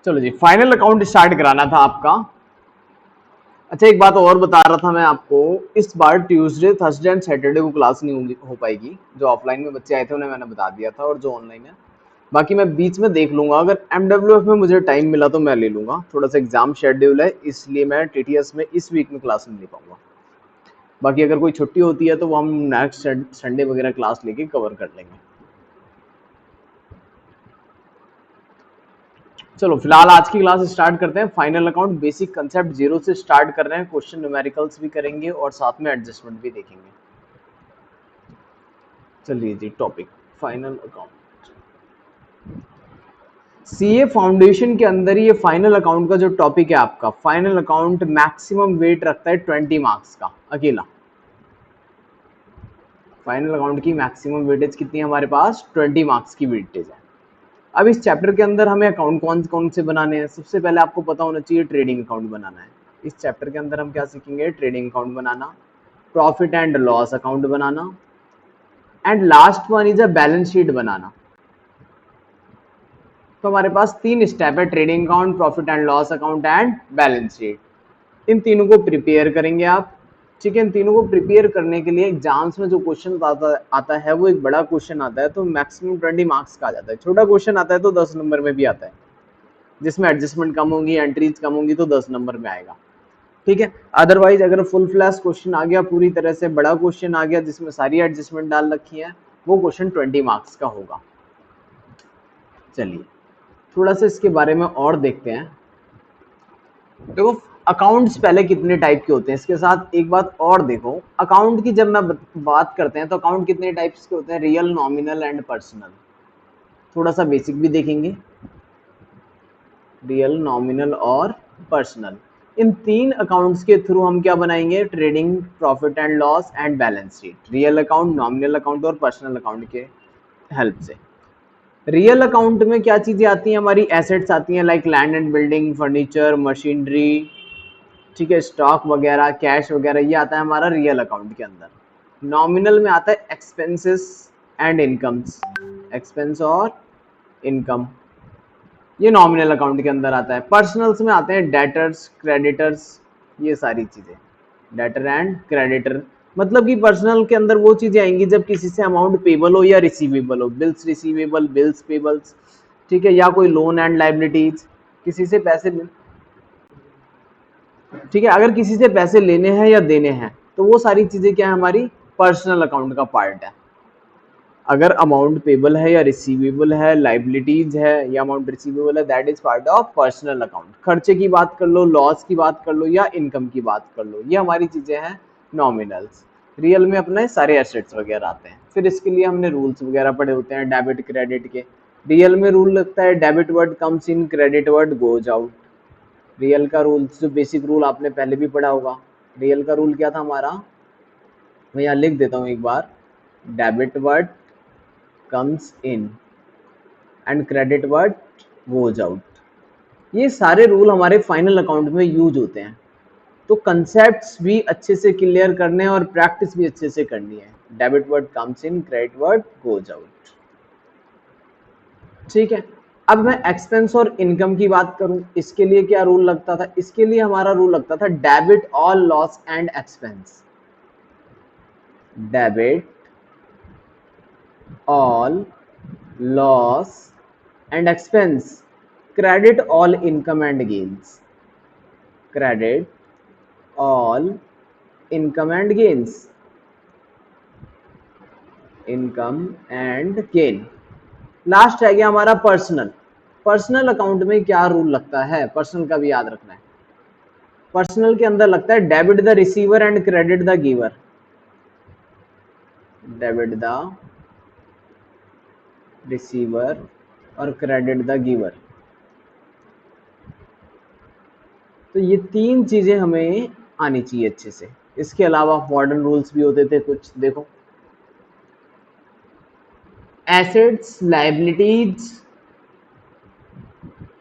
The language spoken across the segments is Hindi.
चलो जी, फाइनल अकाउंट स्टार्ट कराना था आपका। अच्छा, एक बात और बता रहा था मैं आपको, इस बार ट्यूसडे, थर्सडे एंड सैटरडे को क्लास नहीं हो पाएगी। जो ऑफलाइन में बच्चे आए थे उन्हें मैंने बता दिया था, और जो ऑनलाइन है बाकी मैं बीच में देख लूंगा। अगर एमडब्ल्यूएफ में मुझे टाइम मिला तो मैं ले लूंगा। थोड़ा सा एग्जाम शेड्यूल है, इसलिए मैं टीटीएस में इस वीक में क्लास नहीं ले पाऊंगा। बाकी अगर कोई छुट्टी होती है तो वो हम नेक्स्ट संडे वगैरह क्लास लेके कवर कर लेंगे। चलो फिलहाल आज की क्लास स्टार्ट करते हैं। Final account basic concept zero से स्टार्ट कर रहे हैं। क्वेश्चन न्यूमेरिकल्स भी करेंगे और साथ में एडजस्टमेंट भी देखेंगे। चलिए जी, topic final account. CA foundation के अंदर ही ये फाइनल अकाउंट का जो टॉपिक है आपका, फाइनल अकाउंट मैक्सिमम वेट रखता है 20 मार्क्स का अकेला। फाइनल अकाउंट की मैक्सिमम वेटेज कितनी है हमारे पास? 20 मार्क्स की वेटेज है। अब इस चैप्टर के अंदर हमें अकाउंट कौन कौन से बनाने हैं? सबसे पहले आपको पता होना चाहिए ट्रेडिंग अकाउंट बनाना है। इस चैप्टर के अंदर हम क्या सीखेंगे? ट्रेडिंग अकाउंट बनाना, प्रॉफिट एंड लॉस अकाउंट बनाना, and last one is a balance sheet बनाना। तो हमारे पास 3 स्टेप है: trading account, profit and loss account and balance sheet. इन तीनों को प्रिपेयर करेंगे आप। ठीक है, इन तीनों को प्रिपेयर करने के लिए एग्जाम्स में जो क्वेश्चन आता है वो एक बड़ा क्वेश्चन आता है तो मैक्सिमम 20 मार्क्स का आ जाता है। छोटा क्वेश्चन आता है तो 10 नंबर में भी आता है, जिसमें एडजस्टमेंट कम होंगी, एंट्रीज कम होंगी, तो 10 नंबर में आएगा। ठीक है, अदरवाइज अगर फुल फ्लैश क्वेश्चन आ गया, पूरी तरह से बड़ा क्वेश्चन आ गया जिसमें सारी एडजस्टमेंट डाल रखी है, वो क्वेश्चन 20 मार्क्स का होगा। चलिए थोड़ा सा इसके बारे में और देखते हैं। देखो, अकाउंट्स पहले कितने टाइप के होते हैं, इसके साथ एक बात और देखो। अकाउंट की जब मैं बात करते हैं तो अकाउंट कितने टाइप्स के होते हैं? Real, nominal and personal. थोड़ा सा बेसिक भी देखेंगे, रियल, नॉमिनल और पर्सनल। इन 3 अकाउंट्स के थ्रू हम क्या बनाएंगे? Trading, profit and loss and balance sheet. Real account, nominal account और पर्सनल अकाउंट के हेल्प से। रियल अकाउंट में क्या चीजें आती हैं? हमारी एसेट्स आती हैं, like land and building, furniture, machinery, ठीक है, स्टॉक वगैरह, कैश वगैरह, ये आता है हमारा रियल अकाउंट के अंदर। नॉमिनल में आता है एक्सपेंसेस एंड इनकम्स, एक्सपेंस और इनकम, ये नॉमिनल अकाउंट के अंदर आता है। पर्सनल्स में आते हैं डेटर्स, क्रेडिटर्स, ये सारी चीजें, डेटर एंड क्रेडिटर। मतलब कि पर्सनल के अंदर वो चीजें आएंगी जब किसी से अमाउंट पेबल हो या रिसीवेबल हो, बिल्स रिसीवेबल, बिल्स पेबल्स, ठीक है, या कोई लोन एंड लाइबिलिटीज, किसी से पैसे, ठीक है, अगर किसी से पैसे लेने हैं या देने हैं तो वो सारी चीजें क्या है? हमारी पर्सनल अकाउंट का पार्ट है। अगर अमाउंट पेबल है या रिसीवेबल है, लाइबिलिटीज है या अमाउंट रिसीवेबल है, that is part of personal account. खर्चे की बात कर लो, लॉस की बात कर लो या इनकम की बात कर लो, ये हमारी चीजें हैं नॉमिनल्स। रियल में अपने सारे एसेट्स वगैरह आते हैं। फिर इसके लिए हमने रूल्स वगैरह पढ़े होते हैं डेबिट क्रेडिट के। रियल में रूल लगता है डेबिट वर्ड कम्स इन, credit word goes out. Real का रूल, जो बेसिक रूल आपने पहले भी पढ़ा होगा। रियल का रूल क्या था हमारा? मैं यहाँ लिख देता हूँ एक बार, debit word comes in and credit word goes out. ये सारे रूल हमारे फाइनल अकाउंट में यूज होते हैं। तो कंसेप्ट्स भी अच्छे से क्लियर करने हैं और प्रैक्टिस भी अच्छे से करनी है। डेबिट वर्ड कम्स इन, क्रेडिट वर्ड गोज आउट। ठीक है, अब मैं एक्सपेंस और इनकम की बात करूं, इसके लिए क्या रूल लगता था? इसके लिए हमारा रूल लगता था debit all loss and expense, debit all loss and expense, credit all income and gains, credit all income and gains, income and gain. Last रह गया हमारा पर्सनल। पर्सनल अकाउंट में क्या रूल लगता है? पर्सनल का भी याद रखना है। पर्सनल के अंदर लगता है debit the receiver and credit the giver, debit the receiver और क्रेडिट द गिवर। तो ये 3 चीजें हमें आनी चाहिए अच्छे से। इसके अलावा मॉडर्न रूल्स भी होते थे कुछ, देखो, एसेट्स, लाइबिलिटीज,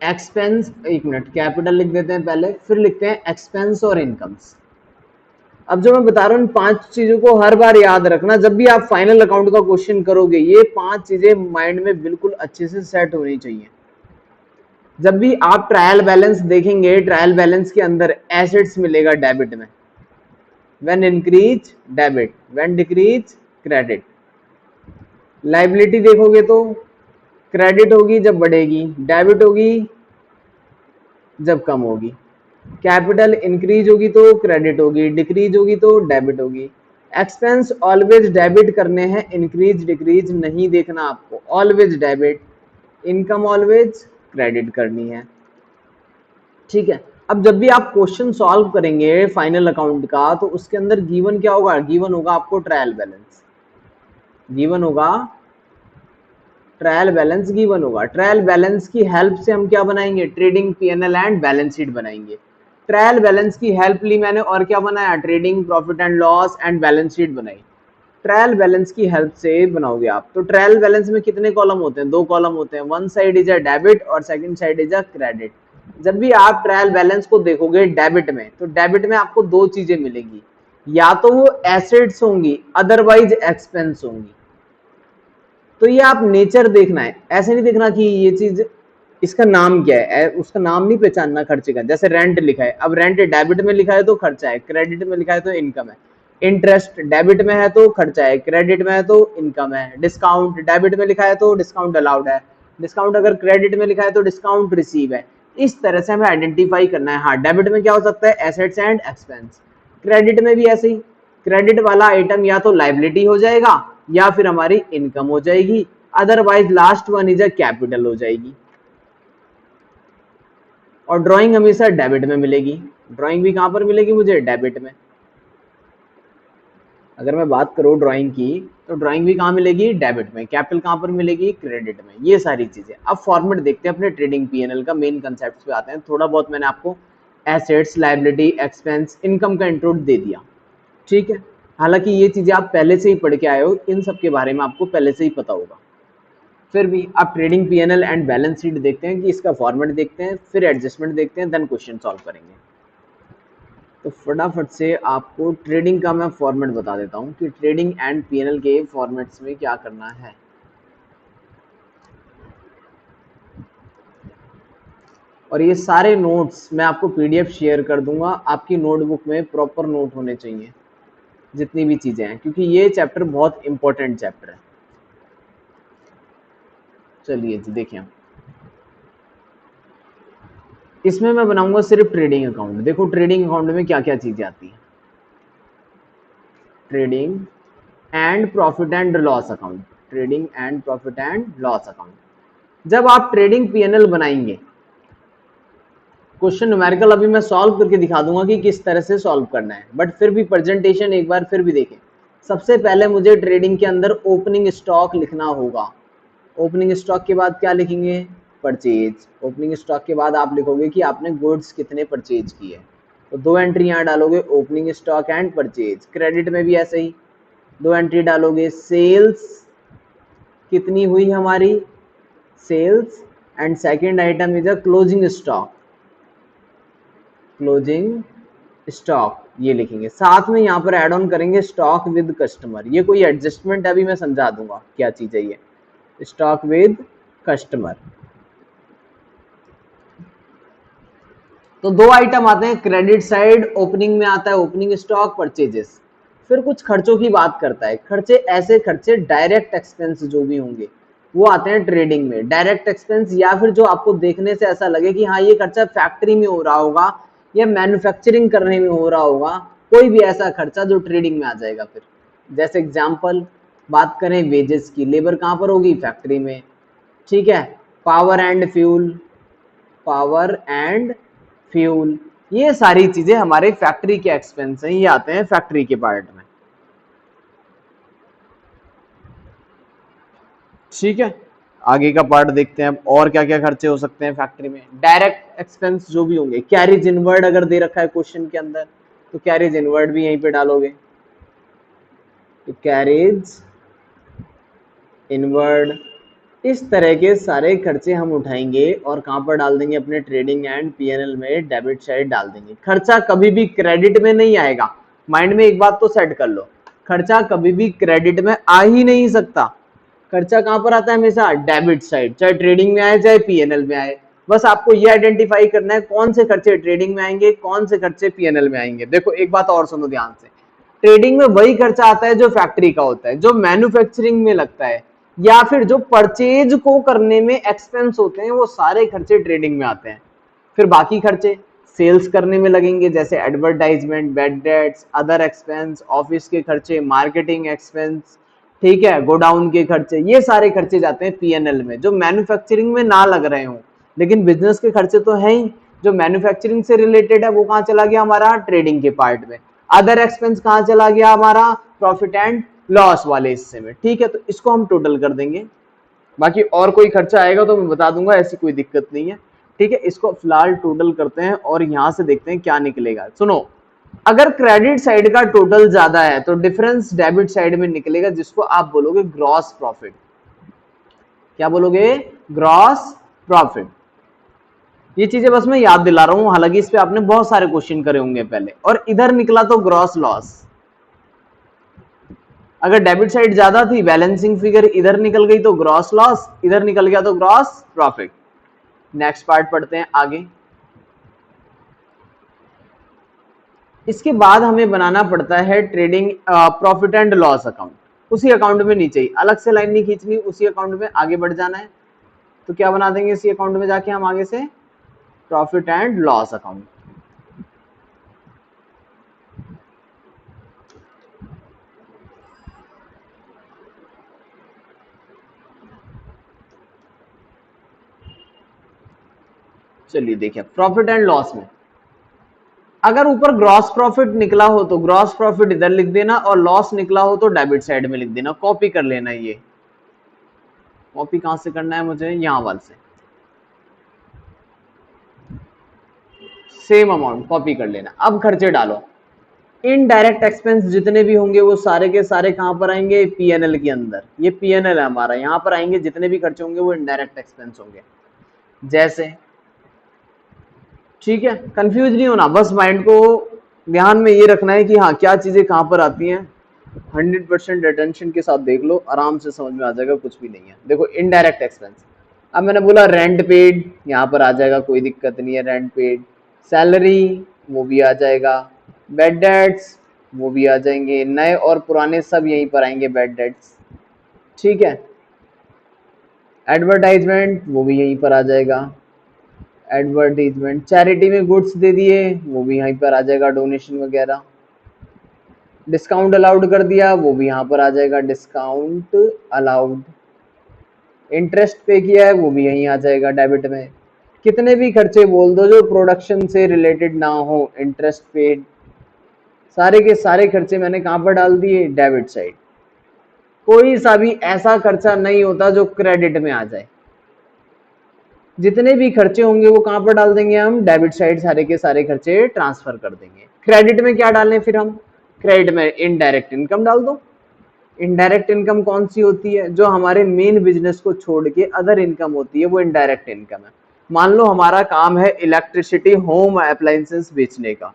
एक्सपेंस, एक मिनट, कैपिटल लिख देते हैं पहले, फिर लिखते हैं एक्सपेंस और इनकम्स। अब जो मैं बता रहा हूँ, 5 चीजों को हर बार याद रखना जब भी आप फाइनल अकाउंट का क्वेश्चन करोगे। ये 5 चीजें माइंड में बिल्कुल अच्छे से सेट होनी चाहिए। जब भी आप ट्रायल बैलेंस देखेंगे, ट्रायल बैलेंस के अंदर एसेट्स मिलेगा डेबिट में, when increase debit, when decrease credit. Liability देखोगे तो क्रेडिट होगी जब बढ़ेगी, डेबिट होगी जब कम होगी। कैपिटल इंक्रीज होगी तो क्रेडिट होगी, डिक्रीज होगी तो डेबिट होगी। एक्सपेंस ऑलवेज डेबिट करने हैं, इंक्रीज डिक्रीज नहीं देखना आपको, always debit. Income always credit करनी है, ठीक है। अब जब भी आप क्वेश्चन सॉल्व करेंगे फाइनल अकाउंट का, तो उसके अंदर गिवन क्या होगा, गिवन होगा आपको ट्रायल बैलेंस, गिवन होगा ट्रायल बैलेंस, गिवन होगा। ट्रायल बैलेंस की हेल्प से हम क्या बनाएंगे, trading PNL and balance sheet बनाएंगे। ट्रायल बैलेंस की हेल्प ली मैंने और क्या बनाया, trading profit and loss and balance sheet बनाई। ट्रायल बैलेंस की हेल्प से बनाओगे आप। तो ट्रायल बैलेंस में कितने कॉलम होते हैं, 2 कॉलम होते हैं, one side is a debit और second side is a credit. जब भी आप ट्रायल बैलेंस को देखोगे डेबिट में, तो डेबिट में आपको 2 चीजें मिलेंगी, या तो वो एसेट्स होंगी, अदरवाइज एक्सपेंस होंगी। तो ये आप नेचर देखना है, ऐसे नहीं देखना कि ये चीज इसका नाम क्या है, उसका नाम नहीं पहचानना खर्चे का। जैसे रेंट लिखा है, अब रेंट डेबिट में लिखा है तो खर्चा है, क्रेडिट में लिखा है तो इनकम है। इंटरेस्ट डेबिट में है तो खर्चा है, क्रेडिट में है तो इनकम है। डिस्काउंट डेबिट में लिखा है तो डिस्काउंट अलाउड है, डिस्काउंट अगर क्रेडिट में लिखा है तो डिस्काउंट रिसीव है। इस तरह से हमें आइडेंटिफाई करना है। हाँ, डेबिट में क्या हो सकता है, एसेट्स एंड एक्सपेंस। क्रेडिट में भी ऐसे ही, क्रेडिट वाला आइटम या तो लाइबिलिटी हो जाएगा या फिर हमारी इनकम हो जाएगी, otherwise last one is a capital हो जाएगी। और ड्राइंग हमेशा डेबिट में मिलेगी। ड्राइंग भी कहां पर मिलेगी मुझे, डेबिट में। अगर मैं बात करूं ड्राइंग की, तो ड्राइंग भी कहां मिलेगी, डेबिट में। कैपिटल कहां पर मिलेगी, क्रेडिट में। ये सारी चीजें। अब फॉर्मेट देखते हैं अपने ट्रेडिंग पीएनएल का, मेन कंसेप्ट पे आते हैं। थोड़ा बहुत मैंने आपको एसेट्स, लायबिलिटी, एक्सपेंस, इनकम का इंट्रो दे दिया, ठीक है। हालांकि ये चीजें आप पहले से ही पढ़ के आए हो, इन सब के बारे में आपको पहले से ही पता होगा। फिर भी आप trading PNL and balance sheet देखते हैं कि इसका फॉर्मेट देखते हैं, फिर एडजस्टमेंट देखते हैं, देन क्वेश्चन सॉल्व करेंगे। तो फटाफट से आपको ट्रेडिंग का मैं फॉर्मेट बता देता हूं कि ट्रेडिंग एंड पीएनएल के फॉर्मेट्स में क्या करना है। और ये सारे नोट्स मैं आपको पीडीएफ शेयर कर दूंगा, आपकी नोटबुक में प्रॉपर नोट होने चाहिए जितनी भी चीजें हैं, क्योंकि ये चैप्टर बहुत इंपॉर्टेंट चैप्टर है। चलिए जी देखिए, इसमें मैं बनाऊंगा सिर्फ ट्रेडिंग अकाउंट। देखो ट्रेडिंग अकाउंट में क्या क्या चीजें आती है, trading and profit and loss account, trading and profit and loss account. जब आप ट्रेडिंग पीएनएल बनाएंगे, क्वेश्चन न्यूमेरिकल अभी मैं सॉल्व करके दिखा दूंगा कि किस तरह से सॉल्व करना है, बट फिर भी प्रेजेंटेशन एक बार फिर भी देखें। सबसे पहले मुझे ट्रेडिंग के अंदर ओपनिंग स्टॉक लिखना होगा। ओपनिंग स्टॉक के बाद क्या लिखेंगे, परचेज। ओपनिंग स्टॉक के बाद आप लिखोगे कि आपने गुड्स कितने परचेज किए, तो 2 एंट्री यहाँ डालोगे, opening stock and purchase. Credit में भी ऐसे ही 2 एंट्री डालोगे, सेल्स कितनी हुई हमारी, sales, and second item is a closing stock, closing stock ये लिखेंगे। साथ में यहाँ पर ऐड ऑन करेंगे स्टॉक विद कस्टमर। ये कोई एडजस्टमेंट अभी मैं समझा दूंगा क्या चीज है ये, स्टॉक विद कस्टमर। तो 2 आइटम आते हैं क्रेडिट साइड, ओपनिंग में आता है ओपनिंग स्टॉक, परचेजेस। फिर कुछ खर्चों की बात करता है। खर्चे ऐसे खर्चे डायरेक्ट एक्सपेंस जो भी होंगे वो आते हैं ट्रेडिंग में। डायरेक्ट एक्सपेंस या फिर जो आपको देखने से ऐसा लगे कि हाँ ये खर्चा फैक्ट्री में हो रहा होगा या मैन्युफैक्चरिंग करने में हो रहा होगा, कोई भी ऐसा खर्चा जो ट्रेडिंग में आ जाएगा। फिर जैसे एग्जाम्पल बात करें वेजेस की, लेबर कहाँ पर होगी, फैक्ट्री में, ठीक है। Power and fuel, power and fuel, ये सारी चीजें हमारे फैक्ट्री के एक्सपेंस हैं, ये आते हैं फैक्ट्री के पार्ट में, ठीक है। आगे का पार्ट देखते हैं अब और क्या क्या खर्चे हो सकते हैं फैक्ट्री में। डायरेक्ट एक्सपेंस जो भी होंगे, कैरेज इनवर्ड अगर दे रखा है क्वेश्चन के अंदर तो कैरेज इनवर्ड भी यहीं पे डालोगे, तो कैरेज इनवर्ड। इस तरह के सारे खर्चे हम उठाएंगे और कहां पर डाल देंगे, अपने ट्रेडिंग एंड पीएनएल में डेबिट साइड डाल देंगे। खर्चा कभी भी क्रेडिट में नहीं आएगा, माइंड में एक बात तो सेट कर लो, खर्चा कभी भी क्रेडिट में आ ही नहीं सकता। खर्चा कहां पर आता है, हमेशा डेबिट साइड, चाहे ट्रेडिंग में आए चाहे पीएनएल में आए। बस आपको ये आइडेंटिफाई करना है कौन से खर्चे ट्रेडिंग में आएंगे, कौन से खर्चे पीएनएल में आएंगे। देखो एक बात और सुनो ध्यान से, ट्रेडिंग में वही खर्चा आता है जो फैक्ट्री का होता है, जो मैन्युफैक्चरिंग में लगता है, या फिर जो परचेज को करने में एक्सपेंस होते हैं, वो सारे खर्चे ट्रेडिंग में आते हैं। फिर बाकी खर्चे सेल्स करने में लगेंगे, जैसे advertisement, bad debts, other expense, office के खर्चे, मार्केटिंग एक्सपेंस, ठीक है, गोडाउन के खर्चे, ये सारे खर्चे जाते हैं पीएनएल में, जो मैन्युफैक्चरिंग में ना लग रहे हों। लेकिन बिजनेस के खर्चे तो है ही, जो मैन्युफैक्चरिंग से रिलेटेड है वो कहाँ चला गया हमारा, ट्रेडिंग के पार्ट में। अदर एक्सपेंस कहाँ चला गया हमारा, प्रॉफिट एंड लॉस वाले हिस्से में, ठीक है। तो इसको हम टोटल कर देंगे, बाकी और कोई खर्चा आएगा तो मैं बता दूंगा, ऐसी कोई दिक्कत नहीं है, ठीक है। इसको फिलहाल टोटल करते हैं और यहां से देखते हैं क्या निकलेगा। सुनो, अगर क्रेडिट साइड का टोटल ज्यादा है तो डिफरेंस डेबिट साइड में निकलेगा, जिसको आप बोलोगे ग्रॉस प्रॉफिट। क्या बोलोगे, ग्रॉस प्रॉफिट। ये चीजें बस मैं याद दिला रहा हूं, हालांकि इस पे आपने बहुत सारे क्वेश्चन करे होंगे पहले। और इधर निकला तो ग्रॉस लॉस। अगर डेबिट साइड ज्यादा थी, बैलेंसिंग फिगर इधर निकल गई तो ग्रॉस लॉस, इधर निकल गया तो ग्रॉस प्रॉफिट। नेक्स्ट पार्ट पढ़ते हैं आगे। इसके बाद हमें बनाना पड़ता है trading profit and loss account. उसी अकाउंट में नीचे ही, अलग से लाइन नहीं खींचनी, उसी अकाउंट में आगे बढ़ जाना है। तो क्या बना देंगे इसी अकाउंट में जाके हम आगे से, प्रॉफिट एंड लॉस अकाउंट। चलिए देखिए, प्रॉफिट एंड लॉस में अगर ऊपर ग्रॉस प्रॉफिट निकला हो तो ग्रॉस प्रॉफिट इधर लिख देना, और लॉस निकला हो तो डेबिट साइड में लिख देना। कॉपी कर लेना, ये कॉपी कहां से करना है मुझे, यहां वाल से, सेम अमाउंट कॉपी कर लेना। अब खर्चे डालो, इनडायरेक्ट एक्सपेंस जितने भी होंगे वो सारे के सारे कहां पर आएंगे, पीएनएल के अंदर। ये पीएनएल है हमारा, यहां पर आएंगे, जितने भी खर्चे होंगे वो इनडायरेक्ट एक्सपेंस होंगे। जैसे, ठीक है, कंफ्यूज नहीं होना, बस माइंड को ध्यान में ये रखना है कि हाँ क्या चीजें कहां पर आती हैं। 100% अटेंशन के साथ देख लो, आराम से समझ में आ जाएगा, कुछ भी नहीं है। देखो इनडायरेक्ट एक्सपेंस, अब मैंने बोला रेंट पेड, यहाँ पर आ जाएगा, कोई दिक्कत नहीं है, रेंट पेड। सैलरी, वो भी आ जाएगा। बेड डेट्स, वो भी आ जाएंगे, नए और पुराने सब यहीं पर आएंगे बेड डेट्स, ठीक है। एडवर्टाइजमेंट, वो भी यहीं पर आ जाएगा। एडवर्टीजमेंट, चैरिटी में गुड्स दे दिए, वो भी यहीं पर आ जाएगा, डोनेशन वगैरह। डिस्काउंट अलाउड कर दिया, वो भी यहाँ पर आ जाएगा, डिस्काउंट अलाउड। इंटरेस्ट पे किया है, वो भी यहीं आ जाएगा डेबिट में। कितने भी खर्चे बोल दो जो प्रोडक्शन से रिलेटेड ना हो, इंटरेस्ट पेड, सारे के सारे खर्चे मैंने कहां पर डाल दिए, डेबिट साइड। कोई सा भी ऐसा खर्चा नहीं होता जो क्रेडिट में आ जाए। जितने भी खर्चे होंगे वो कहां पर डाल देंगे हम, डेबिट साइड, सारे के सारे खर्चे ट्रांसफर कर देंगे। क्रेडिट में क्या डालें फिर हम, क्रेडिट में इनडायरेक्ट इनकम डाल दो। इनडायरेक्ट इनकम कौन सी होती है, जो हमारे मेन बिजनेस को छोड़ के अदर इनकम होती है, वो इनडायरेक्ट इनकम है। मान लो हमारा काम है इलेक्ट्रिसिटी, होम अप्लायंसेस बेचने का,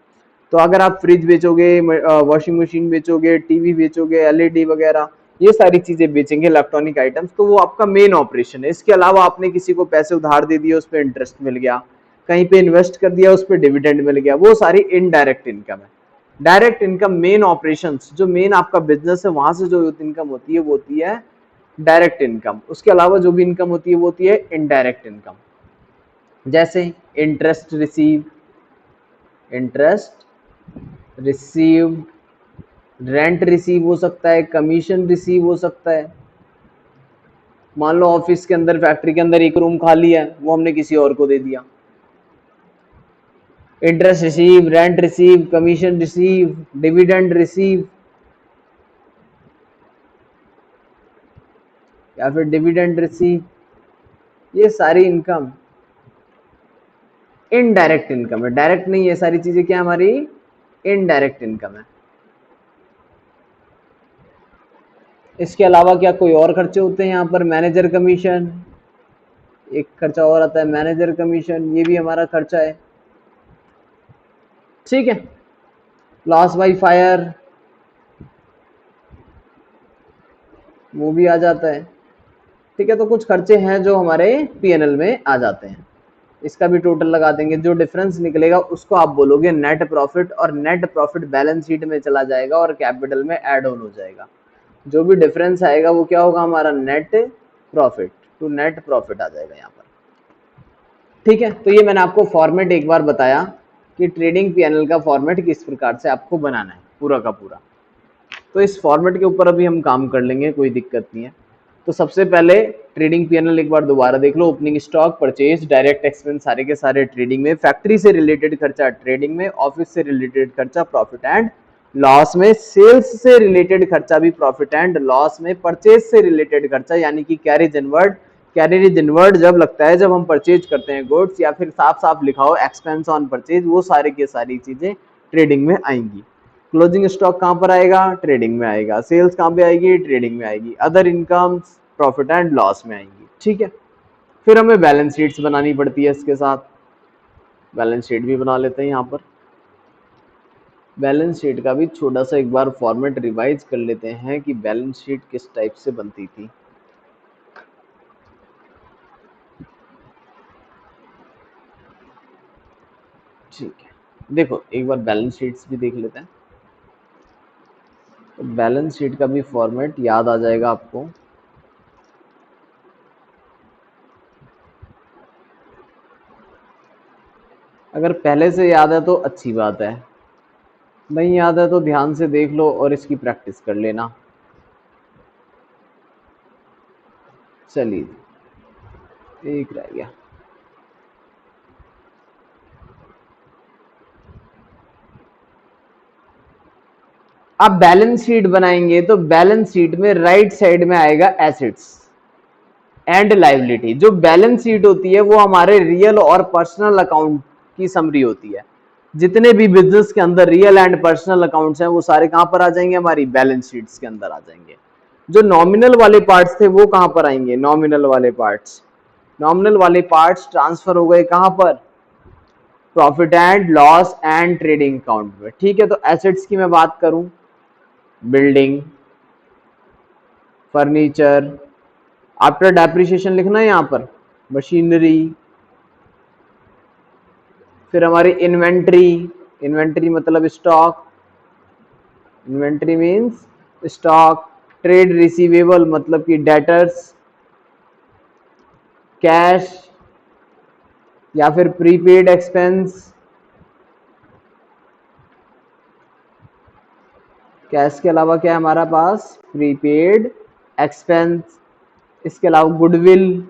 तो अगर आप फ्रिज बेचोगे, वॉशिंग मशीन बेचोगे, टीवी बेचोगे, एलईडी वगैरह, ये सारी चीजें बेचेंगे, इलेक्ट्रॉनिक आइटम्स, तो वो आपका मेन ऑपरेशन है। इसके अलावा आपने किसी को पैसे उधार दे दिए, उस पर इंटरेस्ट मिल गया, कहीं पे इन्वेस्ट कर दिया, उस पर डिविडेंड मिल गया, वो सारी इनडायरेक्ट इनकम है। डायरेक्ट इनकम मेन ऑपरेशंस, जो मेन आपका बिजनेस है वहां से जो इनकम होती है वो होती है डायरेक्ट इनकम। उसके अलावा जो भी इनकम होती है वो होती है इनडायरेक्ट इनकम। जैसे interest receive, interest received, rent receive हो सकता है, कमीशन रिसीव हो सकता है। मान लो ऑफिस के अंदर, फैक्ट्री के अंदर एक रूम खाली है, वो हमने किसी और को दे दिया, interest receive, rent receive, commission receive, dividend receive, या फिर डिविडेंड रिसीव, ये सारी इनकम इनडायरेक्ट इनकम है, डायरेक्ट नहीं। ये सारी चीजें क्या हमारी इनडायरेक्ट इनकम है। इसके अलावा क्या कोई और खर्चे होते हैं यहाँ पर, मैनेजर कमीशन, एक खर्चा और आता है मैनेजर कमीशन, ये भी हमारा खर्चा है, ठीक है। लॉस बाई फायर, वो भी आ जाता है, ठीक है। तो कुछ खर्चे हैं जो हमारे पीएनएल में आ जाते हैं। इसका भी टोटल लगा देंगे, जो डिफरेंस निकलेगा उसको आप बोलोगे नेट प्रॉफिट, और नेट प्रॉफिट बैलेंस शीट में चला जाएगा और कैपिटल में ऐड ऑन हो जाएगा। जो भी डिफरेंस आएगा वो क्या होगा, हमारा net profit to net profit आ जाएगा यहाँ पर। ठीक है, तो ये मैंने आपको फॉर्मेट एक बार बताया कि ट्रेडिंग पीएनएल का फॉर्मेट किस प्रकार से आपको बनाना है पूरा का पूरा। तो इस फॉर्मेट के ऊपर अभी हम काम कर लेंगे, कोई दिक्कत नहीं है। तो सबसे पहले ट्रेडिंग पीएनएल एक बार दोबारा देख लो। Opening stock, purchase, direct expense सारे के सारे ट्रेडिंग में, फैक्ट्री से रिलेटेड खर्चा ट्रेडिंग में, ऑफिस से रिलेटेड खर्चा प्रॉफिट एंड लॉस में, सेल्स से रिलेटेड खर्चा भी प्रॉफिट एंड लॉस में, परचेज से रिलेटेड खर्चा यानी कि कैरेज इनवर्ड, कैरेज इनवर्ड जब लगता है जब हम परचेज करते हैं गुड्स, या फिर साफ साफ लिखा हो एक्सपेंस ऑन परचेज, वो सारे की सारी चीजें ट्रेडिंग में आएंगी। क्लोजिंग स्टॉक कहां पर आएगा, ट्रेडिंग में आएगा। सेल्स कहां पे आएगी, ट्रेडिंग में आएगी। Other incomes profit and loss में आएंगी। ठीक है, फिर हमें बैलेंस शीट्स बनानी पड़ती है इसके साथ। बैलेंस शीट भी बना लेते हैं यहाँ पर। बैलेंस शीट का भी छोटा सा एक बार फॉर्मेट रिवाइज कर लेते हैं कि बैलेंस शीट किस टाइप से बनती थी। ठीक है, देखो एक बार बैलेंस शीट्स भी देख लेते हैं। तो बैलेंस शीट का भी फॉर्मेट याद आ जाएगा आपको। अगर पहले से याद है तो अच्छी बात है, नहीं याद है तो ध्यान से देख लो और इसकी प्रैक्टिस कर लेना। चलिए एक रह गया। आप बैलेंस शीट बनाएंगे तो बैलेंस शीट में राइट साइड में आएगा एसेट्स एंड लायबिलिटी। जो बैलेंस शीट होती है वो हमारे रियल और पर्सनल अकाउंट की समरी होती है। जितने भी बिजनेस के अंदर रियल एंड पर्सनल अकाउंट्स हैं वो सारे कहां पर आ जाएंगे, हमारी बैलेंस शीट्स के अंदर आ जाएंगे। जो नॉमिनल वाले पार्ट्स थे वो कहां पर आएंगे, नॉमिनल वाले पार्ट्स। नॉमिनल वाले पार्ट्स ट्रांसफर हो गए कहां पर, profit and loss and trading account में। ठीक है, तो एसेट्स की मैं बात करूं, बिल्डिंग, फर्नीचर, आफ्टर डेप्रिसिएशन लिखना है यहां पर, मशीनरी, फिर हमारी इन्वेंट्री, इन्वेंट्री मतलब stock, inventory means stock, trade receivable मतलब कि डेटर्स, कैश या फिर प्रीपेड एक्सपेंस। कैश के अलावा क्या है हमारा पास, प्रीपेड एक्सपेंस। इसके अलावा गुडविल,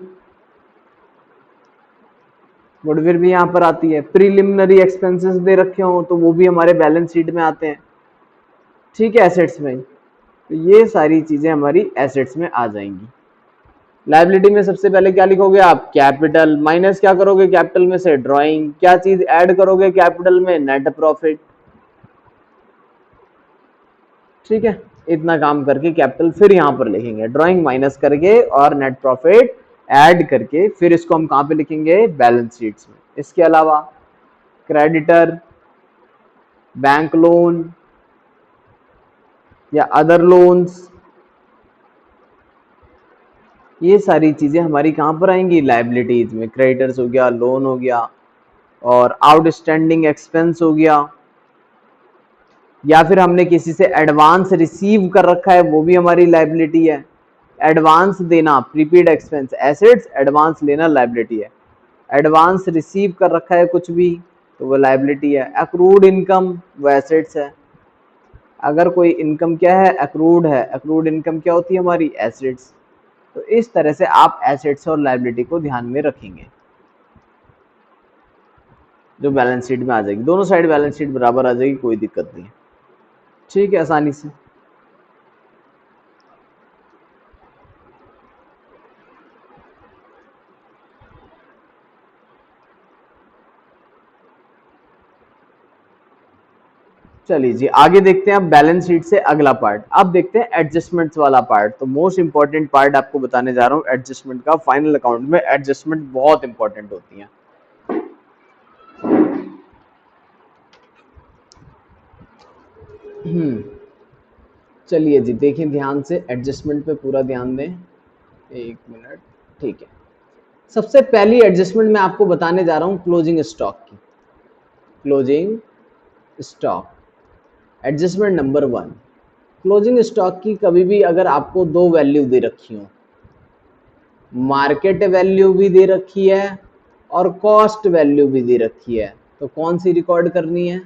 गुडविल भी यहां पर आती है। प्रीलिमिनरी एक्सपेंसेस दे रखे हो तो वो भी हमारे बैलेंस शीट में आते हैं। ठीक है, एसेट्स में। तो ये सारी चीजें हमारी एसेट्स में आ जाएंगी। लायबिलिटी में सबसे पहले क्या लिखोगे आप, कैपिटल, माइनस क्या करोगे कैपिटल में से, ड्राइंग। क्या चीज ऐड करोगे कैपिटल में, नेट प्रॉफिट। ठीक है, इतना काम करके कैपिटल फिर यहां पर लिखेंगे, ड्राइंग माइनस करके और नेट प्रॉफिट ऐड करके, फिर इसको हम कहां पे लिखेंगे, बैलेंस शीट्स में। इसके अलावा क्रेडिटर, बैंक लोन या अदर लोन्स, ये सारी चीजें हमारी कहां पर आएंगी, लायबिलिटीज में। क्रेडिटर्स हो गया, लोन हो गया, और आउटस्टैंडिंग एक्सपेंस हो गया, या फिर हमने किसी से एडवांस रिसीव कर रखा है वो भी हमारी लायबिलिटी है। एडवांस देना प्रीपेड एक्सपेंस, एसेट्स, एडवांस लेना लायबिलिटी है। एडवांस रिसीव कर रखा है कुछ भी तो वो लायबिलिटी है। अक्रूड इनकम वो एसेट्स है। अगर कोई इनकम क्या है, अक्रूड है, अक्रूड इनकम क्या होती है हमारी, एसेट्स। तो इस तरह से आप एसेट्स और लायबिलिटी को ध्यान में रखेंगे जो बैलेंस शीट में आ जाएगी। दोनों साइड बैलेंस शीट बराबर आ जाएगी, कोई दिक्कत नहीं। ठीक है, आसानी से। चलिए जी आगे देखते हैं अब बैलेंस शीट से अगला पार्ट। अब देखते हैं एडजस्टमेंट्स वाला पार्ट। तो मोस्ट इंपॉर्टेंट पार्ट आपको बताने जा रहा हूं एडजस्टमेंट का। फाइनल अकाउंट में एडजस्टमेंट बहुत इंपॉर्टेंट होती है। चलिए जी देखिए ध्यान से, एडजस्टमेंट पे पूरा ध्यान दें। एक मिनट, ठीक है। सबसे पहली एडजस्टमेंट मैं आपको बताने जा रहा हूं क्लोजिंग स्टॉक की। Closing stock adjustment number 1, closing stock की कभी भी अगर आपको दो वैल्यू दे रखी हो, मार्केट वैल्यू भी दे रखी है और कॉस्ट वैल्यू भी दे रखी है, तो कौन सी रिकॉर्ड करनी है?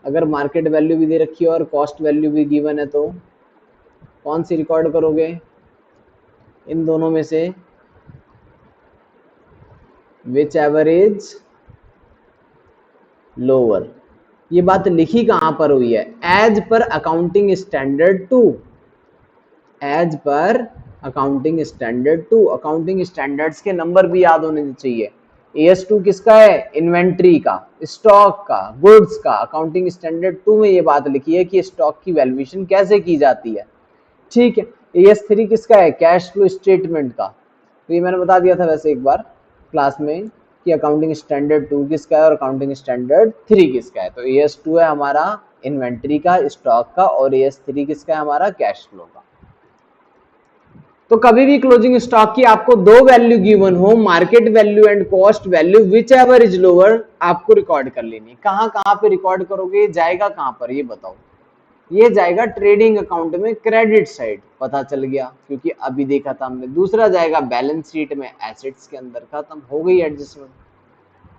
अगर मार्केट वैल्यू भी दे रखी है और कॉस्ट वैल्यू भी गिवन है तो कौन सी रिकॉर्ड करोगे? इन दोनों में से विच एवर इज लोअर। ये बात लिखी कहां पर हुई है? As per accounting standard 2, as per accounting standard 2। Accounting standards के नंबर भी याद होने चाहिए। AS2 किसका है? इन्वेंट्री का, स्टॉक का, गुड्स का। अकाउंटिंग स्टैंडर्ड 2 में ये बात लिखी है कि स्टॉक की वैल्यूएशन कैसे की जाती है। ठीक है। AS3 किसका है? कैश फ्लो स्टेटमेंट का। तो ये मैंने बता दिया था वैसे एक बार क्लास में कि अकाउंटिंग स्टैंडर्ड 2 किसका है और अकाउंटिंग स्टैंडर्ड 3 किसका है। तो AS2 है हमारा इन्वेंट्री का, स्टॉक का, और AS3 किसका है? हमारा कैश फ्लो का। तो कभी भी क्लोजिंग स्टॉक की आपको दो वैल्यू गिवन हो, market value and cost value, which ever is lower, आपको रिकॉर्ड कर लेनी। कहां कहां पे रिकॉर्ड करोगे? जाएगा कहां पर ये बताओ? ये जाएगा ट्रेडिंग अकाउंट में, क्रेडिट साइड। पता चल गया, क्योंकि अभी देखा था हमने। दूसरा जाएगा बैलेंस शीट में, एसेट्स के अंदर। खत्म हो गई एडजस्टमेंट।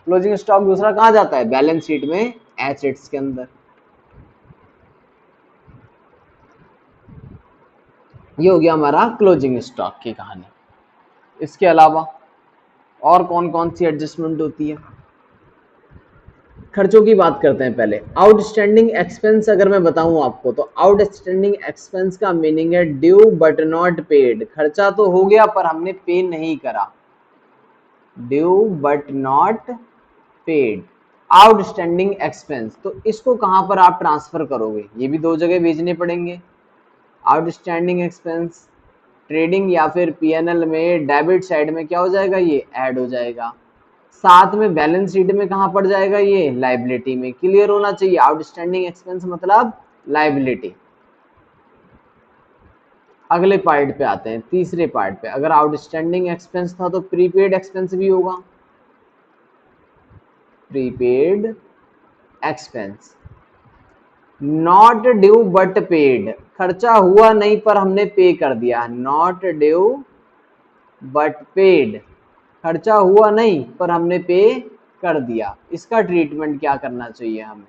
क्लोजिंग स्टॉक दूसरा कहां जाता है? बैलेंस शीट में, एसेट्स के अंदर। ये हो गया हमारा क्लोजिंग स्टॉक की कहानी। इसके अलावा और कौन कौन सी एडजस्टमेंट होती है? खर्चों की बात करते हैं पहले। आउटस्टैंडिंग एक्सपेंस अगर मैं बताऊं आपको, तो आउटस्टैंडिंग एक्सपेंस का मीनिंग है ड्यू बट नॉट पेड। खर्चा तो हो गया पर हमने पे नहीं करा, due but not paid, outstanding expense. तो इसको कहां पर आप ट्रांसफर करोगे? ये भी दो जगह भेजने पड़ेंगे। आउटस्टैंडिंग एक्सपेंस ट्रेडिंग या फिर पीएनएल में डेबिट साइड में क्या हो जाएगा? ये ऐड हो जाएगा। साथ में बैलेंस शीट में कहां पड़ जाएगा? ये लाइबिलिटी में। क्लियर होना चाहिए, आउटस्टैंडिंग एक्सपेंस मतलब लाइबिलिटी। अगले पार्ट पे आते हैं, तीसरे पार्ट पे। अगर आउटस्टैंडिंग एक्सपेंस था तो प्रीपेड एक्सपेंस भी होगा, prepaid expense. Not due but paid, खर्चा हुआ नहीं पर हमने पे कर दिया। नॉट ड्यू बट पेड, खर्चा हुआ नहीं पर हमने पे कर दिया। इसका ट्रीटमेंट क्या करना चाहिए हमें?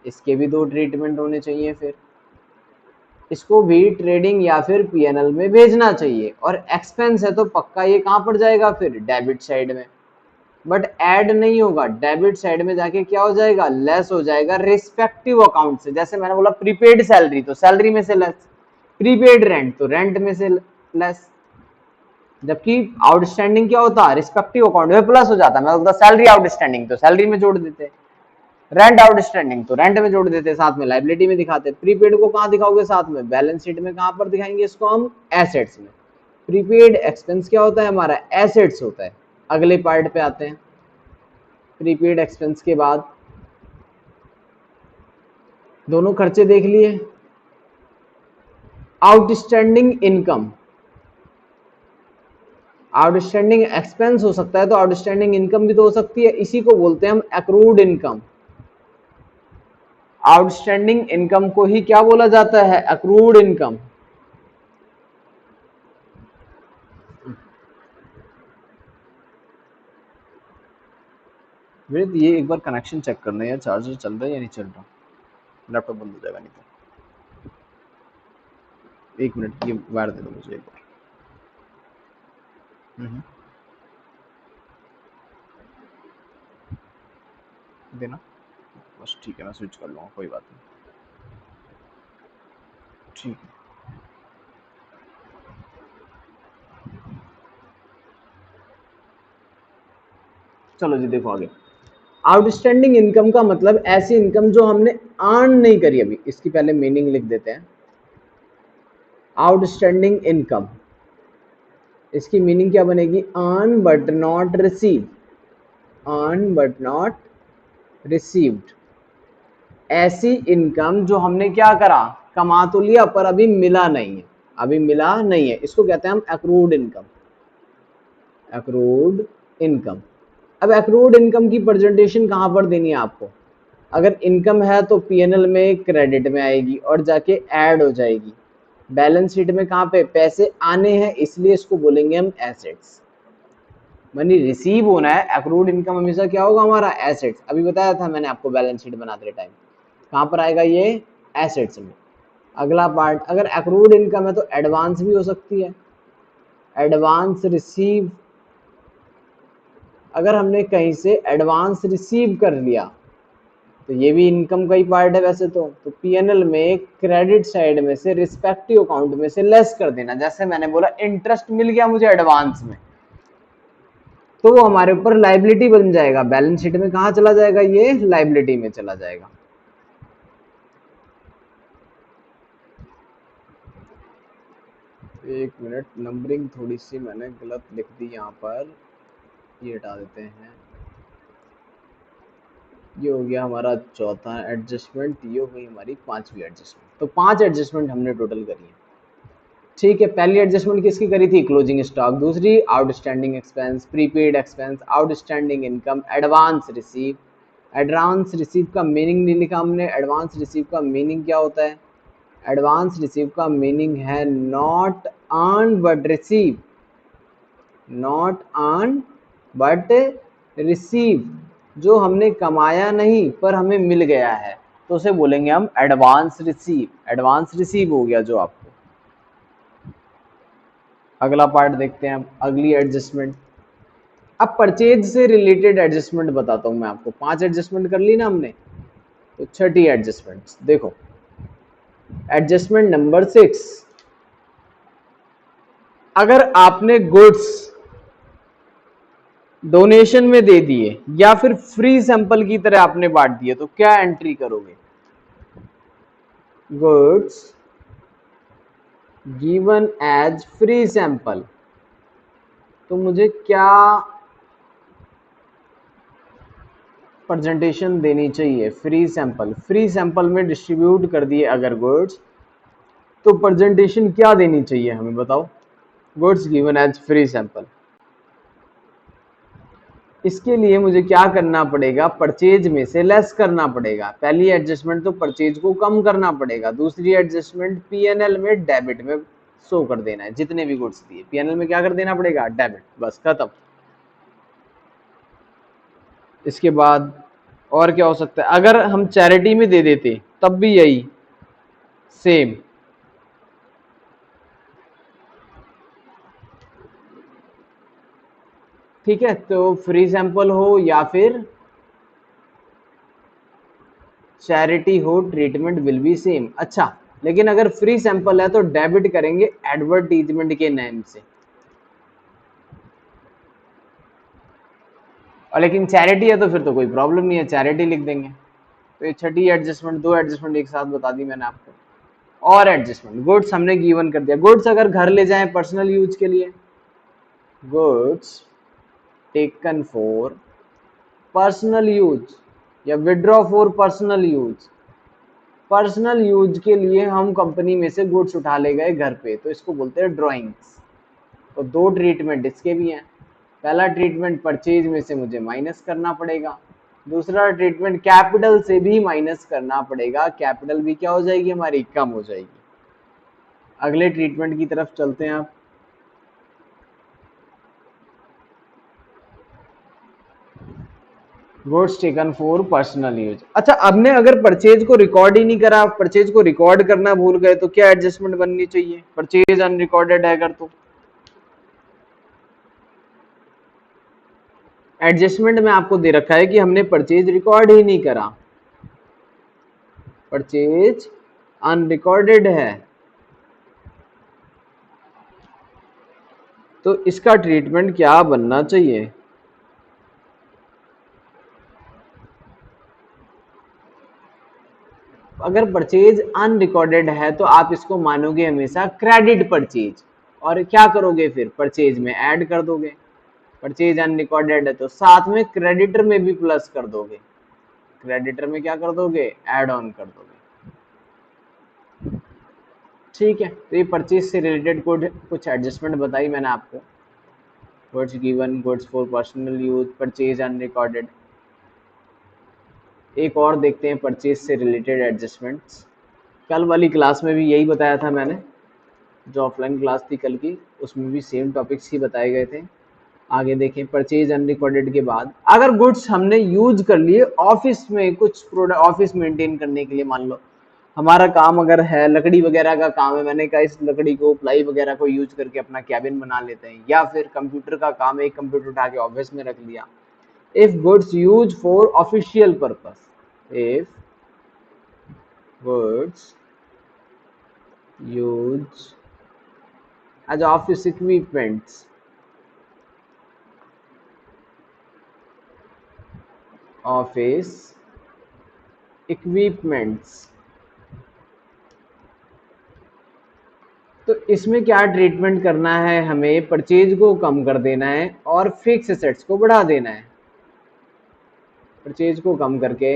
इसके भी दो ट्रीटमेंट होने चाहिए। फिर इसको भी ट्रेडिंग या फिर पीएनएल में भेजना चाहिए। और एक्सपेंस है तो पक्का ये कहां पर जाएगा? फिर डेबिट साइड में। बट ऐड नहीं होगा, डेबिट साइड में जाके क्या हो जाएगा? लेस हो जाएगा रिस्पेक्टिव अकाउंट से। जैसे मैंने बोला प्रीपेड सैलरी तो सैलरी में से लेस, प्रीपेड रेंट तो रेंट में से लेस। जबकि आउटस्टैंडिंग क्या होता है? रिस्पेक्टिव अकाउंट में प्लस हो जाता है। मैं बोलता सैलरी आउटस्टैंडिंग तो सैलरी में जोड़ देते, रेंट आउटस्टैंडिंग तो रेंट में जोड़ देते, साथ में लाइबिलिटी में दिखाते। प्रीपेड को कहां दिखाओगे? साथ में बैलेंस शीट में। कहां पर दिखाएंगे इसको हम? एसेट्स में। प्रीपेड एक्सपेंस क्या होता है? हमारा एसेट्स होता है। अगले पार्ट पे आते हैं। प्रीपेड एक्सपेंस के बाद दोनों खर्चे देख लिए। आउटस्टैंडिंग इनकम, आउटस्टैंडिंग एक्सपेंस हो सकता है तो आउटस्टैंडिंग इनकम भी तो हो सकती है। इसी को बोलते हैं हम एक्रूड इनकम। आउटस्टैंडिंग इनकम को ही क्या बोला जाता है? Accrued income. ये एक बार कनेक्शन चेक करना है यार, चार्जर चल रहा है या नहीं चल रहा? लैपटॉप बंद हो जाएगा नहीं तो। एक मिनट, ये वायर दे दो मुझे एक बार। देना बस, ठीक है, मैं स्विच कर लूँगा, कोई बात नहीं। ठीक है, चलो जी देखो आगे। आउटस्टैंडिंग इनकम का मतलब ऐसी इनकम जो हमने अर्न नहीं करी अभी। इसकी पहले मीनिंग लिख देते हैं। आउटस्टैंडिंग इनकम, इसकी मीनिंग क्या बनेगी? Earn but not receive, earn but not received. ऐसी इनकम जो हमने क्या करा? कमा तो लिया पर अभी मिला नहीं है, अभी मिला नहीं है। इसको कहते हैं हम एक्रूड इनकम। Accrued income. अब एक्रूड इनकम की प्रेजेंटेशन कहाँ पर देनी है आपको? अगर इनकम है तो पीएनएल में क्रेडिट में आएगी और जाके ऐड हो जाएगी। बैलेंस शीट में कहाँ पे? पैसे आने हैं, इसलिए इसको बोलेंगे हम एसेट्स। मनी रिसीव होना है, एक्रूड इनकम हमेशा क्या होगा हमारा? एसेट्स। अभी बताया था मैंने आपको बैलेंस शीट बनाते टाइम, कहाँ पर आएगा ये? एसेट्स में। अगला पार्ट, अगर एक्रूड इनकम है तो एडवांस भी हो सकती है, एडवांस रिसीव। अगर हमने कहीं से एडवांस रिसीव कर लिया तो ये भी इनकम का ही पार्ट है वैसे तो पीएनएल में क्रेडिट साइड में से रिस्पेक्टिव अकाउंट में से लेस कर देना। जैसे मैंने बोला इंटरेस्ट मिल गया मुझे एडवांस में, तो वो हमारे ऊपर लाइबिलिटी बन जाएगा। बैलेंस शीट में कहाँ चला जाएगा? ये लाइबिलिटी में चला जाएगा। एक मिनट, नंबरिंग थोड़ी सी मैंने गलत लिख दी यहाँ पर, ये हटा देते हैं। ये हो गया हमारा चौथा एडजस्टमेंट, ये हो गई हमारी पांचवी एडजस्टमेंट। तो 5 एडजस्टमेंट हमने टोटल करी है। ठीक है, पहली एडजस्टमेंट किसकी करी थी? Closing stock. दूसरी outstanding expense, prepaid expense, outstanding income, advance receive. Advance receive का मीनिंग नहीं लिखा हमने। एडवांस रिसीव का मीनिंग क्या होता है? एडवांस रिसीव का मीनिंग है not earn but receive, not earn but receive. जो हमने कमाया नहीं पर हमें मिल गया है तो उसे बोलेंगे हम एडवांस रिसीव। एडवांस रिसीव हो गया जो आपको। अगला पार्ट देखते हैं हम, अगली एडजस्टमेंट। अब परचेज से रिलेटेड एडजस्टमेंट बताता हूं मैं आपको। 5 एडजस्टमेंट कर ली ना हमने, तो छठी एडजस्टमेंट देखो, एडजस्टमेंट नंबर 6। अगर आपने गुड्स डोनेशन में दे दिए या फिर फ्री सैंपल की तरह आपने बांट दिए तो क्या एंट्री करोगे? Goods given as free sample, तो मुझे क्या प्रेजेंटेशन देनी चाहिए? Free sample. फ्री सैंपल में डिस्ट्रीब्यूट कर दिए अगर गुड्स, तो प्रेजेंटेशन क्या देनी चाहिए हमें बताओ? Goods given as free sample. इसके लिए मुझे क्या करना पड़ेगा? परचेज में से लेस करना पड़ेगा। पहली एडजस्टमेंट तो परचेज को कम करना पड़ेगा, दूसरी एडजस्टमेंट पीएनएल में डेबिट में शो कर देना है। जितने भी गुड्स दिए पीएनएल में क्या कर देना पड़ेगा? डेबिट, बस खत्म। इसके बाद और क्या हो सकता है? अगर हम चैरिटी में दे देते तब भी यही सेम। ठीक है, तो फ्री सैंपल हो या फिर चैरिटी हो, ट्रीटमेंट विल बी सेम। अच्छा, लेकिन अगर फ्री सैंपल है तो डेबिट करेंगे एडवर्टीजमेंट के नेम से, और लेकिन चैरिटी है तो फिर तो कोई प्रॉब्लम नहीं है, चैरिटी लिख देंगे। तो ये छठी एडजस्टमेंट, 2 एडजस्टमेंट एक साथ बता दी मैंने आपको। और एडजस्टमेंट, गुड्स हमने गिवन कर दिया। गुड्स अगर घर ले जाएं पर्सनल यूज के लिए, goods taken for personal use या withdraw for personal use. Personal use के लिए हम कंपनी में से गुड्स उठा ले गए घर पे, तो इसको बोलते हैं ड्रॉइंग्स। तो 2 ट्रीटमेंट इसके भी हैं। पहला ट्रीटमेंट परचेज में से मुझे माइनस करना पड़ेगा, दूसरा ट्रीटमेंट कैपिटल से भी माइनस करना पड़ेगा। कैपिटल भी क्या हो जाएगी हमारी? कम हो जाएगी। अगले ट्रीटमेंट की तरफ चलते हैं आप। Goods taken for personal use. अच्छा, हमने अगर परचेज को रिकॉर्ड ही नहीं करा, परचेज को रिकॉर्ड करना भूल गए, तो क्या एडजस्टमेंट बननी चाहिए? परचेज अनरिकॉर्डेड है अगर, तो एडजस्टमेंट में आपको दे रखा है कि हमने परचेज रिकॉर्ड ही नहीं करा, परचेज अनरिकॉर्डेड है, तो इसका ट्रीटमेंट क्या बनना चाहिए? अगर परचेज अनरिकॉर्डेड है तो आप इसको मानोगे हमेशा क्रेडिट परचेज, और क्या करोगे फिर? परचेज में ऐड कर दोगे। परचेज अनरिकॉर्डेड है तो साथ में क्रेडिटर में भी प्लस कर दोगे, क्रेडिटर में क्या कर दोगे? ऐड ऑन कर दोगे। ठीक है, तो ये परचेज से रिलेटेड कुछ एडजस्टमेंट बताई मैंने आपको। Goods given, goods for personal use, purchase unrecorded. एक और देखते हैं परचेज से रिलेटेड एडजस्टमेंट्स। कल वाली क्लास में भी यही बताया था मैंने, जो ऑफलाइन क्लास थी कल की, उसमें भी सेम टॉपिक्स ही बताए गए थे। आगे देखें, परचेज अनरिकॉर्डेड के बाद अगर गुड्स हमने यूज कर लिए ऑफिस में, कुछ प्रोडक्ट ऑफिस मेंटेन करने के लिए, मान लो हमारा काम अगर है लकड़ी वगैरह का काम है, मैंने कहा इस लकड़ी को, प्लाई वगैरह को यूज करके अपना कैबिन बना लेते हैं, या फिर कंप्यूटर का काम है, एक कंप्यूटर उठा के ऑफिस में रख लिया। If goods use for official purpose, if goods use as office equipments, office equipments, तो इसमें क्या ट्रीटमेंट करना है, हमें परचेज को कम कर देना है और फिक्स एसेट्स को बढ़ा देना है। परचेज को कम करके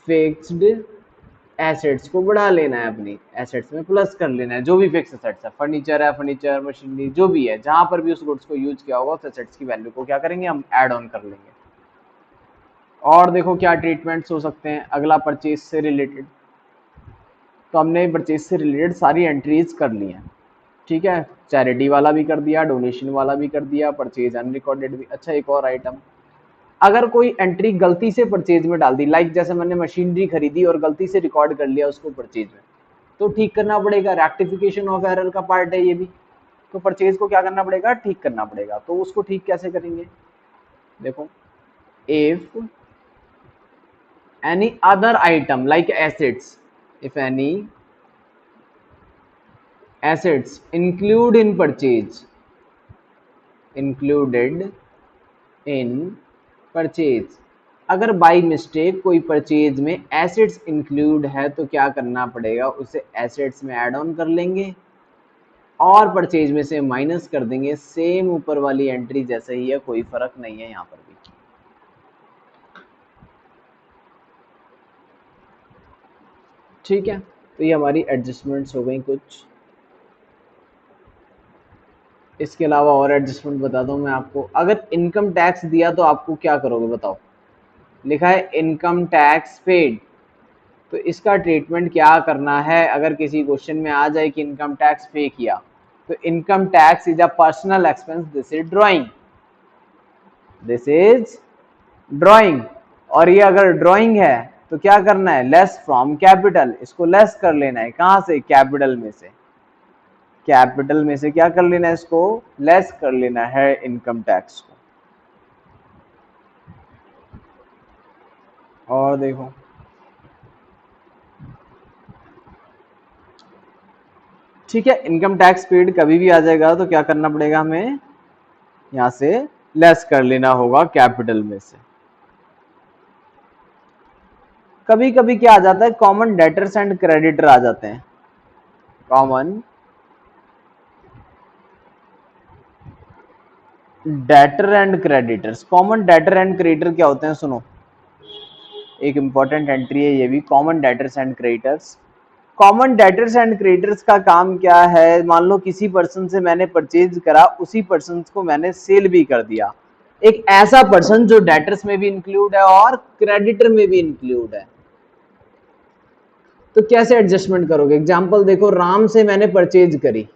फिक्स्ड एसेट्स को बढ़ा लेना है, अपनी एसेट्स में प्लस कर लेना है। जो भी फिक्स एसेट्स है, फर्नीचर है, फर्नीचर, मशीनरी, जो भी है, जहां पर भी उस गुड्स को यूज किया होगा, उस एसेट्स की वैल्यू को क्या करेंगे, हम ऐड ऑन कर लेंगे। और देखो क्या ट्रीटमेंट्स हो सकते हैं अगला परचेज से रिलेटेड। तो हमने परचेज से रिलेटेड सारी एंट्रीज कर ली हैं, ठीक है, चैरिटी वाला भी कर दिया, डोनेशन वाला भी कर दिया, परचेज अनरिकॉर्डेड भी। अच्छा, एक और आइटम, अगर कोई एंट्री गलती से परचेज में डाल दी, लाइक जैसे मैंने मशीनरी खरीदी और गलती से रिकॉर्ड कर लिया उसको परचेज में, तो ठीक करना पड़ेगा, रेक्टिफिकेशन ऑफ एरर का पार्ट है ये भी। तो परचेज को क्या करना पड़ेगा, ठीक करना पड़ेगा। तो उसको ठीक कैसे करेंगे, देखो, if any other item like assets, if any assets include in purchase, included in purchase, अगर बाई मिस्टेक कोई परचेज में एसेट्स इंक्लूड है तो क्या करना पड़ेगा, उसे एसेट्स में ऐड ऑन कर लेंगे और परचेज में से माइनस कर देंगे। सेम ऊपर वाली एंट्री जैसे ही है, कोई फर्क नहीं है यहाँ पर भी। ठीक है, तो ये हमारी एडजस्टमेंट्स हो गई कुछ। इसके अलावा और एडजस्टमेंट बताता हूँ मैं आपको। अगर इनकम टैक्स दिया तो आपको क्या करोगे बताओ, लिखा है इनकम टैक्स पेड, तो इसका ट्रीटमेंट क्या करना है। अगर किसी क्वेश्चन में आ जाए कि इनकम टैक्स पे किया, तो income tax is a personal expense, this is drawing, this is drawing. और ये अगर ड्राइंग है तो क्या करना है, लेस फ्रॉम कैपिटल, इसको लेस कर लेना है, कहां से, कैपिटल में से। कैपिटल में से क्या कर लेना है, इसको लेस कर लेना है इनकम टैक्स को। और देखो, ठीक है, इनकम टैक्स पेड कभी भी आ जाएगा तो क्या करना पड़ेगा, हमें यहां से लेस कर लेना होगा कैपिटल में से। कभी कभी क्या आ जाता है, कॉमन डेटर्स एंड क्रेडिटर आ जाते हैं। Common debtor and creditors, common debtor and creditor क्या होते हैं, सुनो, एक इंपॉर्टेंट एंट्री है ये भी, common debtors and creditors. Common debtors and creditors का काम क्या है, मान लो किसी पर्सन से मैंने परचेज करा, उसी पर्सन को मैंने सेल भी कर दिया, एक ऐसा पर्सन जो डेटर्स में भी इंक्लूड है और क्रेडिटर में भी इंक्लूड है, तो कैसे एडजस्टमेंट करोगे। एग्जांपल देखो, राम से मैंने परचेज करी,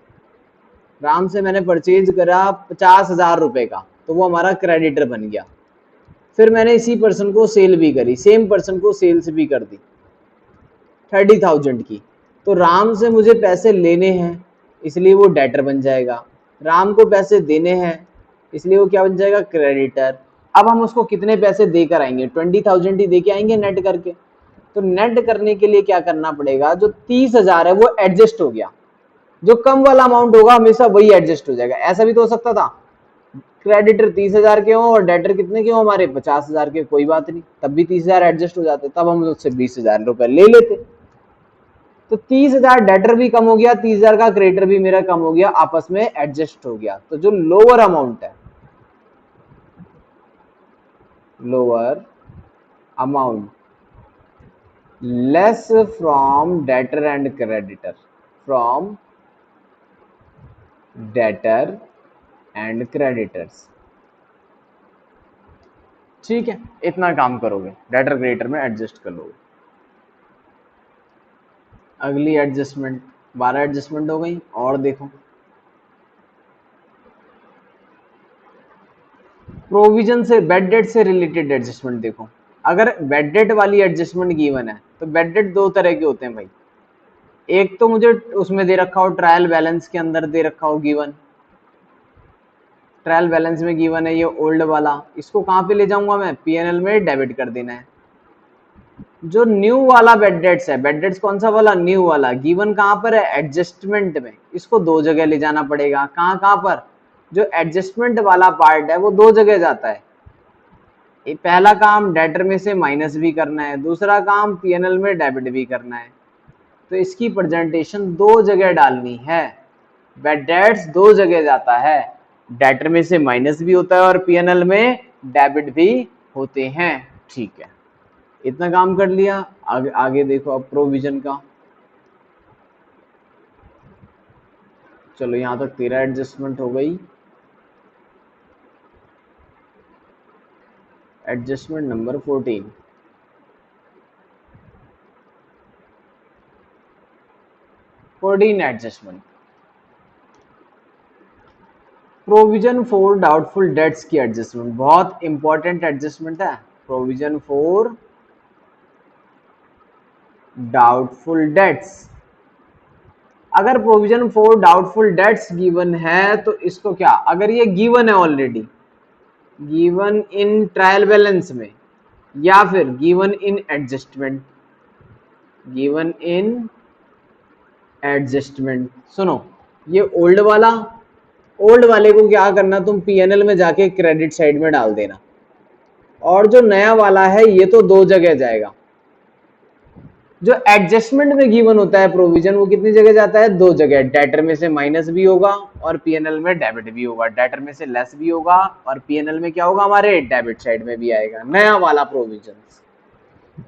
राम से मैंने परचेज करा 50,000 रुपए का, तो वो हमारा क्रेडिटर बन गया। फिर मैंने इसी पर्सन को सेल भी करी, सेम पर्सन को सेल्स भी कर दी 30,000 की, तो राम से मुझे पैसे लेने हैं, इसलिए वो डेटर बन जाएगा। राम को पैसे देने हैं, इसलिए वो क्या बन जाएगा, क्रेडिटर। अब हम उसको कितने पैसे देकर आएंगे, 20,000 ही दे के आएंगे नेट करके। तो नेट करने के लिए क्या करना पड़ेगा, जो 30,000 है वो एडजस्ट हो गया, जो कम वाला अमाउंट होगा हमेशा वही एडजस्ट हो जाएगा। ऐसा भी तो हो सकता था, क्रेडिटर 30,000 के हो और डेटर कितने के हो हमारे, 50,000 के, कोई बात नहीं, तब भी 30,000 एडजस्ट हो जाते, तब हम उससे 20,000 रुपए ले लेते। तो 30,000 डेटर भी कम हो गया, 30,000 का क्रेडिटर भी मेरा कम हो गया, आपस में एडजस्ट हो गया। तो जो लोअर अमाउंट है, lower amount less from debtor and creditor, from debtor and creditors. ठीक है, इतना काम करोगे, डेटर क्रेडिटर में एडजस्ट कर लोगे। अगली एडजस्टमेंट, 12 एडजस्टमेंट हो गई। और देखो प्रोविजन से बेड डेट से रिलेटेड एडजस्टमेंट देखो। अगर बेड डेट वाली एडजस्टमेंट गिवन है तो बेड डेट दो तरह के होते हैं भाई। एक तो मुझे उसमें दे रखा हो ट्रायल बैलेंस के अंदर दे रखा हो गिवन, ट्रायल बैलेंस में गिवन है ये ओल्ड वाला, इसको कहाँ पे ले जाऊंगा मैं, पीएनएल में डेबिट कर देना है। जो न्यू वाला बेड डेट्स है, बेड डेट्स कौन सा वाला, न्यू वाला, गिवन कहाँ पर है, एडजस्टमेंट में, इसको दो जगह ले जाना पड़ेगा। कहाँ कहाँ पर, जो एडजस्टमेंट वाला पार्ट है वो दो जगह जाता है। पहला काम डेटर में से माइनस भी करना है, दूसरा काम पीएनएल में डेबिट भी करना है। तो इसकी प्रेजेंटेशन दो जगह डालनी है। बेड डेट्स दो जगह जाता है, डेटर में से माइनस भी होता है और पीएनएल में डेबिट भी होते हैं। ठीक है, इतना काम कर लिया। आगे देखो अब प्रोविजन का। चलो यहां तक 13 एडजस्टमेंट हो गई। Adjustment number 14, adjustment, provision for doubtful dates की एडजस्टमेंट, बहुत इंपॉर्टेंट एडजस्टमेंट है। प्रोविजन फॉर डाउटफुल डेट्स, अगर provision for doubtful dates given है तो इसको क्या, अगर ये गिवन है already, given in trial balance में या फिर given in adjustment, given in adjustment, सुनो ये ओल्ड वाला, ओल्ड वाले को क्या करना, तुम पीएनएल में जाके क्रेडिट साइड में डाल देना, और जो नया वाला है ये तो दो जगह जाएगा। जो एडजस्टमेंट में गिवन होता है प्रोविजन, वो कितनी जगह जाता है, दो जगह, डेटर में से माइनस भी होगा और पीएनएल में डेबिट भी होगा, डेटर में से लेस भी होगा और पीएनएल में क्या होगा, हमारे डेबिट साइड में भी आएगा नया वाला प्रोविजन।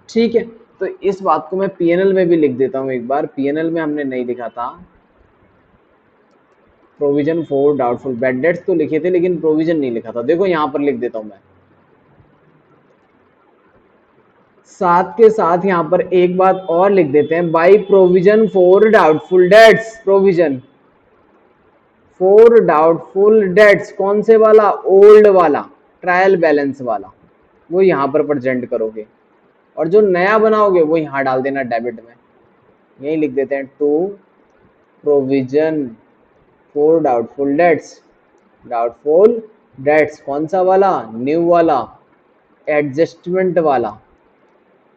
ठीक है, तो इस बात को मैं पीएनएल में भी लिख देता हूं एक बार। पीएनएल में हमने नहीं लिखा था, provision for doubtful bad debts तो लिखे थे लेकिन प्रोविजन नहीं लिखा था। देखो यहां पर लिख देता हूं मैं, साथ के साथ यहां पर एक बात और लिख देते हैं, by provision for doubtful dates, provision for doubtful debts कौन से वाला, ओल्ड वाला, ट्रायल बैलेंस वाला, वो यहां पर प्रेजेंट करोगे और जो नया बनाओगे वो यहां डाल देना डेबिट में। यही लिख देते हैं to provision for doubtful debts, doubtful debts कौन सा वाला, न्यू वाला, एडजस्टमेंट वाला।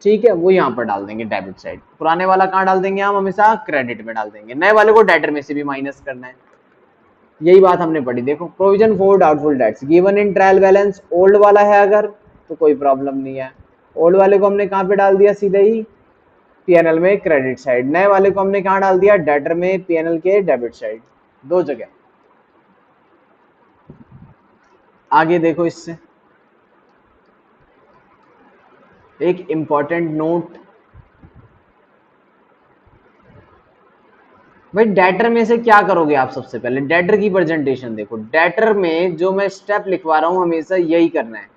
ठीक है, वो यहाँ पर डाल देंगे डेबिट साइड, पुराने वाला कहाँ डाल देंगे, हम हमेशा क्रेडिट में डाल देंगे, नए वाले को डेटर में से भी माइनस करना है। यही बात हमने पढ़ी। देखो provision for doubtful dates given in trial balance, old वाला है अगर तो कोई प्रॉब्लम नहीं है, ओल्ड वाले को हमने कहाँ पे डाल दिया, सीधे ही पीएनएल में क्रेडिट साइड, नए वाले को हमने कहाँ डाल दिया, डेटर में पीएनएल के डेबिट साइड, दो जगह। आगे देखो, इससे एक इंपॉर्टेंट नोट, भाई डेटर में से क्या करोगे आप, सबसे पहले डेटर की प्रेजेंटेशन देखो। डेटर में जो मैं स्टेप लिखवा रहा हूं हमेशा यही करना है,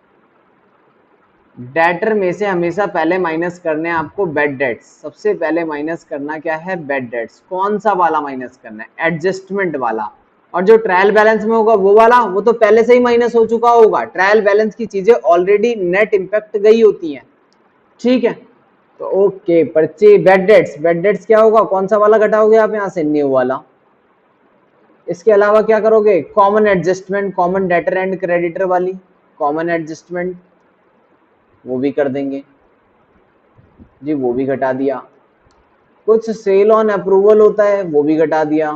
डेटर में से हमेशा पहले माइनस करने हैं आपको बेड डेट्स, सबसे पहले माइनस करना क्या है, बेड डेट्स। कौन सा वाला माइनस करना है, एडजस्टमेंट वाला, और जो ट्रायल बैलेंस में होगा वो वाला, वो तो पहले से ही माइनस हो चुका होगा, ट्रायल बैलेंस की चीजें ऑलरेडी नेट इंपैक्ट गई होती हैं। ठीक है, तो ओके पर्चे बेड डेट्स, बेड डेट्स क्या होगा, कौन सा वाला घटाओगे आप यहाँ से, न्यू वाला। इसके अलावा क्या करोगे, common adjustment, common debtor and creditor वाली कॉमन एडजस्टमेंट, वो भी कर देंगे जी, वो भी घटा दिया। कुछ सेल ऑन अप्रूवल होता है वो भी घटा दिया,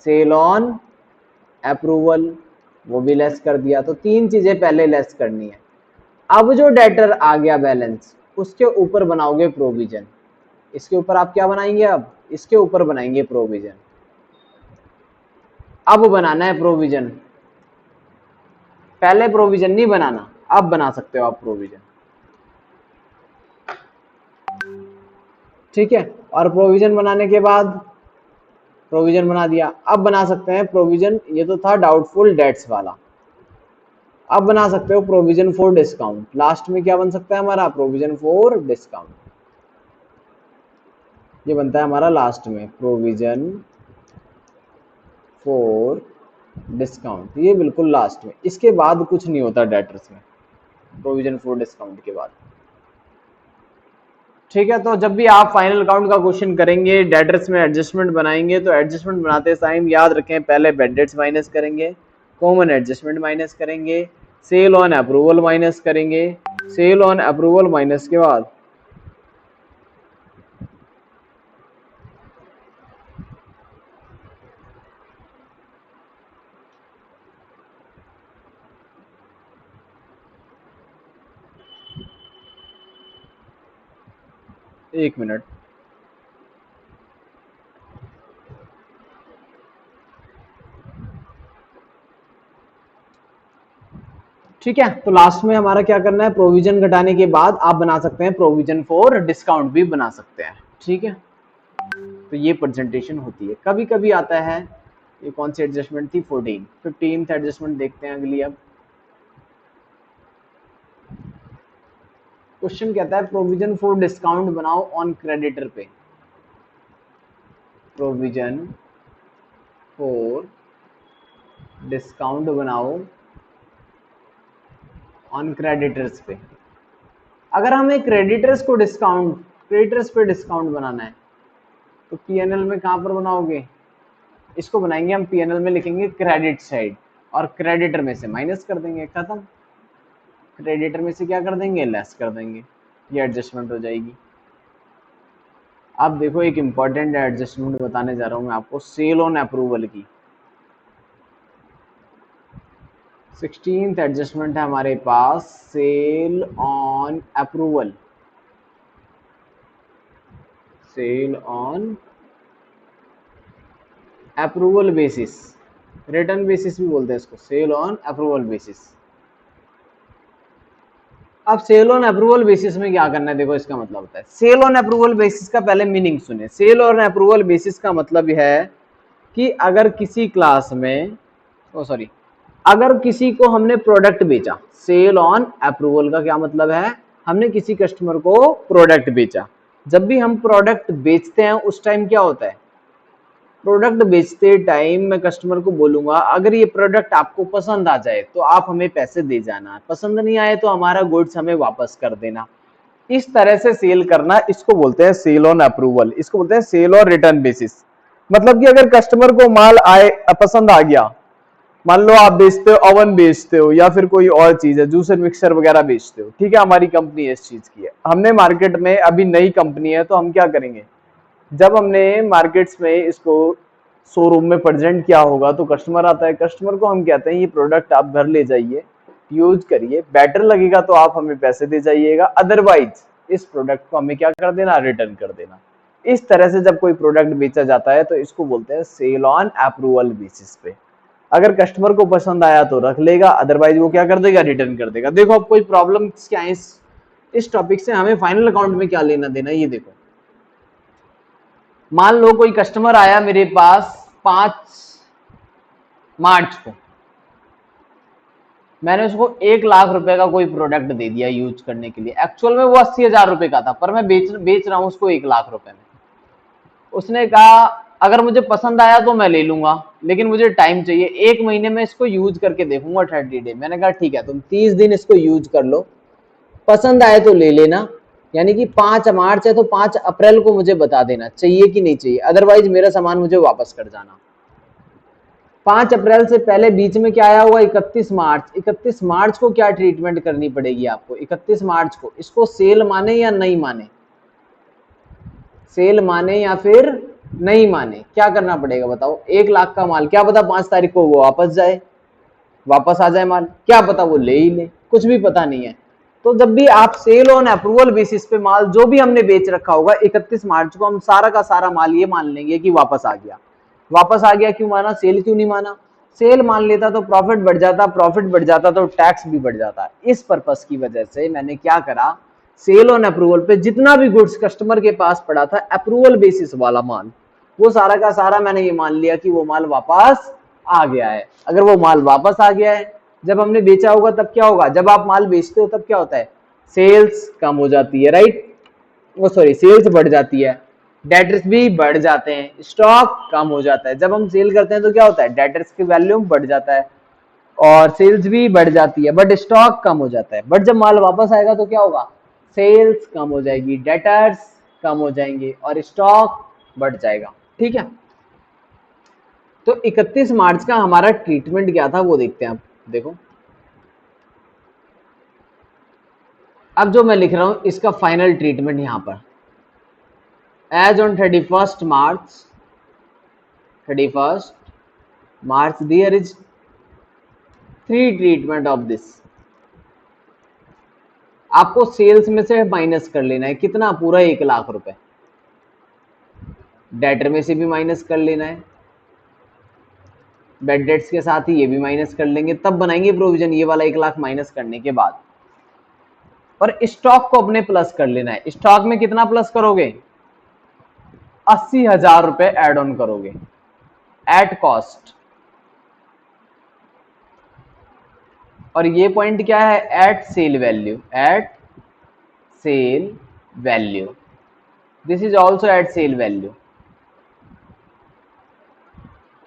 सेल ऑन अप्रूवल वो भी लेस कर दिया। तो तीन चीजें पहले लेस करनी है। अब जो डेटर आ गया बैलेंस, उसके ऊपर बनाओगे प्रोविजन। इसके ऊपर आप क्या बनाएंगे, अब इसके ऊपर बनाएंगे प्रोविजन। अब बनाना है प्रोविजन, पहले प्रोविजन नहीं बनाना, अब बना सकते हो आप प्रोविजन। ठीक है, और प्रोविजन बनाने के बाद, प्रोविजन बना दिया, अब बना सकते हैं प्रोविजन। ये तो था डाउटफुल डेट्स वाला, आप बना सकते हो प्रोविजन फॉर डिस्काउंट, लास्ट में क्या बन सकता है हमारा, प्रोविजन फॉर डिस्काउंट, ये बनता है हमारा लास्ट में प्रोविजन फॉर डिस्काउंट, ये बिल्कुल लास्ट में, इसके बाद कुछ नहीं होता डेटर्स में, प्रोविजन फॉर डिस्काउंट के बाद। ठीक है, तो जब भी आप फाइनल अकाउंट का क्वेश्चन करेंगे, डेटर्स में एडजस्टमेंट बनाएंगे, तो एडजस्टमेंट बनाते टाइम याद रखें पहले बैड डेट्स माइनस करेंगे, कॉमन एडजस्टमेंट माइनस करेंगे, सेल ऑन अप्रूवल माइनस करेंगे, सेल ऑन अप्रूवल माइनस के बाद एक मिनट, ठीक है, तो लास्ट में हमारा क्या करना है, प्रोविजन घटाने के बाद आप बना सकते हैं प्रोविजन फॉर डिस्काउंट भी बना सकते हैं। ठीक है, तो ये प्रेजेंटेशन होती है। कभी कभी आता है, ये कौन सी एडजस्टमेंट थी, 15th एडजस्टमेंट देखते हैं अगली। अब क्वेश्चन कहता है प्रोविजन फॉर डिस्काउंट बनाओ ऑन क्रेडिटर पे, प्रोविजन फॉर डिस्काउंट बनाओ ऑन क्रेडिटर्स पे। अगर हमें क्रेडिटर्स पे डिस्काउंट बनाना है तो पीएनएल में कहां पर बनाओगे, इसको बनाएंगे हम पीएनएल में, लिखेंगे क्रेडिट साइड और क्रेडिटर में से माइनस कर देंगे, खत्म। क्रेडिटर में से क्या कर देंगे, लेस कर देंगे, ये एडजस्टमेंट हो जाएगी। अब देखो एक इंपॉर्टेंट एडजस्टमेंट बताने जा रहा हूं मैं आपको, सेल ऑन अप्रूवल की। 16th एडजस्टमेंट है हमारे पास, sale on approval, sale on approval basis, return basis भी बोलते हैं इसको, सेल ऑन अप्रूवल बेसिस। अब सेल ऑन अप्रूवल बेसिस में क्या करना है, देखो इसका मतलब होता है, सेल ऑन अप्रूवल बेसिस का पहले मीनिंग सुने। सेल ऑन अप्रूवल बेसिस का मतलब है कि अगर किसी क्लास में, सॉरी, अगर किसी को हमने प्रोडक्ट बेचा, सेल ऑन अप्रूवल का क्या मतलब है, हमने किसी कस्टमर को प्रोडक्ट बेचा। जब भी हम प्रोडक्ट बेचते हैं उस टाइम क्या होता है, प्रोडक्ट बेचते टाइम मैं कस्टमर को बोलूंगा अगर ये प्रोडक्ट आपको पसंद आ जाए तो आप हमें पैसे दे जाना, पसंद नहीं आए तो हमारा गुड्स हमें वापस कर देना। इस तरह से सेल करना, इसको बोलते हैं सेल ऑन अप्रूवल, इसको बोलते हैं सेल और रिटर्न बेसिस। मतलब कि अगर कस्टमर को माल आए, पसंद आ गया, मान लो आप बेचते हो ओवन बेचते हो या फिर कोई और चीज है, जूसर मिक्सर वगैरह बेचते हो, ठीक है, हमारी कंपनी इस चीज की है, हमने मार्केट में अभी नई कंपनी है, तो हम क्या करेंगे, जब हमने मार्केट्स में इसको शोरूम में प्रेजेंट किया होगा तो कस्टमर आता है, कस्टमर को हम कहते हैं ये प्रोडक्ट आप घर ले जाइए, यूज करिए, बेटर लगेगा तो आप हमें पैसे दे जाइएगा, अदरवाइज इस प्रोडक्ट को हमें क्या कर देना, रिटर्न कर देना। इस तरह से जब कोई प्रोडक्ट बेचा जाता है तो इसको बोलते हैं सेल ऑन अप्रूवल बेसिस पे। अगर कस्टमर को पसंद आया तो रख लेगा, अदरवाइज वो क्या कर देगा, रिटर्न कर देगा। देखो अब कोई प्रॉब्लम क्या है इस टॉपिक से, हमें फाइनल अकाउंट में क्या लेना देना, ये देखो। मान लो कोई कस्टमर आया मेरे पास 5 मार्च को, मैंने उसको 1 लाख रुपए का कोई प्रोडक्ट दे दिया यूज करने के लिए, एक्चुअल में वो 80,000 रुपए का था, पर मैं बेच रहा हूं उसको 1 लाख रुपए में। उसने कहा अगर मुझे पसंद आया तो मैं ले लूंगा, लेकिन मुझे टाइम चाहिए, 1 महीने में इसको यूज करके देखूंगा, 30 डे। मैंने कहा ठीक है, तुम 30 दिन इसको यूज कर लो, पसंद आए तो ले लेना, यानी कि 5 मार्च है तो 5 अप्रैल को मुझे बता देना चाहिए कि नहीं चाहिए, अदरवाइज मेरा सामान मुझे वापस कर जाना। 5 अप्रैल से पहले बीच में क्या आया हुआ, 31 मार्च। 31 मार्च को क्या ट्रीटमेंट करनी पड़ेगी आपको, 31 मार्च को इसको सेल माने या नहीं माने, सेल माने या फिर नहीं माने, क्या करना पड़ेगा बताओ। 1 लाख का माल, क्या पता 5 तारीख को वो वापस आ जाए माल, क्या पता वो ले ही ले, कुछ भी पता नहीं है। तो जब भी आप सेल ऑन अप्रूवल बेसिस पे माल जो भी हमने बेच रखा होगा 31 मार्च को, हम सारा का सारा माल ये मान लेंगे कि वापस आ गया। वापस आ गया क्यों माना, सेल क्यों नहीं माना, सेल मान लेता तो प्रॉफिट बढ़ जाता, प्रॉफिट बढ़ जाता तो टैक्स भी बढ़ जाता। इस पर्पस की वजह से मैंने क्या करा, सेल ऑन अप्रूवल पे जितना भी गुड्स कस्टमर के पास पड़ा था अप्रूवल बेसिस वाला माल, वो सारा का सारा मैंने ये मान लिया कि वो माल वापस आ गया है। अगर वो माल वापस आ गया है जब हमने बेचा होगा तब क्या होगा, जब आप माल बेचते हो तब क्या होता है, सेल्स कम हो जाती है, राइट, वो सॉरी सेल्स बढ़ जाती है, डेटर्स भी बढ़ जाते हैं, स्टॉक कम हो जाता है। जब हम सेल करते हैं तो क्या होता है, डेटर्स की वैल्यू बढ़ जाता है और सेल्स भी बढ़ जाती है, बट स्टॉक कम हो जाता है। बट जब माल वापस आएगा तो क्या होगा, सेल्स कम हो जाएगी, डेटर्स कम हो जाएंगे और स्टॉक बढ़ जाएगा। ठीक है, तो 31 मार्च का हमारा ट्रीटमेंट क्या था वो देखते हैं। आप देखो, अब जो मैं लिख रहा हूं इसका फाइनल ट्रीटमेंट यहां पर, as on 31st March there is 3 treatment of this. आपको सेल्स में से माइनस कर लेना है कितना, पूरा 1 लाख रुपए, डेटर में से भी माइनस कर लेना है, बेड डेट्स के साथ ही ये भी माइनस कर लेंगे, तब बनाएंगे प्रोविजन, ये वाला 1 लाख माइनस करने के बाद। और स्टॉक को अपने प्लस कर लेना है। स्टॉक में कितना प्लस करोगे, 80,000 रुपए एड ऑन करोगे एट कॉस्ट। और ये पॉइंट क्या है, at sale value, at sale value, this is also at sale value.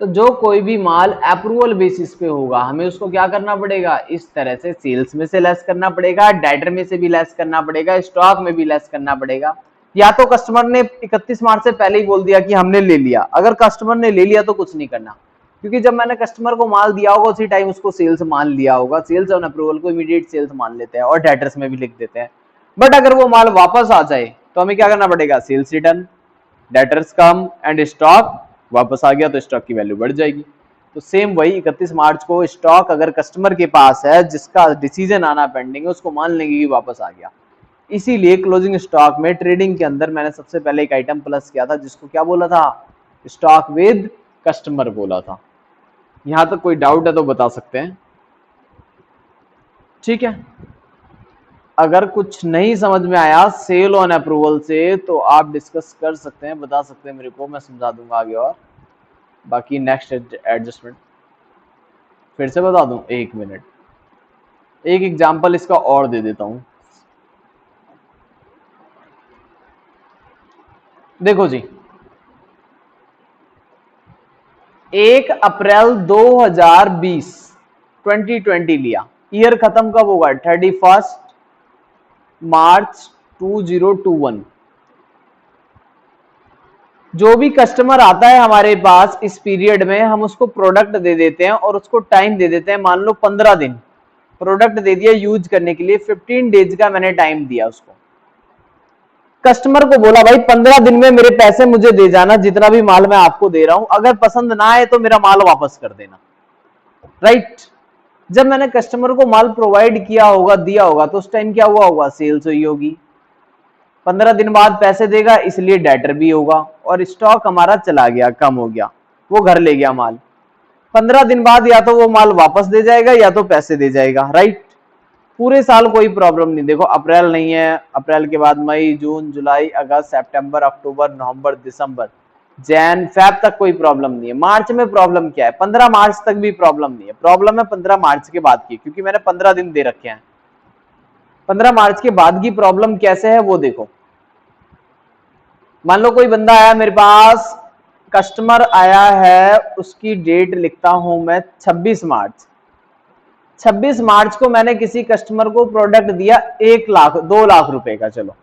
तो जो कोई भी माल अप्रूवल बेसिस पे होगा हमें उसको क्या करना पड़ेगा, इस तरह से सेल्स में से लेस करना पड़ेगा, डेटर में से भी लेस करना पड़ेगा, स्टॉक में भी लेस करना पड़ेगा। या तो कस्टमर ने 31 मार्च से पहले ही बोल दिया कि हमने ले लिया, अगर कस्टमर ने ले लिया तो कुछ नहीं करना, क्योंकि जब मैंने कस्टमर को माल दिया होगा उसी टाइम उसको सेल्स मान लिया होगा, सेल्स ऑन अप्रूवल को इमीडिएट सेल्स मान लेते हैं और डेटर्स में भी लिख देते हैं। बट अगर वो माल वापस आ जाए तो हमें क्या करना पड़ेगा, सेल्स रिटर्न, डेटर्स कम एंड स्टॉक वापस आ गया तो स्टॉक की वैल्यू बढ़ जाएगी। तो सेम वही 31 मार्च को स्टॉक अगर कस्टमर के पास है जिसका डिसीजन आना पेंडिंग है उसको मान लेंगे कि वापस आ गया। इसीलिए क्लोजिंग स्टॉक में ट्रेडिंग के अंदर मैंने सबसे पहले एक आइटम प्लस किया था जिसको क्या बोला था, स्टॉक विद कस्टमर बोला था। यहां तक कोई डाउट है तो बता सकते हैं, ठीक है। अगर कुछ नहीं समझ में आया सेल ऑन अप्रूवल से तो आप डिस्कस कर सकते हैं, बता सकते हैं मेरे को, मैं समझा दूंगा आगे। और बाकी नेक्स्ट एडजस्टमेंट फिर से बता दूं, 1 मिनट, एक एग्जांपल इसका और दे देता हूं। देखो जी, 1 अप्रैल 2020 लिया, ईयर खत्म कब होगा, 31 मार्च 2021। जो भी कस्टमर आता है हमारे पास इस पीरियड में हम उसको प्रोडक्ट दे देते हैं और उसको टाइम दे देते हैं, मान लो 15 दिन प्रोडक्ट दे दिया यूज करने के लिए, 15 डेज का मैंने टाइम दिया उसको। कस्टमर को बोला भाई 15 दिन में मेरे पैसे मुझे दे जाना, जितना भी माल मैं आपको दे रहा हूं, अगर पसंद ना आए तो मेरा माल वापस कर देना, राइट। जब मैंने कस्टमर को माल प्रोवाइड किया होगा, दिया होगा, तो उस टाइम क्या हुआ होगा, सेल्स हुई होगी। 15 दिन बाद पैसे देगा इसलिए डेटर भी होगा और स्टॉक हमारा चला गया, कम हो गया, वो घर ले गया माल। 15 दिन बाद या तो वो माल वापस दे जाएगा या तो पैसे दे जाएगा, राइट। पूरे साल कोई प्रॉब्लम नहीं। देखो अप्रैल नहीं है, अप्रैल के बाद मई, जून, जुलाई, अगस्त, सितंबर, अक्टूबर, नवंबर, दिसंबर, जैन, फेब तक कोई प्रॉब्लम नहीं है। मार्च में प्रॉब्लम क्या है, 15 मार्च तक भी प्रॉब्लम नहीं है, प्रॉब्लम है 15 मार्च के बाद की, क्योंकि मैंने 15 दिन दे रखे हैं। 15 मार्च के बाद की प्रॉब्लम कैसे है वो देखो। मान लो कोई बंदा आया मेरे पास, कस्टमर आया है, उसकी डेट लिखता हूं मैं 26 मार्च। 26 मार्च को मैंने किसी कस्टमर को प्रोडक्ट दिया 1 लाख 2 लाख रुपए का, चलो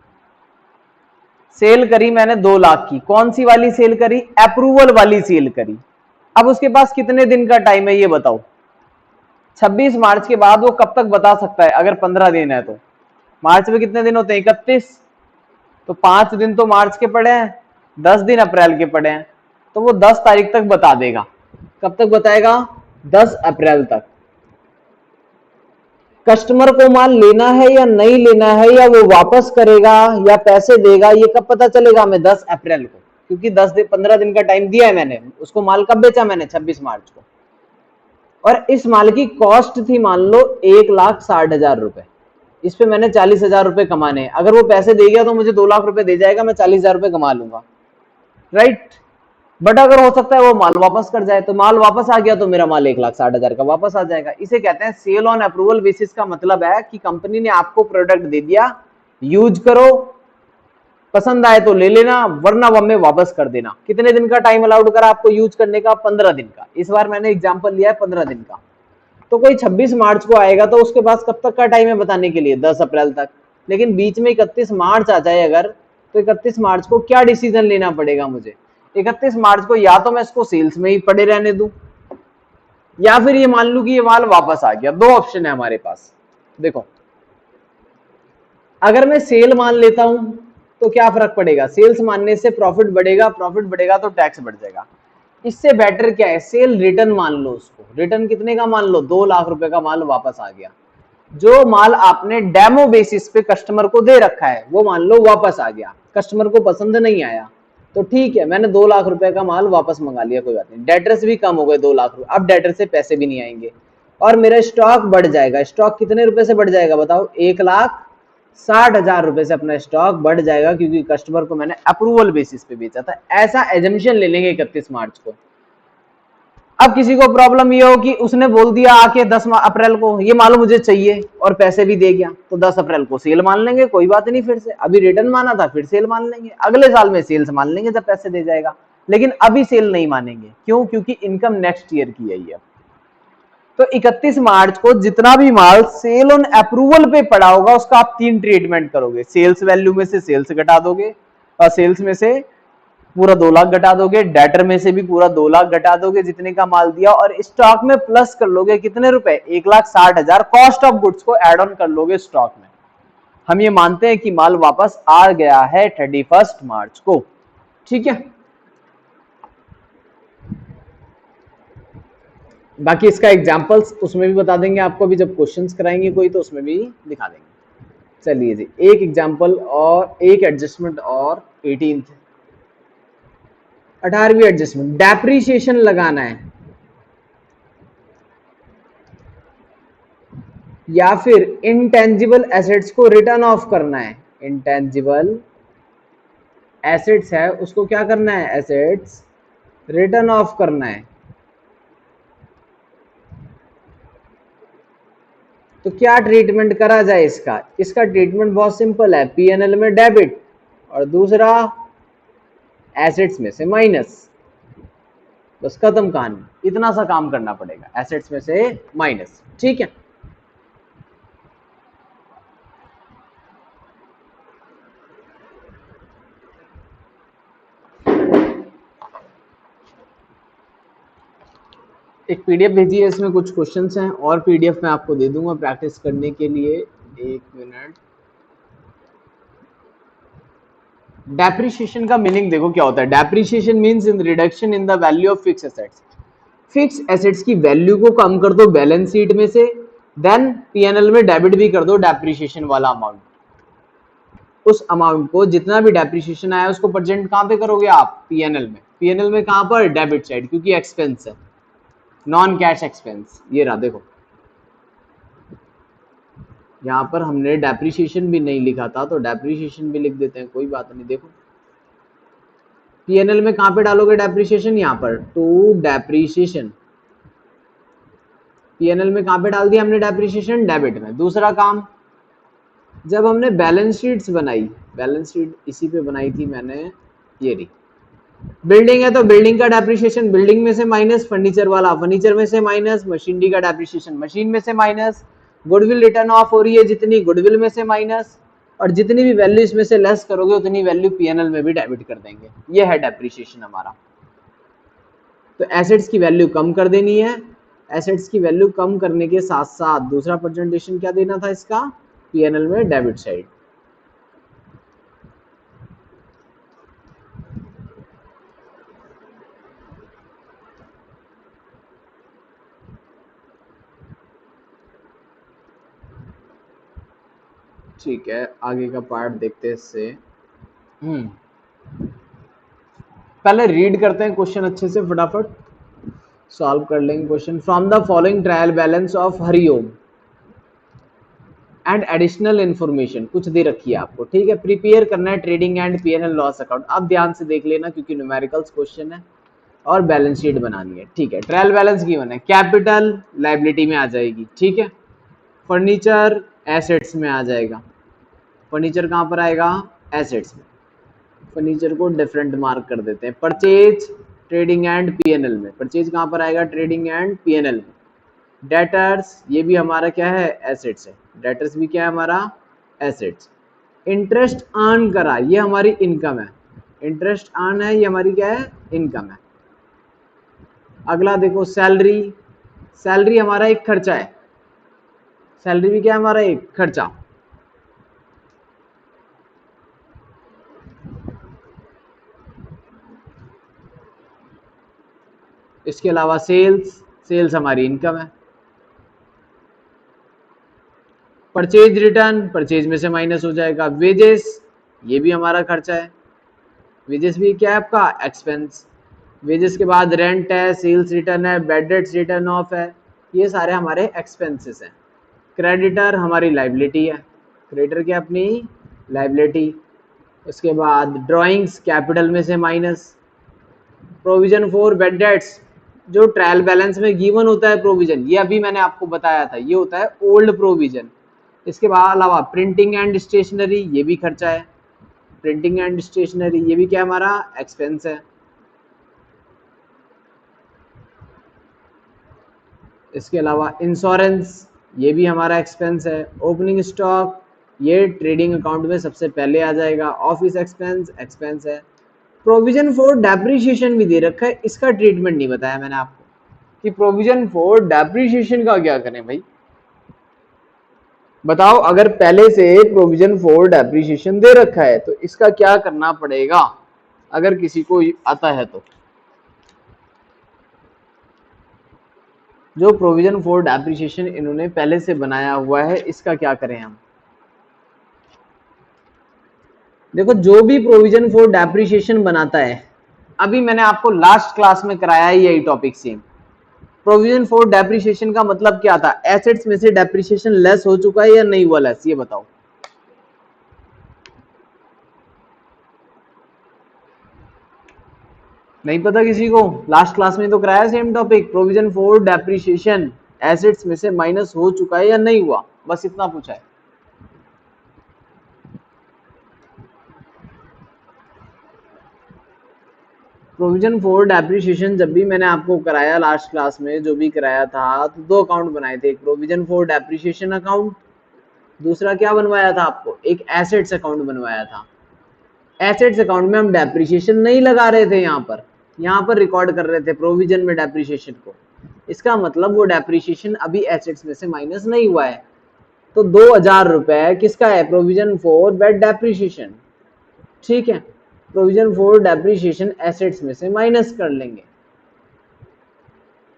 सेल करी मैंने 2 लाख की। कौन सी वाली सेल करी, अप्रूवल वाली सेल करी। अब उसके पास कितने दिन का टाइम है ये बताओ, 26 मार्च के बाद वो कब तक बता सकता है, अगर 15 दिन है तो मार्च में कितने दिन होते हैं, 31, तो 5 दिन तो मार्च के पड़े हैं, 10 दिन अप्रैल के पड़े हैं, तो वो 10 तारीख तक बता देगा। कब तक बताएगा, 10 अप्रैल तक। कस्टमर को माल लेना है या नहीं लेना है, या वो वापस करेगा या पैसे देगा, ये कब पता चलेगा हमें, 10 अप्रैल को, क्योंकि 15 दिन का टाइम दिया है मैंने उसको। माल कब बेचा मैंने, 26 मार्च को, और इस माल की कॉस्ट थी मान लो 1,60,000 रुपए। इस पे मैंने 40,000 रुपए कमाने। अगर वो पैसे दे गया तो मुझे 2 लाख रुपए दे जाएगा, मैं 40,000 रुपए कमा लूंगा, राइट। बट अगर हो सकता है वो माल वापस कर जाए, तो माल वापस आ गया तो मेरा माल 1,60,000 का वापस आ जाएगा। इसे कहते हैं सेल ऑन अप्रूवल बेसिस। का मतलब है कि कंपनी ने आपको प्रोडक्ट दे दिया, यूज करो, पसंद आए तो ले लेना, वरना वो हमें वापस कर देना। कितने दिन का टाइम अलाउड करा आपको यूज करने का? 15 दिन का। इस बार मैंने एग्जांपल लिया है 15 दिन का। तो कोई 26 मार्च को आएगा तो उसके पास कब तक का टाइम है बताने के लिए? 10 अप्रैल तक। लेकिन बीच में 31 मार्च आ जाए अगर, तो 31 मार्च को क्या डिसीजन लेना पड़ेगा मुझे? 31 मार्च को या तो मैं इसको सेल्स में ही पड़े रहने दूं, या फिर ये मान लूं कि ये माल वापस आ गया। दो ऑप्शन है हमारे पास। देखो, अगर मैं सेल मान लेता हूं तो क्या फर्क पड़ेगा? सेल्स मानने से प्रॉफिट बढ़ेगा, प्रॉफिट बढ़ेगा तो टैक्स बढ़ जाएगा। इससे बेटर क्या है, सेल रिटर्न मान लो उसको। रिटर्न कितने का मान लो? 2 लाख रुपए का माल वापस आ गया। जो माल आपने डेमो बेसिस पे कस्टमर को दे रखा है वो मान लो वापस आ गया, कस्टमर को पसंद नहीं आया, तो ठीक है, मैंने 2 लाख रुपए का माल वापस मंगा लिया, कोई बात नहीं। डेटर्स भी कम हो गए 2 लाख रुपए, अब डेटर से पैसे भी नहीं आएंगे और मेरा स्टॉक बढ़ जाएगा। स्टॉक कितने रुपए से बढ़ जाएगा बताओ? 1,60,000 रुपए से अपना स्टॉक बढ़ जाएगा, क्योंकि कस्टमर को मैंने अप्रूवल बेसिस पे बेचा था। ऐसा एजम्पशन ले लेंगे 31 मार्च को। अब किसी को प्रॉब्लम ये हो कि उसने बोल दिया आके 10 अप्रैल को ये मालूम मुझे चाहिए और पैसे भी दे गया, तो 10 अप्रैल को सेल मान लेंगे, कोई बात नहीं। फिर से अभी रिटर्न माना था, फिर सेल मान लेंगे। अगले साल में सेल्स मान लेंगे जब पैसे दे जाएगा, लेकिन अभी सेल नहीं मानेंगे। क्यों? क्योंकि इनकम नेक्स्ट ईयर की है ये। तो 31 मार्च को जितना भी माल सेल ऑन अप्रूवल पे पड़ा होगा उसका आप 3 ट्रीटमेंट करोगे। सेल्स वैल्यू में से सेल्स घटा दोगे, और सेल्स में से पूरा 2 लाख घटा दोगे, डेटर में से भी पूरा 2 लाख घटा दोगे जितने का माल दिया, और स्टॉक में प्लस कर लोगे कितने रुपए? 1,60,000 कॉस्ट ऑफ गुड्स को एड ऑन कर लोगे स्टॉक में। हम ये मानते हैं कि माल वापस आ गया है 31 मार्च को। ठीक है, बाकी इसका एग्जांपल्स उसमें भी बता देंगे आपको, भी जब क्वेश्चंस कराएंगे कोई तो उसमें भी दिखा देंगे। चलिए जी, एक एग्जांपल और एक एडजस्टमेंट और 18वीं एडजस्टमेंट, डेप्रीशिएशन लगाना है या फिर इंटेंजिबल एसेट्स को रिटर्न ऑफ करना है। इंटेंजिबल एसेट्स है उसको क्या करना है? एसेट्स रिटर्न ऑफ करना है। तो क्या ट्रीटमेंट करा जाए इसका? इसका ट्रीटमेंट बहुत सिंपल है, पीएनएल में डेबिट और दूसरा एसेट्स में से माइनस। बस खत्म कहानी, इतना सा काम करना पड़ेगा, एसेट्स में से माइनस। ठीक है, एक पीडीएफ भेजी है, इसमें कुछ क्वेश्चंस हैं और पीडीएफ मैं आपको दे दूंगा प्रैक्टिस करने के लिए। एक मिनट। डेप्रिसिएशन का मीनिंग देखो क्या होता है। Depreciation means in reduction in the value of fix assets. Fix assets की वैल्यू को कम कर दो बैलेंस शीट में से, देन पीएनएल में डेबिट भी कर दो डेप्रिसिएशन वाला अमाउंट। उस अमाउंट को जितना भी डेप्रिसिएशन आया उसको प्रेजेंट कहां पे करोगे आप? पीएनएल में। पीएनएल में कहां पर? डेबिट साइड, क्योंकि एक्सपेंस है, नॉन कैश एक्सपेंस। ये रहा देखो, यहाँ पर हमने डेप्रिसिएशन भी नहीं लिखा था तो डेप्रिसिएशन भी लिख देते हैं, कोई बात नहीं। देखो पीएनएल में कहां पे डालोगे डेप्रिसिएशन? यहाँ पर, टू डेप्रिसिएशन। पीएनएल में कहां पे डाल दिया हमने डेप्रिसिएशन? डेबिट में। दूसरा काम, जब हमने बैलेंस शीट्स बनाई, बैलेंस शीट इसी पे बनाई थी मैंने, ये रही। बिल्डिंग है तो बिल्डिंग का डेप्रिसिएशन बिल्डिंग में से माइनस, फर्नीचर वाला फर्नीचर में से माइनस, मशीनरी का डेप्रिसिएशन मशीन में से माइनस, गुडविल रिटर्न ऑफ हो रही है जितनी, गुडविल में से माइनस, और जितनी भी वैल्यू इसमें से लेस करोगे उतनी वैल्यू पीएनएल में भी डेबिट कर देंगे। ये है डेप्रिसिएशन हमारा। तो एसेट्स की वैल्यू कम कर देनी है। एसेट्स की वैल्यू कम करने के साथ साथ दूसरा प्रेजेंटेशन क्या देना था इसका? पीएनएल में डेबिट साइड। ठीक है, आगे का पार्ट देखते हैं इससे। पहले रीड करते हैं क्वेश्चन अच्छे से, फटाफट सॉल्व कर लेंगे question. From the following trial balance of Hariom and additional information, कुछ दे रखी है आपको। ठीक है, प्रिपेयर करना है trading and PNL loss account. अब ध्यान से देख लेना क्योंकि न्यूमेरिकल्स क्वेश्चन है। और बैलेंस शीट बनानी है। ठीक है, ट्रायल बैलेंस गिवन है, कैपिटल लायबिलिटी में आ जाएगी। ठीक है, फर्नीचर एसेट्स में आ जाएगा। फर्नीचर कहाँ पर आएगा? एसेट्स में। फर्नीचर को डिफरेंट मार्क कर देते हैं। परचेज ट्रेडिंग एंड पीएनएल में। परचेज कहाँ पर आएगा? ट्रेडिंग एंड पीएनएल में। डेटर्स ये भी हमारा क्या है? एसेट्स है। डेटर्स भी क्या है हमारा? एसेट्स। इंटरेस्ट अर्न करा ये हमारी इनकम है। इंटरेस्ट अर्न है ये हमारी क्या है? इनकम है। अगला देखो सैलरी। सैलरी हमारा एक खर्चा है। सैलरी भी क्या है हमारा? एक खर्चा। इसके अलावा सेल्स, सेल्स हमारी इनकम है। परचेज रिटर्न, परचेज में से माइनस हो जाएगा। वेजेस ये भी हमारा खर्चा है। वेजेस भी क्या है आपका? एक्सपेंस। वेजेस के बाद रेंट है, सेल्स रिटर्न है, बैड डेट्स रिटर्न ऑफ है, ये सारे हमारे एक्सपेंसेस हैं। क्रेडिटर हमारी लाइबिलिटी है। क्रेडिटर क्या? अपनी लाइबिलिटी। उसके बाद ड्राइंग्स कैपिटल में से minus. Provision for bad debts जो ट्रायल बैलेंस में गिवन होता है प्रोविजन, ये अभी मैंने आपको बताया था, ये होता है ओल्ड प्रोविजन। इसके बाद अलावा प्रिंटिंग एंड स्टेशनरी ये भी खर्चा है। प्रिंटिंग एंड स्टेशनरी ये भी क्या हमारा? एक्सपेंस है। इसके अलावा इंश्योरेंस ये भी हमारा एक्सपेंस है। ओपनिंग स्टॉक ये ट्रेडिंग अकाउंट में सबसे पहले आ जाएगा। ऑफिस एक्सपेंस एक्सपेंस है। प्रोविजन फॉर डेप्रिसिएशन भी दे रखा है, इसका ट्रीटमेंट नहीं बताया मैंने आपको कि प्रोविजन फॉर डेप्रिसिएशन का क्या करें भाई। बताओ, अगर पहले से प्रोविजन फॉर डेप्रिसिएशन दे रखा है तो इसका क्या करना पड़ेगा अगर किसी को आता है तो। जो प्रोविजन फॉर डेप्रिसिएशन इन्होंने पहले से बनाया हुआ है इसका क्या करें हम। देखो, जो भी प्रोविजन फॉर डेप्रिसिएशन बनाता है, अभी मैंने आपको लास्ट क्लास में कराया है यही topic same. Provision for depreciation का मतलब क्या था? एसेट्स में से डेप्रिसिएशन लेस हो चुका है या नहीं हुआ लेस, ये बताओ। नहीं पता किसी को? लास्ट क्लास में तो कराया same topic, provision for depreciation assets में से माइनस हो चुका है या नहीं हुआ, बस इतना पूछा है। प्रोविजन फॉर डेप्रिसिएशन जब भी मैंने आपको कराया लास्ट क्लास में, जो भी कराया था, तो दो अकाउंट बनाए थे, एक प्रोविजन फॉर डेप्रिसिएशन अकाउंट, दूसरा क्या बनवाया था आपको? एक एसेट्स अकाउंट बनवाया था। एसेट्स अकाउंट में हम डेप्रिसिएशन नहीं लगा रहे थे, यहाँ पर रिकॉर्ड कर रहे थे प्रोविजन में डेप्रिसिएशन को। इसका मतलब वो डेप्रिसिएशन अभी एसेट्स में से माइनस नहीं हुआ है। तो 2000 रुपए किसका है? Provision for bad depreciation. ठीक है, प्रोविजन फॉर डेप्रिसिएशन एसेट्स में से माइनस कर लेंगे।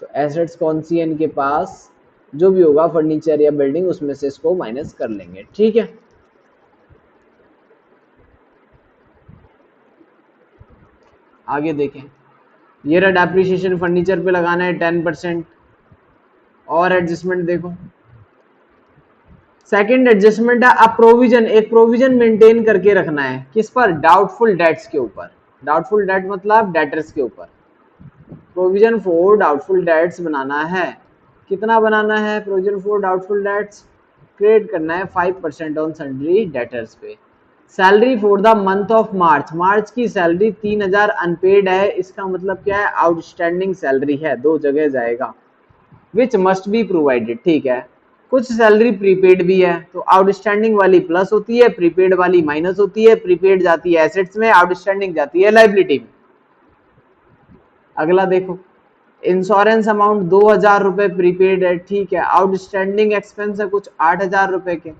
तो एसेट्स कौन सी है इनके पास? जो भी होगा फर्नीचर या बिल्डिंग, उसमें से इसको माइनस कर लेंगे। ठीक है, आगे देखें। ये रहा डेप्रिसिएशन, फर्नीचर पे लगाना है 10%। और एडजस्टमेंट देखो, सेकंड एडजस्टमेंट है अब प्रोविजन, एक प्रोविजन मेंटेन करके रखना है किस पर? डाउटफुल डेट्स के ऊपर। डाउटफुल डेट मतलब डेटर्स के ऊपर। प्रोविजन फॉर डाउटफुल डेट्स बनाना है। कितना बनाना है provision for doubtful debts? Create करना है 5% ऑन सन्ड्री डेटर्स पे। Salary for the month of March, March की सैलरी 3000 अनपेड है, इसका मतलब क्या है? आउटस्टैंडिंग सैलरी है, दो जगह जाएगा। विच मस्ट बी प्रोवाइडेड, ठीक है। कुछ सैलरी प्रीपेड भी है, तो आउटस्टैंडिंग वाली प्लस होती है, प्रीपेड वाली माइनस होती है। प्रीपेड जाती है एसेट्स में, आउटस्टैंडिंग जाती है लाइबिलिटी में। अगला देखो, इंश्योरेंस अमाउंट 2000 रुपए प्रीपेड है, ठीक है। आउटस्टैंडिंग एक्सपेंस है कुछ 8000 रुपए के।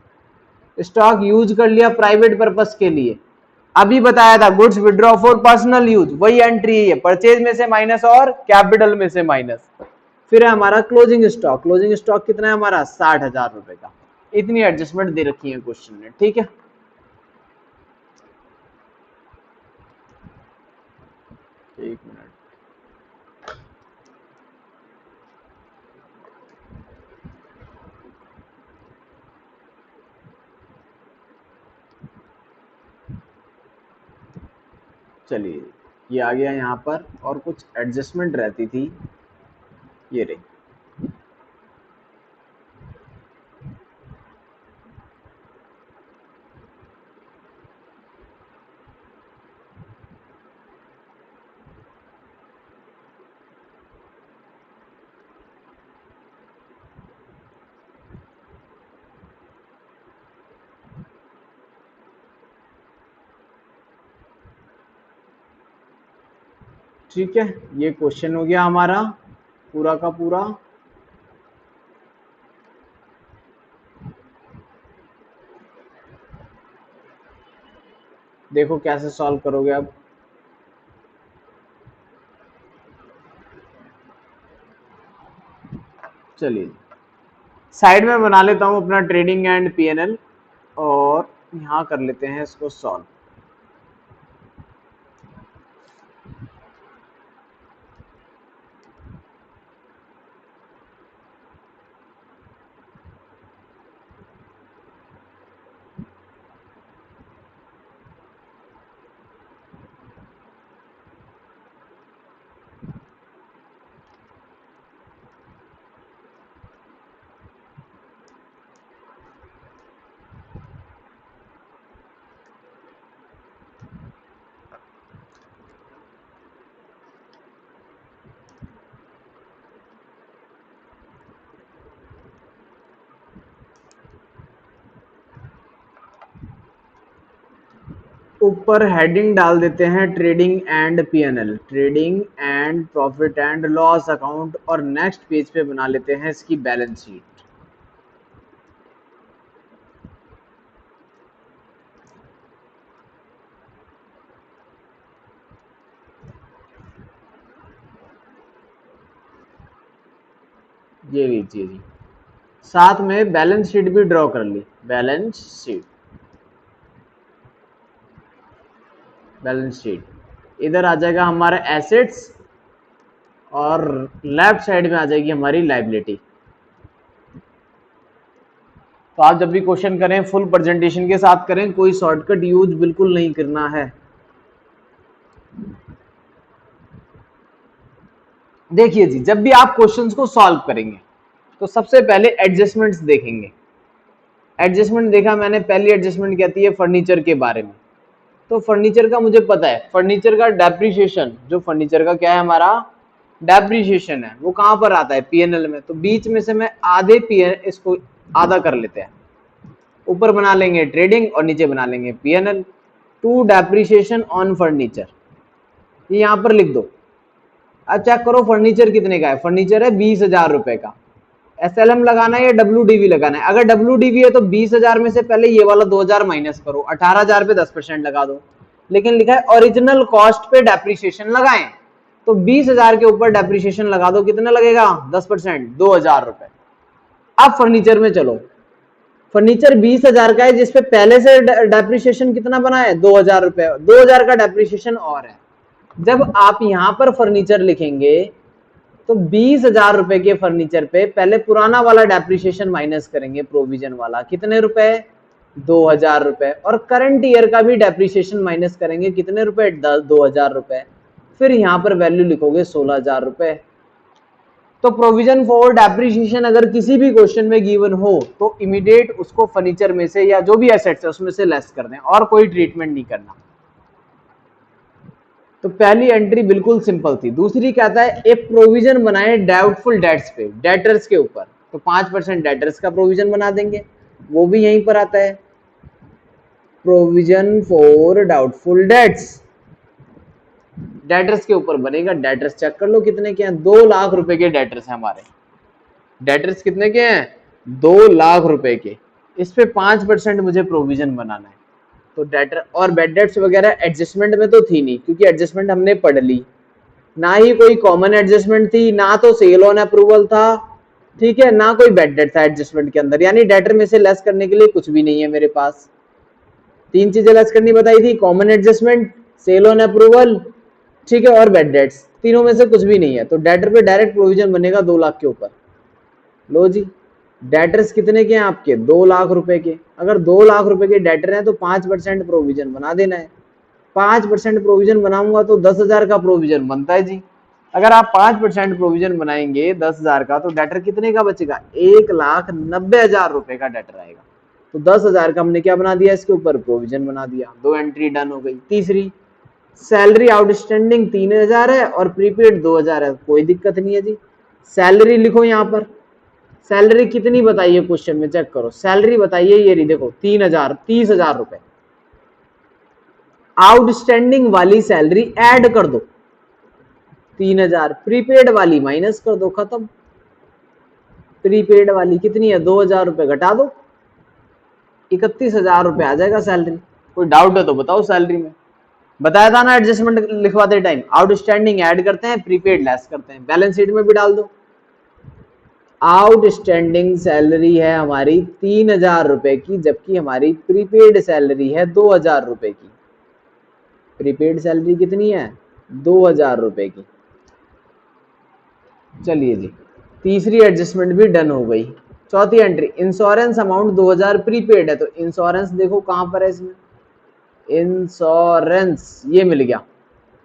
स्टॉक यूज कर लिया प्राइवेट पर्पस के लिए, अभी बताया था goods withdraw for personal use, वही एंट्री है, परचेज में से माइनस और कैपिटल में से माइनस। फिर है हमारा क्लोजिंग स्टॉक। क्लोजिंग स्टॉक कितना है हमारा? 60,000 रुपए का। इतनी एडजस्टमेंट दे रखी है क्वेश्चन में। ठीक है, एक मिनट। चलिए, ये आ गया यहाँ पर, और कुछ एडजस्टमेंट रहती थी, ये रही। ठीक है, ये क्वेश्चन हो गया हमारा पूरा का पूरा। देखो कैसे सॉल्व करोगे अब। चलिए साइड में बना लेता हूं अपना ट्रेडिंग एंड पीएनएल, और यहाँ कर लेते हैं इसको सॉल्व। ऊपर हेडिंग डाल देते हैं trading and PNL, trading and profit and loss account, और नेक्स्ट पेज पे बना लेते हैं इसकी बैलेंस शीट। ये लीजिए जी, साथ में बैलेंस शीट भी ड्रॉ कर ली, बैलेंस शीट। बैलेंस शीट इधर आ जाएगा हमारा एसेट्स, और लेफ्ट साइड में आ जाएगी हमारी लायबिलिटी। तो आप जब भी क्वेश्चन करें फुल प्रेजेंटेशन के साथ करें, कोई शॉर्टकट यूज बिल्कुल नहीं करना है। देखिए जी, जब भी आप क्वेश्चंस को सॉल्व करेंगे तो सबसे पहले एडजस्टमेंट्स देखेंगे। एडजस्टमेंट देखा मैंने, पहली एडजस्टमेंट कहती है फर्नीचर के बारे में। तो फर्नीचर का मुझे पता है, फर्नीचर का डेप्रिसिएशन, जो फर्नीचर का क्या है हमारा डेप्रिसिएशन है, वो कहां पर आता है पीएनएल में। तो बीच में से मैं आधे पीएन इसको आधा कर लेते हैं, ऊपर बना लेंगे ट्रेडिंग और नीचे बना लेंगे PNL. To depreciation on furniture, ये यहां पर लिख दो। अब चेक करो फर्नीचर कितने का है, फर्नीचर है 20,000 रुपए का। एसएलएम लगाना है या डब्ल्यूडीवी लगाना है? अगर डब्ल्यूडीवी है तो 20,000 में से पहले ये वाला 2,000 माइनस करो, 18,000 पे 10% लगा दो। लेकिन लिखा है ओरिजिनल कॉस्ट पे डेप्रिसिएशन लगाएं, तो 20,000 के ऊपर डेप्रिसिएशन लगा दो, कितना लगेगा 10%, 2,000 रुपए। अब फर्नीचर में चलो, फर्नीचर 20,000 का है जिसपे पहले से डेप्रिसिएशन कितना बना है 2,000 रुपए, 2,000 का डेप्रिसिएशन और है। जब आप यहां पर फर्नीचर लिखेंगे तो 20,000 रुपए के फर्नीचर पे पहले पुराना वाला डेप्रिसिएशन माइनस करेंगे, प्रोविजन वाला, कितने रुपए 2,000 रुपए, और करंट ईयर का भी डेप्रिसिएशन माइनस करेंगे, कितने रुपए 2,000 रुपए। फिर यहां पर वैल्यू लिखोगे 16,000 रुपए। तो प्रोविजन फॉर डेप्रिसिएशन अगर किसी भी क्वेश्चन में गिवन हो तो इमीडिएट उसको फर्नीचर में से या जो भी एसेट्स है उसमें से लेस कर दें, और कोई ट्रीटमेंट नहीं करना। तो पहली एंट्री बिल्कुल सिंपल थी। दूसरी कहता है एक प्रोविजन बनाए डाउटफुल डेट्स पे, डेटर्स के ऊपर, तो 5% डेटर्स का प्रोविजन बना देंगे, वो भी यहीं पर आता है, provision for doubtful dates, debtors के ऊपर बनेगा। डेटर्स चेक कर लो कितने के हैं, 2 लाख रुपए के डेटर्स हैं हमारे। डेटर्स कितने के हैं 2 लाख रुपए के, इस पे 5% मुझे प्रोविजन बनाना है। तो डेटर और बैड डेट्स वगैरह एडजस्टमेंट में तो थी नहीं, क्योंकि एडजस्टमेंट हमने पढ़ ली, ना ही कोई कॉमन एडजस्टमेंट थी, ना तो सेल ऑन अप्रूवल था, ठीक है, ना कोई बैड डेट था एडजस्टमेंट के अंदर। यानी डेटर में से लेस करने के लिए कुछ भी नहीं है मेरे पास। 3 चीजें लेस करनी बताई थी, common adjustment, sale on approval, ठीक है, और बैड डेट्स, तीनों में से कुछ भी नहीं है। तो डेटर पे डायरेक्ट प्रोविजन बनेगा 2 लाख के ऊपर। लो जी, डेटर्स कितने के हैं आपके 2 लाख रुपए के। अगर 2 लाख रुपए के डेटर हैं तो 5% प्रोविजन बना देना है। 5% प्रोविजन बनाऊंगा तो 10,000 का प्रोविजन बनता है जी। अगर आप 5% प्रोविजन बनाएंगे 10,000 का तो डेटर कितने का बचेगा, 1,90,000 रुपए का डेटर आएगा। तो 10,000 का हमने क्या बना दिया, इसके ऊपर प्रोविजन बना दिया, 2 एंट्री डन हो गई। तीसरी, सैलरी आउटस्टैंडिंग 3,000 है और प्रीपेड 2,000 है, कोई दिक्कत नहीं है जी। सैलरी लिखो यहाँ पर, सैलरी कितनी बताइए क्वेश्चन में, चेक करो सैलरी बताइए, ये रही देखो 3,000, 30,000 रुपए। आउटस्टैंडिंग वाली सैलरी ऐड कर दो 3,000, प्रीपेड वाली माइनस कर दो, खत्म। प्रीपेड वाली कितनी है, 2,000 रुपए घटा दो, 31,000 रुपए आ जाएगा सैलरी। कोई डाउट है तो बताओ सैलरी में, बताया था ना एडजस्टमेंट लिखवाते टाइम, आउटस्टैंडिंग ऐड करते हैं, प्रीपेड लेस करते हैं, बैलेंस शीट में भी डाल दो। आउटस्टैंडिंग सैलरी है हमारी 3,000 रुपए की, जबकि हमारी प्रीपेड सैलरी है 2,000 रुपए की। प्रीपेड सैलरी कितनी है, 2,000 रुपए की। चलिए जी, तीसरी एडजस्टमेंट भी डन हो गई। चौथी एंट्री, इंश्योरेंस अमाउंट 2,000 प्रीपेड है, तो इंश्योरेंस देखो कहां पर है इसमें, इंश्योरेंस ये मिल गया,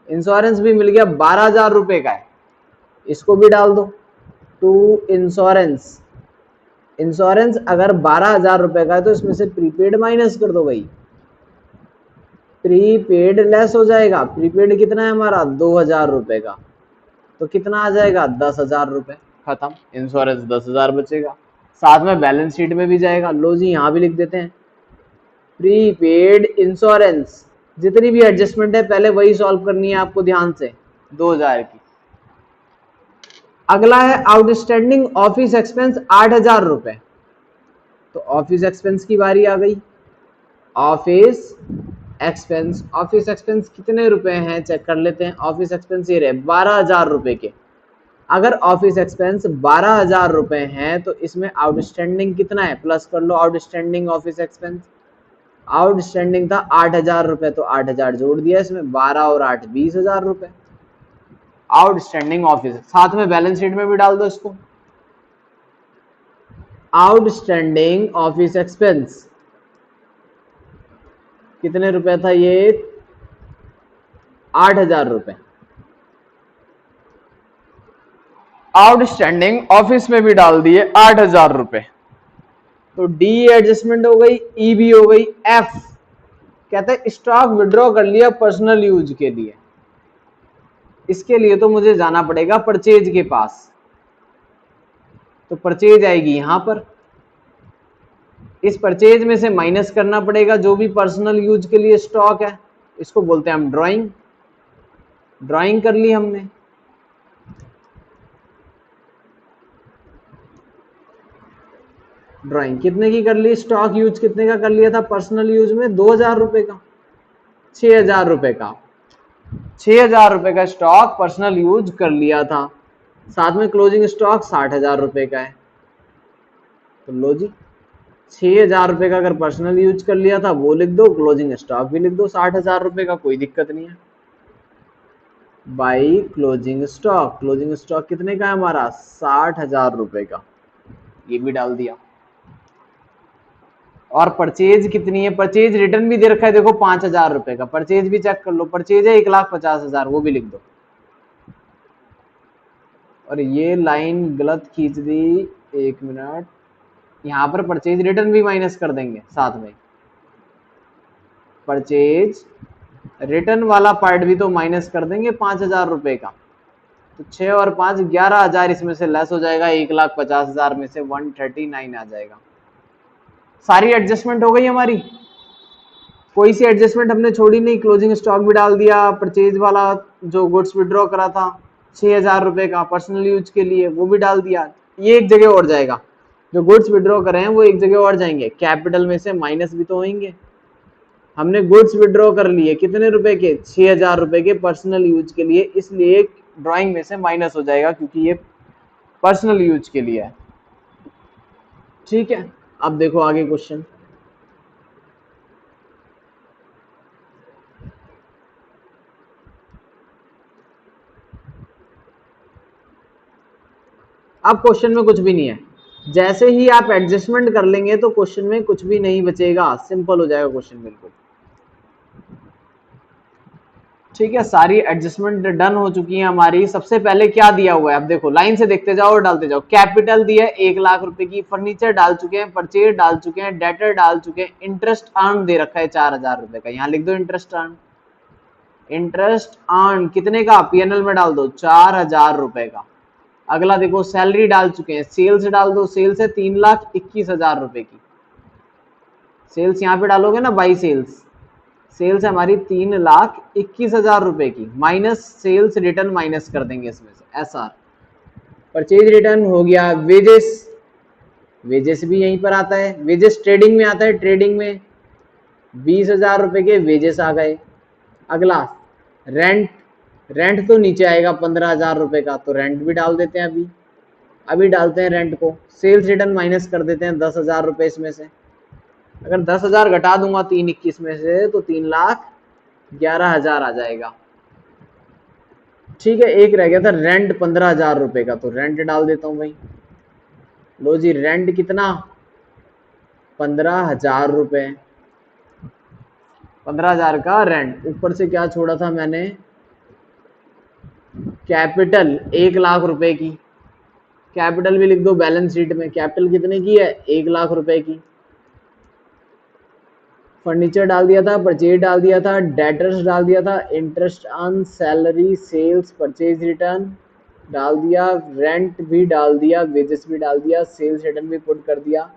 इंश्योरेंस भी मिल गया, 12,000 रुपए का है, इसको भी डाल दो। टू इंश्योरेंस, इंश्योरेंस अगर 12,000 रुपए का है तो इसमें से प्रीपेड माइनस कर दो भाई, प्रीपेड लेस हो जाएगा। प्रीपेड कितना है हमारा, 2,000 रुपए का, तो कितना आ जाएगा, 10,000 रुपए, खत्म। इंश्योरेंस 10,000 बचेगा, साथ में बैलेंस शीट में भी जाएगा। लो जी यहां भी लिख देते हैं, प्रीपेड इंश्योरेंस, जितनी भी एडजस्टमेंट है पहले वही सॉल्व करनी है आपको ध्यान से, 2,000 की। अगला है आउटस्टैंडिंग ऑफिस एक्सपेंस 8,000 रुपए, तो ऑफिस एक्सपेंस की बारी आ गई। ऑफिस एक्सपेंस, ऑफिस एक्सपेंस कितने रुपए हैं चेक कर लेते हैं। ऑफिस एक्सपेंस ये रहे 12,000 रुपए के। अगर ऑफिस एक्सपेंस 12,000 रुपए हैं तो इसमें आउटस्टैंडिंग कितना है, प्लस कर लो आउटस्टैंडिंग ऑफिस एक्सपेंस। आउटस्टैंडिंग था 8,000 रुपए, तो 8,000 जोड़ दिया इसमें, 12 और 8 20,000 रुपए आउटस्टैंडिंग ऑफिस। साथ में बैलेंस शीट में भी डाल दो इसको। आउटस्टैंडिंग ऑफिस एक्सपेंस कितने रुपए था ये, 8,000 रुपए। आउटस्टैंडिंग ऑफिस में भी डाल दिए 8,000 रुपए, तो डी एडजस्टमेंट हो गई, ई भी हो गई। एफ कहते हैं स्टॉक विड्रॉ कर लिया पर्सनल यूज के लिए, इसके लिए तो मुझे जाना पड़ेगा परचेज के पास, तो परचेज आएगी यहां पर। इस परचेज में से माइनस करना पड़ेगा जो भी पर्सनल यूज के लिए स्टॉक है, इसको बोलते हैं हम ड्राइंग। ड्राइंग कर ली हमने, ड्राइंग कितने की कर ली, स्टॉक यूज कितने का कर लिया था पर्सनल यूज में, 2,000 रुपए का, 6,000 रुपए का, 6,000 रुपए का स्टॉक पर्सनल यूज कर लिया था। साथ में क्लोजिंग स्टॉक 60,000 रुपए का है, तो लो जी 6,000 रुपए का अगर पर्सनल यूज कर लिया था वो लिख दो, क्लोजिंग स्टॉक भी लिख दो 60,000 रुपए का, कोई दिक्कत नहीं है। By closing stock, closing stock कितने का है हमारा, 60,000 रुपए का, ये भी डाल दिया। और परचेज कितनी है, परचेज रिटर्न भी दे रखा है देखो 5,000 रुपए का, परचेज भी चेक कर लो, परचेज है 1,50,000, वो भी लिख दो। और ये लाइन गलत खींच दी, 1 मिनट, यहां पर परचेज रिटर्न भी माइनस कर देंगे साथ में, परचेज रिटर्न वाला पार्ट भी तो माइनस कर देंगे 5,000 रुपए का, तो 6 और 5 11,000 इसमें से लेस हो जाएगा, 1,50,000 में से 139 आ जाएगा। सारी एडजस्टमेंट हो गई हमारी, कोई सी एडजस्टमेंट हमने छोड़ी नहीं, क्लोजिंग स्टॉक भी डाल दिया, परचेज वाला जो गुड्स विड्रॉ करा था 6,000 रुपए का पर्सनल यूज के लिए वो भी डाल दिया। ये एक जगह और जाएगा, जो गुड्स विड्रॉ करे हैं वो एक जगह और जाएंगे, कैपिटल में से माइनस भी तो होंगे। हमने गुड्स विड्रॉ कर लिए कितने रुपए के, 6,000 रुपए के पर्सनल यूज के लिए, इसलिए ड्राइंग में से माइनस हो जाएगा क्योंकि ये पर्सनल यूज के लिए है। ठीक है, अब देखो आगे क्वेश्चन। अब क्वेश्चन में कुछ भी नहीं है, जैसे ही आप एडजस्टमेंट कर लेंगे तो क्वेश्चन में कुछ भी नहीं बचेगा, सिंपल हो जाएगा क्वेश्चन बिल्कुल। ठीक है, सारी एडजस्टमेंट डन हो चुकी है हमारी। सबसे पहले क्या दिया हुआ है, अब देखो लाइन से देखते जाओ और डालते जाओ। कैपिटल दिया है 1,00,000 रुपए की, फर्नीचर डाल चुके हैं, परचेज डाल चुके हैं, डेटर डाल चुके हैं, इंटरेस्ट अर्न दे रखा है 4,000 रुपए का, यहाँ लिख दो इंटरेस्ट अर्न। इंटरेस्ट अर्न कितने का, पीएनएल में डाल दो 4,000 रुपए का। अगला देखो सैलरी डाल चुके हैं, सेल्स डाल दो, सेल्स है 3,21,000 रुपए की। सेल्स यहाँ पे डालोगे ना, बाई सेल्स, सेल्स है हमारी 3,21,000 रुपए की, माइनस सेल्स रिटर्न माइनस कर देंगे इसमें से एसआर। परचेज रिटर्न हो गया। वेजेस, वेजेस भी यहीं पर आता है, वेजेस ट्रेडिंग में आता है, ट्रेडिंग में 20,000 रुपए के वेजेस आ गए। अगला रेंट, रेंट तो नीचे आएगा 15,000 रुपए का, तो रेंट भी डाल देते हैं अभी, अभी डालते हैं रेंट को। सेल्स रिटर्न माइनस कर देते हैं 10,000 रुपए इसमें से। अगर 10,000 घटा दूंगा 321 में से तो 3,11,000 आ जाएगा। ठीक है, एक रह गया था रेंट 15,000 रुपए का, तो रेंट डाल देता हूं भाई। लो जी, रेंट कितना, 15,000 रुपए, 15,000 का रेंट। ऊपर से क्या छोड़ा था मैंने, कैपिटल 1,00,000 रुपए की, कैपिटल भी लिख दो बैलेंस शीट में। कैपिटल कितने की है, 1,00,000 रुपए की। फर्नीचर डाल दिया था, परचेज डाल दिया था, डेटर्स डाल दिया था, interest on salary, sales, purchase return डाल दिया, रेंट भी डाल दिया, वेजेस भी डाल दिया, सेल्स रिटर्न भी पुट कर दिया।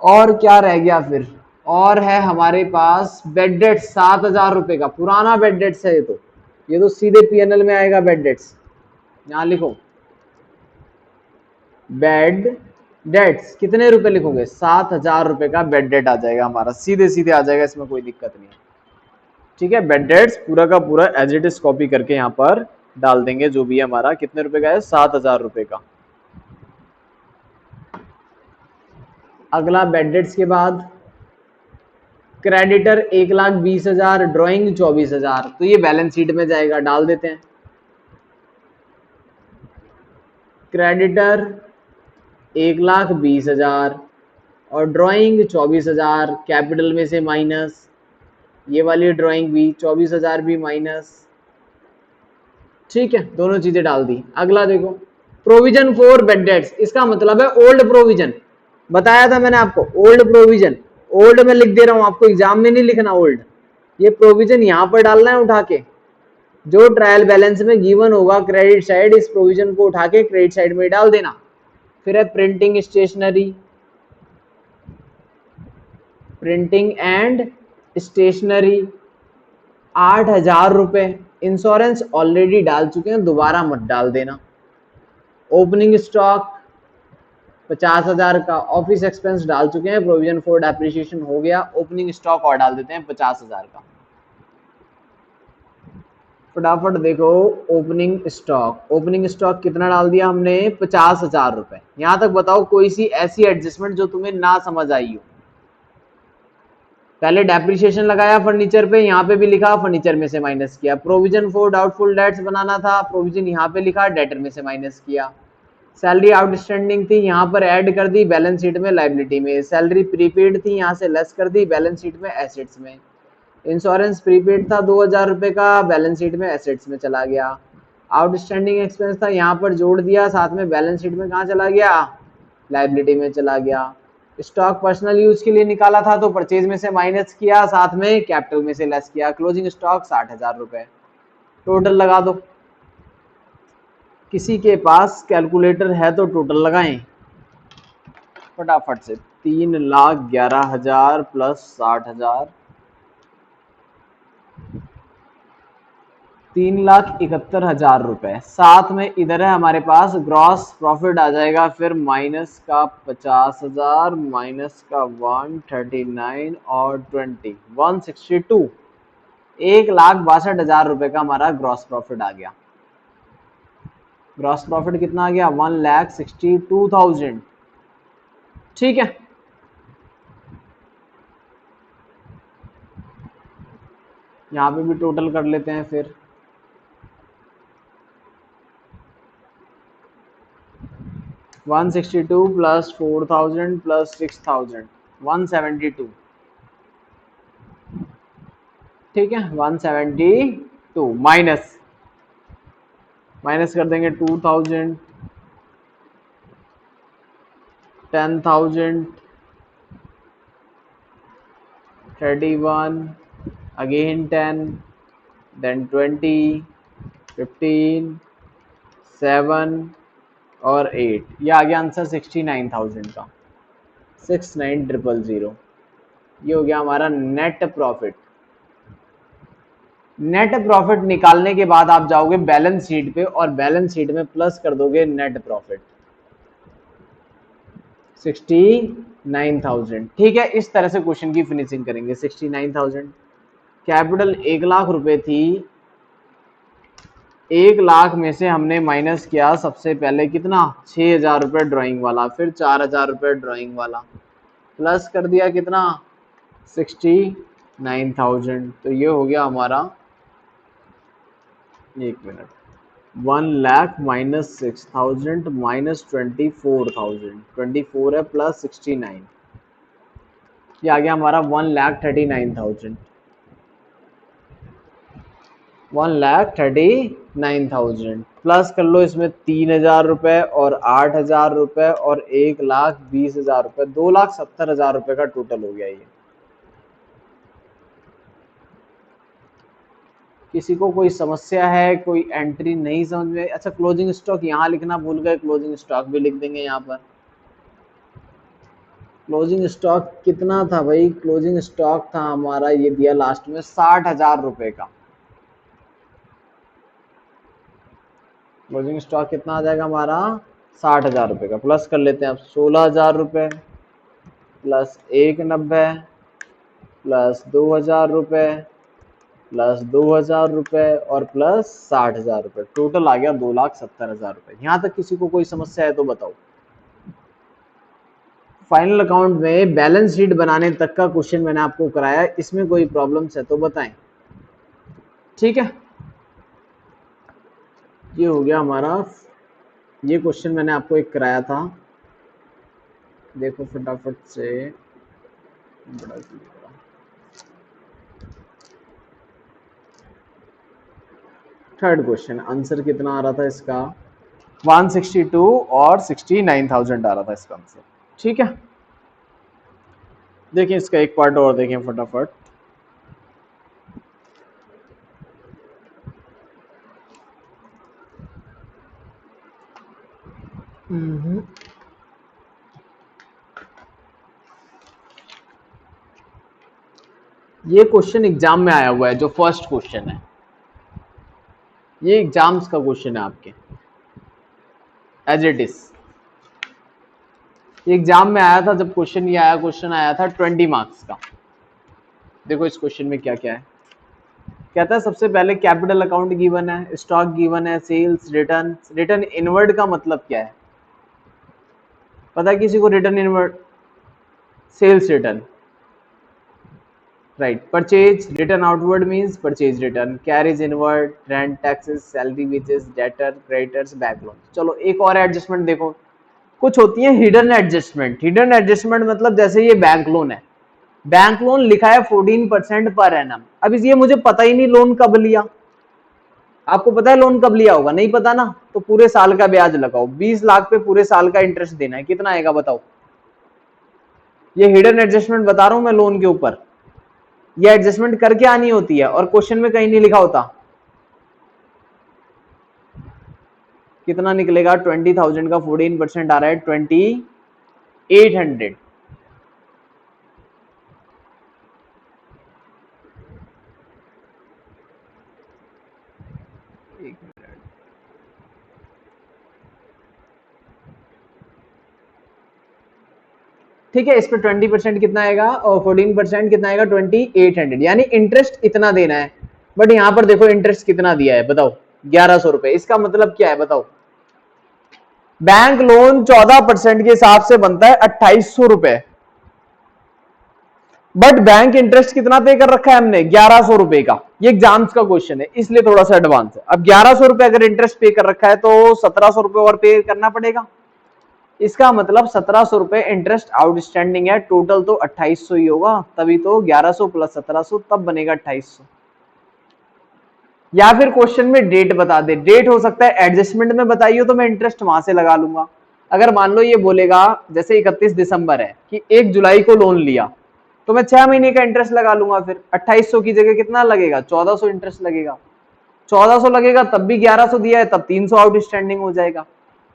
और क्या रह गया फिर, और है हमारे पास बेड डेट्स 7,000 रुपए का, पुराना बेड डेट्स है ये तो सीधे पीएनएल में आएगा बेड डेट्स। यहां लिखो बेड डेट्स, कितने रुपए लिखोगे, 7,000 रुपए का बेड डेट आ जाएगा हमारा, सीधे सीधे आ जाएगा, इसमें कोई दिक्कत नहीं है। ठीक है, बेड डेट्स पूरा का पूरा एज इट इज कॉपी करके यहाँ पर डाल देंगे, जो भी है हमारा कितने रुपए का है, 7,000 रुपए का। अगला बेड डेट्स के बाद क्रेडिटर 1,20,000, ड्राइंग 24,000, तो ये बैलेंस शीट में जाएगा, डाल देते हैं। क्रेडिटर 1,20,000 और ड्राइंग 24,000, कैपिटल में से माइनस, ये वाली ड्राइंग भी 24,000 भी माइनस। ठीक है, दोनों चीजें डाल दी। अगला देखो प्रोविजन फॉर बेड डेट्स, इसका मतलब है ओल्ड प्रोविजन, बताया था मैंने आपको ओल्ड प्रोविजन। ओल्ड में लिख दे रहा हूं आपको, एग्जाम में नहीं लिखना ओल्ड, ये प्रोविजन यहां पर डालना है उठा के, जो ट्रायल बैलेंस में गिवन होगा क्रेडिट साइड, इस प्रोविजन को उठा के क्रेडिट साइड में डाल देना। फिर है printing stationery, printing and stationery 8,000 रुपए। इंश्योरेंस ऑलरेडी डाल चुके हैं, दोबारा मत डाल देना। ओपनिंग स्टॉक 50,000 का, ऑफिस एक्सपेंस डाल चुके हैं, प्रोविजन फॉर डेप्रिसिएशन हो गया, ओपनिंग स्टॉक और डाल देते हैं 50,000 का। फटाफट देखो ओपनिंग स्टॉक, ओपनिंग स्टॉक कितना डाल दिया हमने, 50,000 रुपए। यहां तक बताओ कोई सी ऐसी एडजस्टमेंट जो तुम्हें ना समझ आई हो। पहले डेप्रिसिएशन लगाया फर्नीचर पे, यहाँ पे भी लिखा फर्नीचर में से माइनस किया। प्रोविजन फॉर डाउटफुल डेट्स बनाना था, प्रोविजन यहाँ पे लिखा, डेटर में से माइनस किया। सैलरी आउटस्टैंडिंग थी, यहाँ पर ऐड कर दी बैलेंस शीट में लाइबिलिटी में। सैलरी प्रीपेड थी, यहाँ से लेस कर दी बैलेंस शीट में एसेट्स में। इंश्योरेंस प्रीपेड था 2,000 रुपए का, बैलेंस शीट में एसेट्स में चला गया। आउटस्टैंडिंग एक्सपेंस था, यहाँ पर जोड़ दिया, साथ में बैलेंस शीट में कहाँ चला गया, लाइबिलिटी में चला गया। स्टॉक पर्सनल यूज के लिए निकाला था तो परचेज में से माइनस किया, साथ में कैपिटल में से लेस किया। क्लोजिंग स्टॉक 60,000 रुपए। टोटल लगा दो, किसी के पास कैलकुलेटर है तो टोटल लगाएं फटाफट से। 3,11,000 प्लस 60,000, 3,71,000 रुपए। साथ में इधर है हमारे पास ग्रॉस प्रॉफिट आ जाएगा, फिर माइनस का 50,000, माइनस का 139 और 20, 162, 1,62,000 रुपए का हमारा ग्रॉस प्रॉफिट आ गया। ग्रॉस प्रॉफिट कितना आ गया, 1,62,000। ठीक है, यहाँ पे भी टोटल कर लेते हैं फिर। 162 प्लस 4,000 प्लस 6,000, 172। ठीक है 172 माइनस कर देंगे 2000, 10,000, 31, अगेन 10, देन 20, 15, 7 और 8। ये आ गया आंसर 69,000 का, 69,000। ये हो गया हमारा नेट प्रॉफिट। नेट प्रॉफिट निकालने के बाद आप जाओगे बैलेंस शीट पे और बैलेंस शीट में प्लस कर दोगे नेट प्रॉफिट 69,000। ठीक है, इस तरह से क्वेश्चन की फिनिशिंग करेंगे। 69,000 कैपिटल 1,00,000 रुपए थी, 1,00,000 में से हमने माइनस किया सबसे पहले कितना 6,000 रुपए ड्राइंग वाला, फिर 4,000 रुपए ड्राइंग वाला, प्लस कर दिया कितना 69,000। तो ये हो गया हमारा, एक मिनट, 1,00,000 माइनस 6,000 माइनस 24,000, 24 है प्लस 69, ये आ गया हमारा 1,39,000, 1,39,000 प्लस कर लो इसमें 3,000 रुपए और 8,000 रुपए और 1,20,000 रुपए, 2,70,000 रुपए का टोटल हो गया ये। किसी को कोई समस्या है, कोई एंट्री नहीं समझ में? अच्छा क्लोजिंग स्टॉक यहाँ लिखना भूल गए, क्लोजिंग स्टॉक भी लिख देंगे यहाँ पर। क्लोजिंग स्टॉक कितना था भाई? क्लोजिंग स्टॉक था हमारा, ये दिया लास्ट में 60,000 रुपए का। क्लोजिंग स्टॉक कितना आ जाएगा हमारा 60,000 रुपए का। प्लस कर लेते हैं अब 16,000 रुपए प्लस 190 प्लस 2,000 रुपए प्लस 2,000 रुपए और प्लस 60,000 रुपए, टोटल आ गया 2,70,000 रुपए। यहां तक किसी को कोई समस्या है तो बताओ। फाइनल अकाउंट में बैलेंस शीट बनाने तक का क्वेश्चन मैंने आपको कराया, इसमें कोई प्रॉब्लम्स है तो बताएं। ठीक है, ये हो गया हमारा, ये क्वेश्चन मैंने आपको एक कराया था, देखो फटाफट से, बड़ा थर्ड क्वेश्चन, आंसर कितना आ रहा था इसका 162 और 69,000 आ रहा था इसका आंसर। ठीक है, देखिए इसका एक पार्ट और देखें फटाफट। ये क्वेश्चन एग्जाम में आया हुआ है, जो फर्स्ट क्वेश्चन है, ये एग्जाम्स का क्वेश्चन है आपके, एज इट इज एग्जाम में आया था। जब क्वेश्चन ये आया, क्वेश्चन आया था 20 मार्क्स का। देखो इस क्वेश्चन में क्या क्या है, कहता है सबसे पहले कैपिटल अकाउंट गिवन है, स्टॉक गिवन है, सेल्स, रिटर्न। रिटर्न इनवर्ड का मतलब क्या है पता है किसी को? Return inward, sales return, right. Purchase return outward means purchase return, carriage inward, rent, taxes, salary, wages, debtor, creditors, back loan. चलो एक और एडजस्टमेंट देखो, कुछ होती है हिडन एडजस्टमेंट। हिडन एडजस्टमेंट मतलब जैसे ये बैंक लोन है, बैंक लोन लिखा है 14% पर एनम। अब ये मुझे पता ही नहीं लोन कब लिया, आपको पता है लोन कब लिया होगा? नहीं पता ना, तो पूरे साल का ब्याज लगाओ, 20 लाख पे पूरे साल का इंटरेस्ट देना है, कितना आएगा बताओ? ये हिडन एडजस्टमेंट बता रहा हूं मैं लोन के ऊपर, ये एडजस्टमेंट करके आनी होती है और क्वेश्चन में कहीं नहीं लिखा होता। कितना निकलेगा? 20,000 का 14% आ रहा है 2,800। ठीक है, इस पे 20% कितना आएगा और 14% कितना आएगा 2,800, यानी इंटरेस्ट इतना देना है। बट यहां पर देखो इंटरेस्ट कितना दिया है बताओ, 1,100 रुपए। इसका मतलब क्या है बताओ? बैंक लोन 14% के हिसाब से बनता है 2,800 रुपए, बट बैंक इंटरेस्ट कितना पे कर रखा है हमने? 1,100 रुपए का। ये एग्जाम्स का क्वेश्चन है इसलिए थोड़ा सा एडवांस है। अब 1,100 रुपए अगर इंटरेस्ट पे कर रखा है तो 1,700 रुपए और पे करना पड़ेगा। इसका मतलब 1,700 रुपए इंटरेस्ट आउटस्टैंडिंग है, टोटल तो 2,800 ही होगा, तभी तो 1,100 प्लस 1,700 तब बनेगा 2,800। या फिर क्वेश्चन में डेट बता दे, डेट हो सकता है एडजस्टमेंट में बताइए तो मैं इंटरेस्ट वहां से लगा लूंगा। अगर मान लो ये बोलेगा जैसे 31 दिसंबर है कि 1 जुलाई को लोन लिया, तो मैं 6 महीने का इंटरेस्ट लगा लूंगा। फिर 2800 की जगह कितना लगेगा, 1400 इंटरेस्ट लगेगा। 1400 लगेगा तब भी 1100 दिया है, तब 300 आउटस्टैंडिंग हो जाएगा।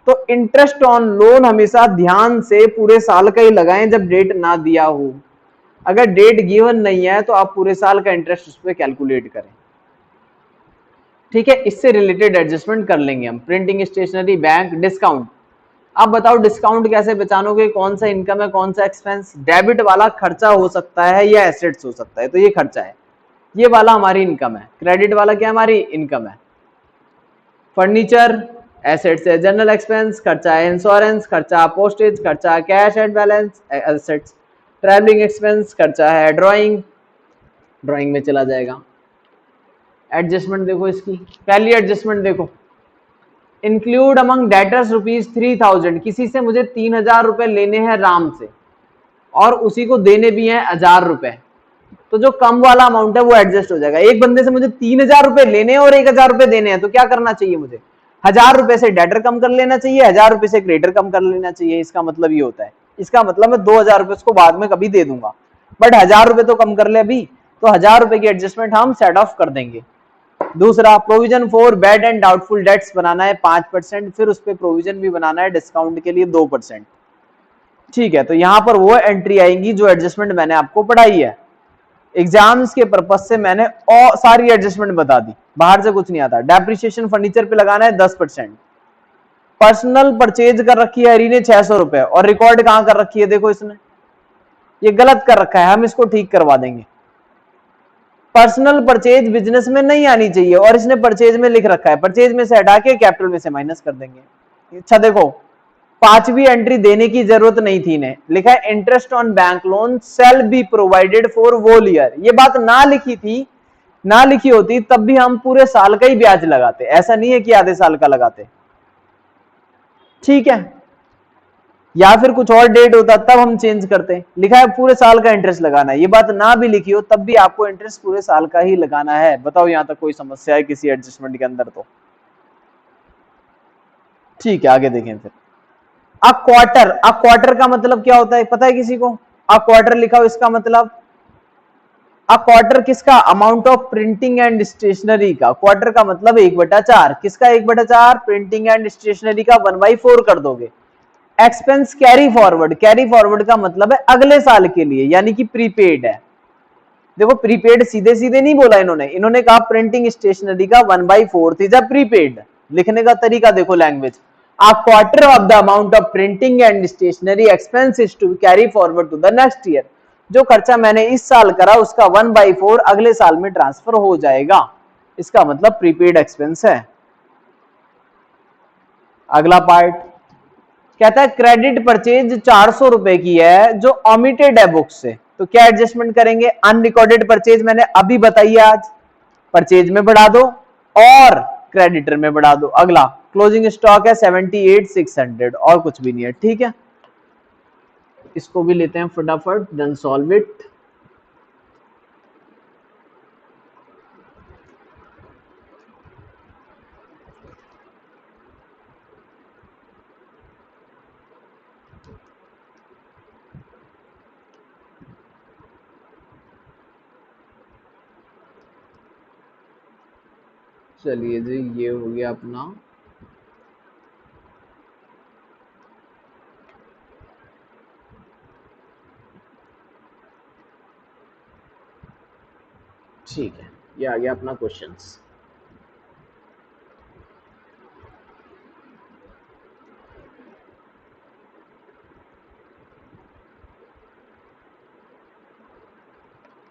तो इंटरेस्ट ऑन लोन हमेशा ध्यान से पूरे साल का ही लगाएं जब डेट ना दिया हो। अगर डेट गिवन नहीं है तो आप पूरे साल का इंटरेस्ट उस पर कैलकुलेट करें। ठीक है, इससे रिलेटेड एडजस्टमेंट कर लेंगे हम। Printing, stationery, bank, discount. आप बताओ डिस्काउंट कैसे पहचानोगे, कौन सा इनकम है कौन सा एक्सपेंस। डेबिट वाला खर्चा हो सकता है या एसेट्स हो सकता है, तो ये खर्चा है, ये वाला हमारी इनकम है। क्रेडिट वाला क्या हमारी इनकम है। फर्नीचर एसेट्स है। जनरल एक्सपेंस खर्चा है। इंश्योरेंस खर्चा, पोस्टेज खर्चा, cash and balance assets. Travelling expense खर्चा है। ड्राइंग, ड्राइंग में चला जाएगा। एडजस्टमेंट देखो इसकी, पहली एडजस्टमेंट देखो, इंक्लूड अमंग डेटर्स ₹3000। किसी से मुझे 3000 रुपए लेने हैं राम से, और उसी को देने भी हैं 1000 रुपए, तो जो कम वाला अमाउंट है वो एडजस्ट हो जाएगा। एक बंदे से मुझे 3000 रुपए लेने हैं और 1000 रुपए देने हैं, तो क्या करना चाहिए मुझे, 1000 रुपए से डेटर कम कर लेना चाहिए, 1000 रुपए से क्रेडिटर कम कर लेना चाहिए। इसका मतलब ये होता है, इसका मतलब मैं 2000 रुपए उसको बाद में कभी दे दूंगा, बट 1000 रुपए तो कम कर ले अभी, तो 1000 रुपए की एडजस्टमेंट हम सेट ऑफ कर देंगे। दूसरा, provision for bad and doubtful debts बनाना है 5%, फिर उस पर प्रोविजन भी बनाना है डिस्काउंट के लिए 2%। ठीक है, तो यहां पर वो एंट्री आएंगी जो एडजस्टमेंट मैंने आपको पढ़ाई है। एग्जाम्स के पर्पज से मैंने और सारी एडजस्टमेंट बता दी, बाहर से कुछ नहीं आता। डेप्रिसिएशन फर्नीचर पे लगाना है 10%। पर्सनल परचेज कर रखी है हरी ने 600 रुपए, और रिकॉर्ड कहां कर रखी है, देखो इसने ये गलत कर रखा है, हम इसको ठीक करवा देंगे। पर्सनल परचेज बिजनेस में नहीं आनी चाहिए, और इसने परचेज में लिख रखा है, परचेज में से हटा के कैपिटल में से माइनस कर देंगे। अच्छा देखो, पांचवी एंट्री देने की जरूरत नहीं थी ने, लिखा है interest on bank loan shall be provided for whole year. ये बात ना लिखी थी, ना लिखी होती तब भी हम पूरे साल का ही ब्याज लगाते, ऐसा नहीं है कि आधे साल का लगाते। ठीक है, या फिर कुछ और डेट होता तब हम चेंज करते। लिखा है पूरे साल का इंटरेस्ट लगाना है, ये बात ना भी लिखी हो तब भी आपको इंटरेस्ट पूरे साल का ही लगाना है। बताओ यहां तक कोई समस्या है किसी एडजस्टमेंट के अंदर तो। ठीक है, आगे देखें फिर। अ क्वार्टर, अ क्वार्टर का मतलब क्या होता है पता है किसी को, अ क्वार्टर लिखा हो इसका मतलब, अ क्वार्टर किसका, amount of printing and stationery का। क्वार्टर का मतलब 1/4, किसका 1/4, प्रिंटिंग एंड स्टेशनरी का 1/4 कर दोगे। Expense carry forward, carry forward का मतलब है अगले साल के लिए, यानी कि प्रीपेड है। देखो प्रीपेड सीधे सीधे नहीं बोला इन्होंने, इन्होंने कहा प्रिंटिंग स्टेशनरी का 1/4 इज अ प्रीपेड। लिखने का तरीका देखो language, a quarter of the amount of printing and stationery expense is to carry forward to the next year। जो खर्चा मैंने इस साल करा उसका 1/4 अगले साल में ट्रांसफर हो जाएगा, इसका मतलब प्रीपेड एक्सपेंस है। अगला पार्ट कहता है क्रेडिट परचेज 400 रुपए की है जो ओमिटेड है बुक से, तो क्या एडजस्टमेंट करेंगे। अनरिकॉर्डेड परचेज मैंने अभी बताई है आज, परचेज में बढ़ा दो और क्रेडिटर में बढ़ा दो। अगला क्लोजिंग स्टॉक है 78,600, और कुछ भी नहीं है। ठीक है, इसको भी लेते हैं फटाफट, देन सॉल्व इट। चलिए जी, ये हो गया अपना। ठीक है, ये आ गया अपना क्वेश्चंस।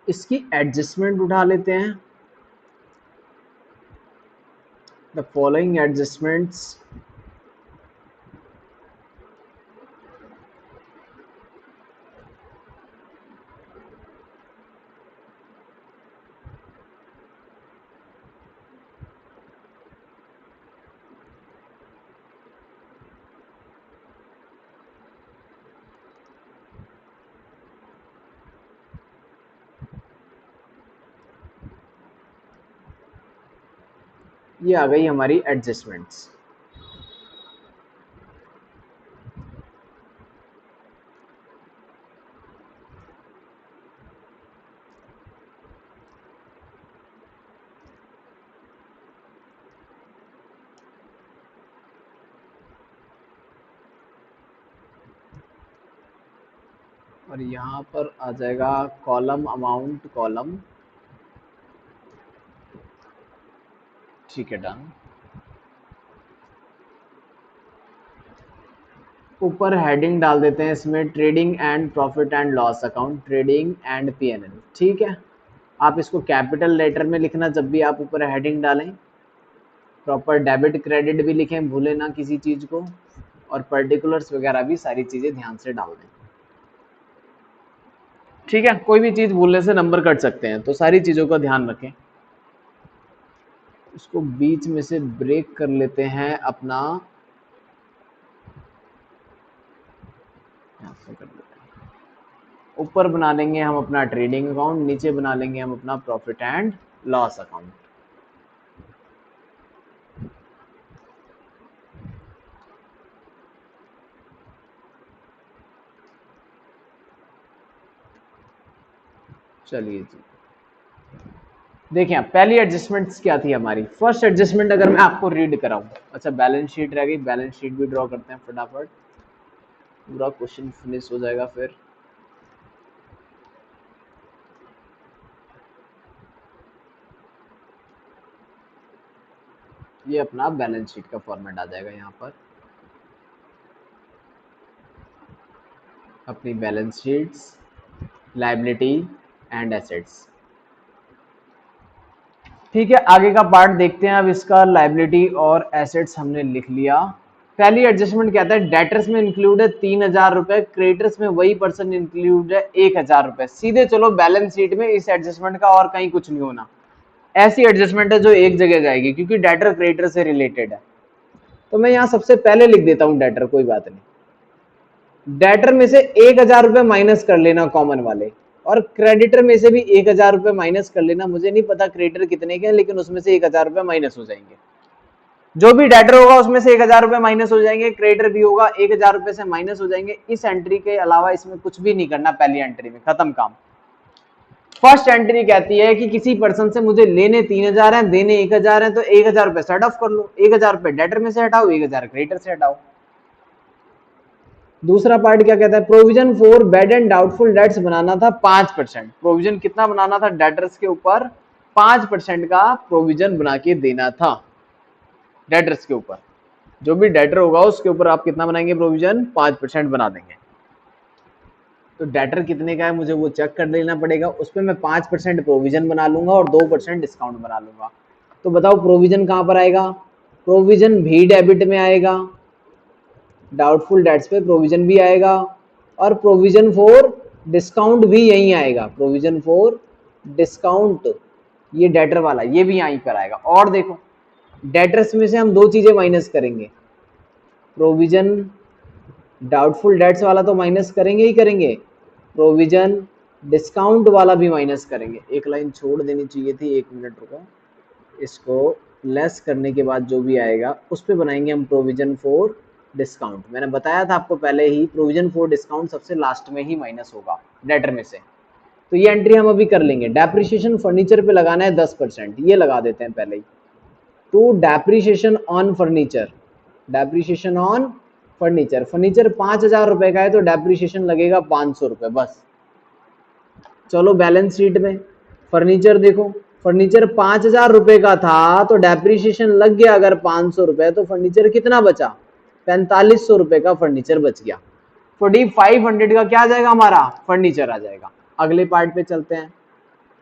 इसकी एडजस्टमेंट उठा लेते हैं। द फॉलोइंग एडजस्टमेंट्स ये आ गई हमारी एडजस्टमेंट्स। और यहाँ पर आ जाएगा कॉलम अमाउंट कॉलम, ठीक है डन। ऊपर हेडिंग डाल देते हैं इसमें trading and profit and loss account, trading and PNL, ठीक है। आप इसको कैपिटल लेटर में लिखना जब भी आप ऊपर हेडिंग डालें, प्रॉपर डेबिट क्रेडिट भी लिखें, भूलें ना किसी चीज को, और पर्टिकुलर्स वगैरह भी सारी चीजें ध्यान से डाल दें, ठीक है। कोई भी चीज भूलने से नंबर कट सकते हैं, तो सारी चीजों का ध्यान रखें। इसको बीच में से ब्रेक कर लेते हैं अपना, यहाँ से कर लेते हैं। ऊपर बना लेंगे हम अपना ट्रेडिंग अकाउंट, नीचे बना लेंगे हम अपना प्रॉफिट एंड लॉस अकाउंट। चलिए जी, देखिए पहली एडजस्टमेंट्स क्या थी हमारी। फर्स्ट एडजस्टमेंट अगर मैं आपको रीड कराऊं, अच्छा बैलेंस शीट रह गई, बैलेंस शीट भी ड्रॉ करते हैं फटाफट, पूरा क्वेश्चन फिनिश हो जाएगा फिर। ये अपना बैलेंस शीट का फॉर्मेट आ जाएगा यहाँ पर, अपनी balance sheets, liability and assets, ठीक है। आगे का पार्ट देखते हैं अब इसका। लायबिलिटी और एसेट्स हमने लिख लिया। पहली एडजस्टमेंट कहता है डेटर्स में इंक्लूड है 3,000 रुपए, क्रेडिटर्स में वही पर्सन इंक्लूड है 1,000 रुपए। सीधे चलो बैलेंस शीट में इस एडजस्टमेंट का और कहीं कुछ नहीं होना, ऐसी एडजस्टमेंट है जो एक जगह जाएगी क्योंकि डेटर क्रेडिटर से रिलेटेड है। तो मैं यहाँ सबसे पहले लिख देता हूँ डेटर, कोई बात नहीं। डेटर में से 1,000 रुपए माइनस कर लेना कॉमन वाले, और क्रेडिटर में से भी 1,000 रुपए माइनस कर लेना। मुझे नहीं पता क्रेडिटर कितने के हैं, लेकिन उसमें से 1,000 रुपए माइनस हो जाएंगे। जो भी डेटर होगा उसमें से 1,000 रुपए माइनस हो जाएंगे, क्रेडिटर भी होगा 1,000 रुपए से माइनस हो जाएंगे। इस एंट्री के अलावा इसमें कुछ भी नहीं करना, पहली एंट्री में खत्म काम। फर्स्ट एंट्री कहती है कि किसी पर्सन से मुझे लेने 3,000 हैं, देने 1,000 हैं, तो 1,000 रुपए सेट ऑफ कर लो। 1,000 रुपए डेटर में से हटाओ, 1,000 क्रेडिटर से हटाओ। दूसरा पार्ट क्या कहता है, provision for bad and doubtful debts बनाना था 5%। प्रोविजन कितना बनाना था, डेटर्स के ऊपर 5% का प्रोविजन बना के देना था। डेटर्स के ऊपर जो भी डेटर होगा उसके ऊपर आप कितना बनाएंगे, प्रोविजन 5% बना देंगे। तो डेटर कितने का है मुझे वो चेक कर लेना पड़ेगा, उस पर मैं 5% प्रोविजन बना लूंगा और 2% डिस्काउंट बना लूंगा। तो बताओ प्रोविजन कहां पर आएगा, प्रोविजन भी डेबिट में आएगा, डाउटफुल डेट्स पे प्रोविजन भी आएगा, और प्रोविजन फॉर डिस्काउंट भी यहीं आएगा। प्रोविजन फॉर डिस्काउंट ये डेटर वाला ये भी यहीं पर आएगा। और देखो डेटर्स में से हम दो चीजें माइनस करेंगे, प्रोविजन डाउटफुल डेट्स वाला तो माइनस करेंगे ही करेंगे, प्रोविजन डिस्काउंट वाला भी माइनस करेंगे। एक लाइन छोड़ देनी चाहिए थी, 1 मिनट रुको। इसको लेस करने के बाद जो भी आएगा उस पे बनाएंगे हम प्रोविजन फॉर डिस्काउंट। मैंने बताया था आपको पहले ही, प्रोविजन फॉर डिस्काउंट सबसे लास्ट में ही माइनस होगा डेटर में से। तो ये एंट्री हम अभी कर लेंगे। डेप्रिसिएशन फर्नीचर पे लगाना है 10%, ये लगा देते हैं पहले ही। Two depreciation on furniture, depreciation on furniture, furniture 5,000 रुपए का है तो डेप्रिसिएशन लगेगा 500 रुपए बस। चलो बैलेंस शीट में फर्नीचर देखो, फर्नीचर 5,000 रुपए का था तो डेप्रिसिएशन लग गया अगर 500 रुपए, तो फर्नीचर कितना बचा, 4,500 रुपए का फर्नीचर बच गया। 4,500 का क्या आ जाएगा हमारा, फर्नीचर आ जाएगा। अगले पार्ट पे चलते हैं।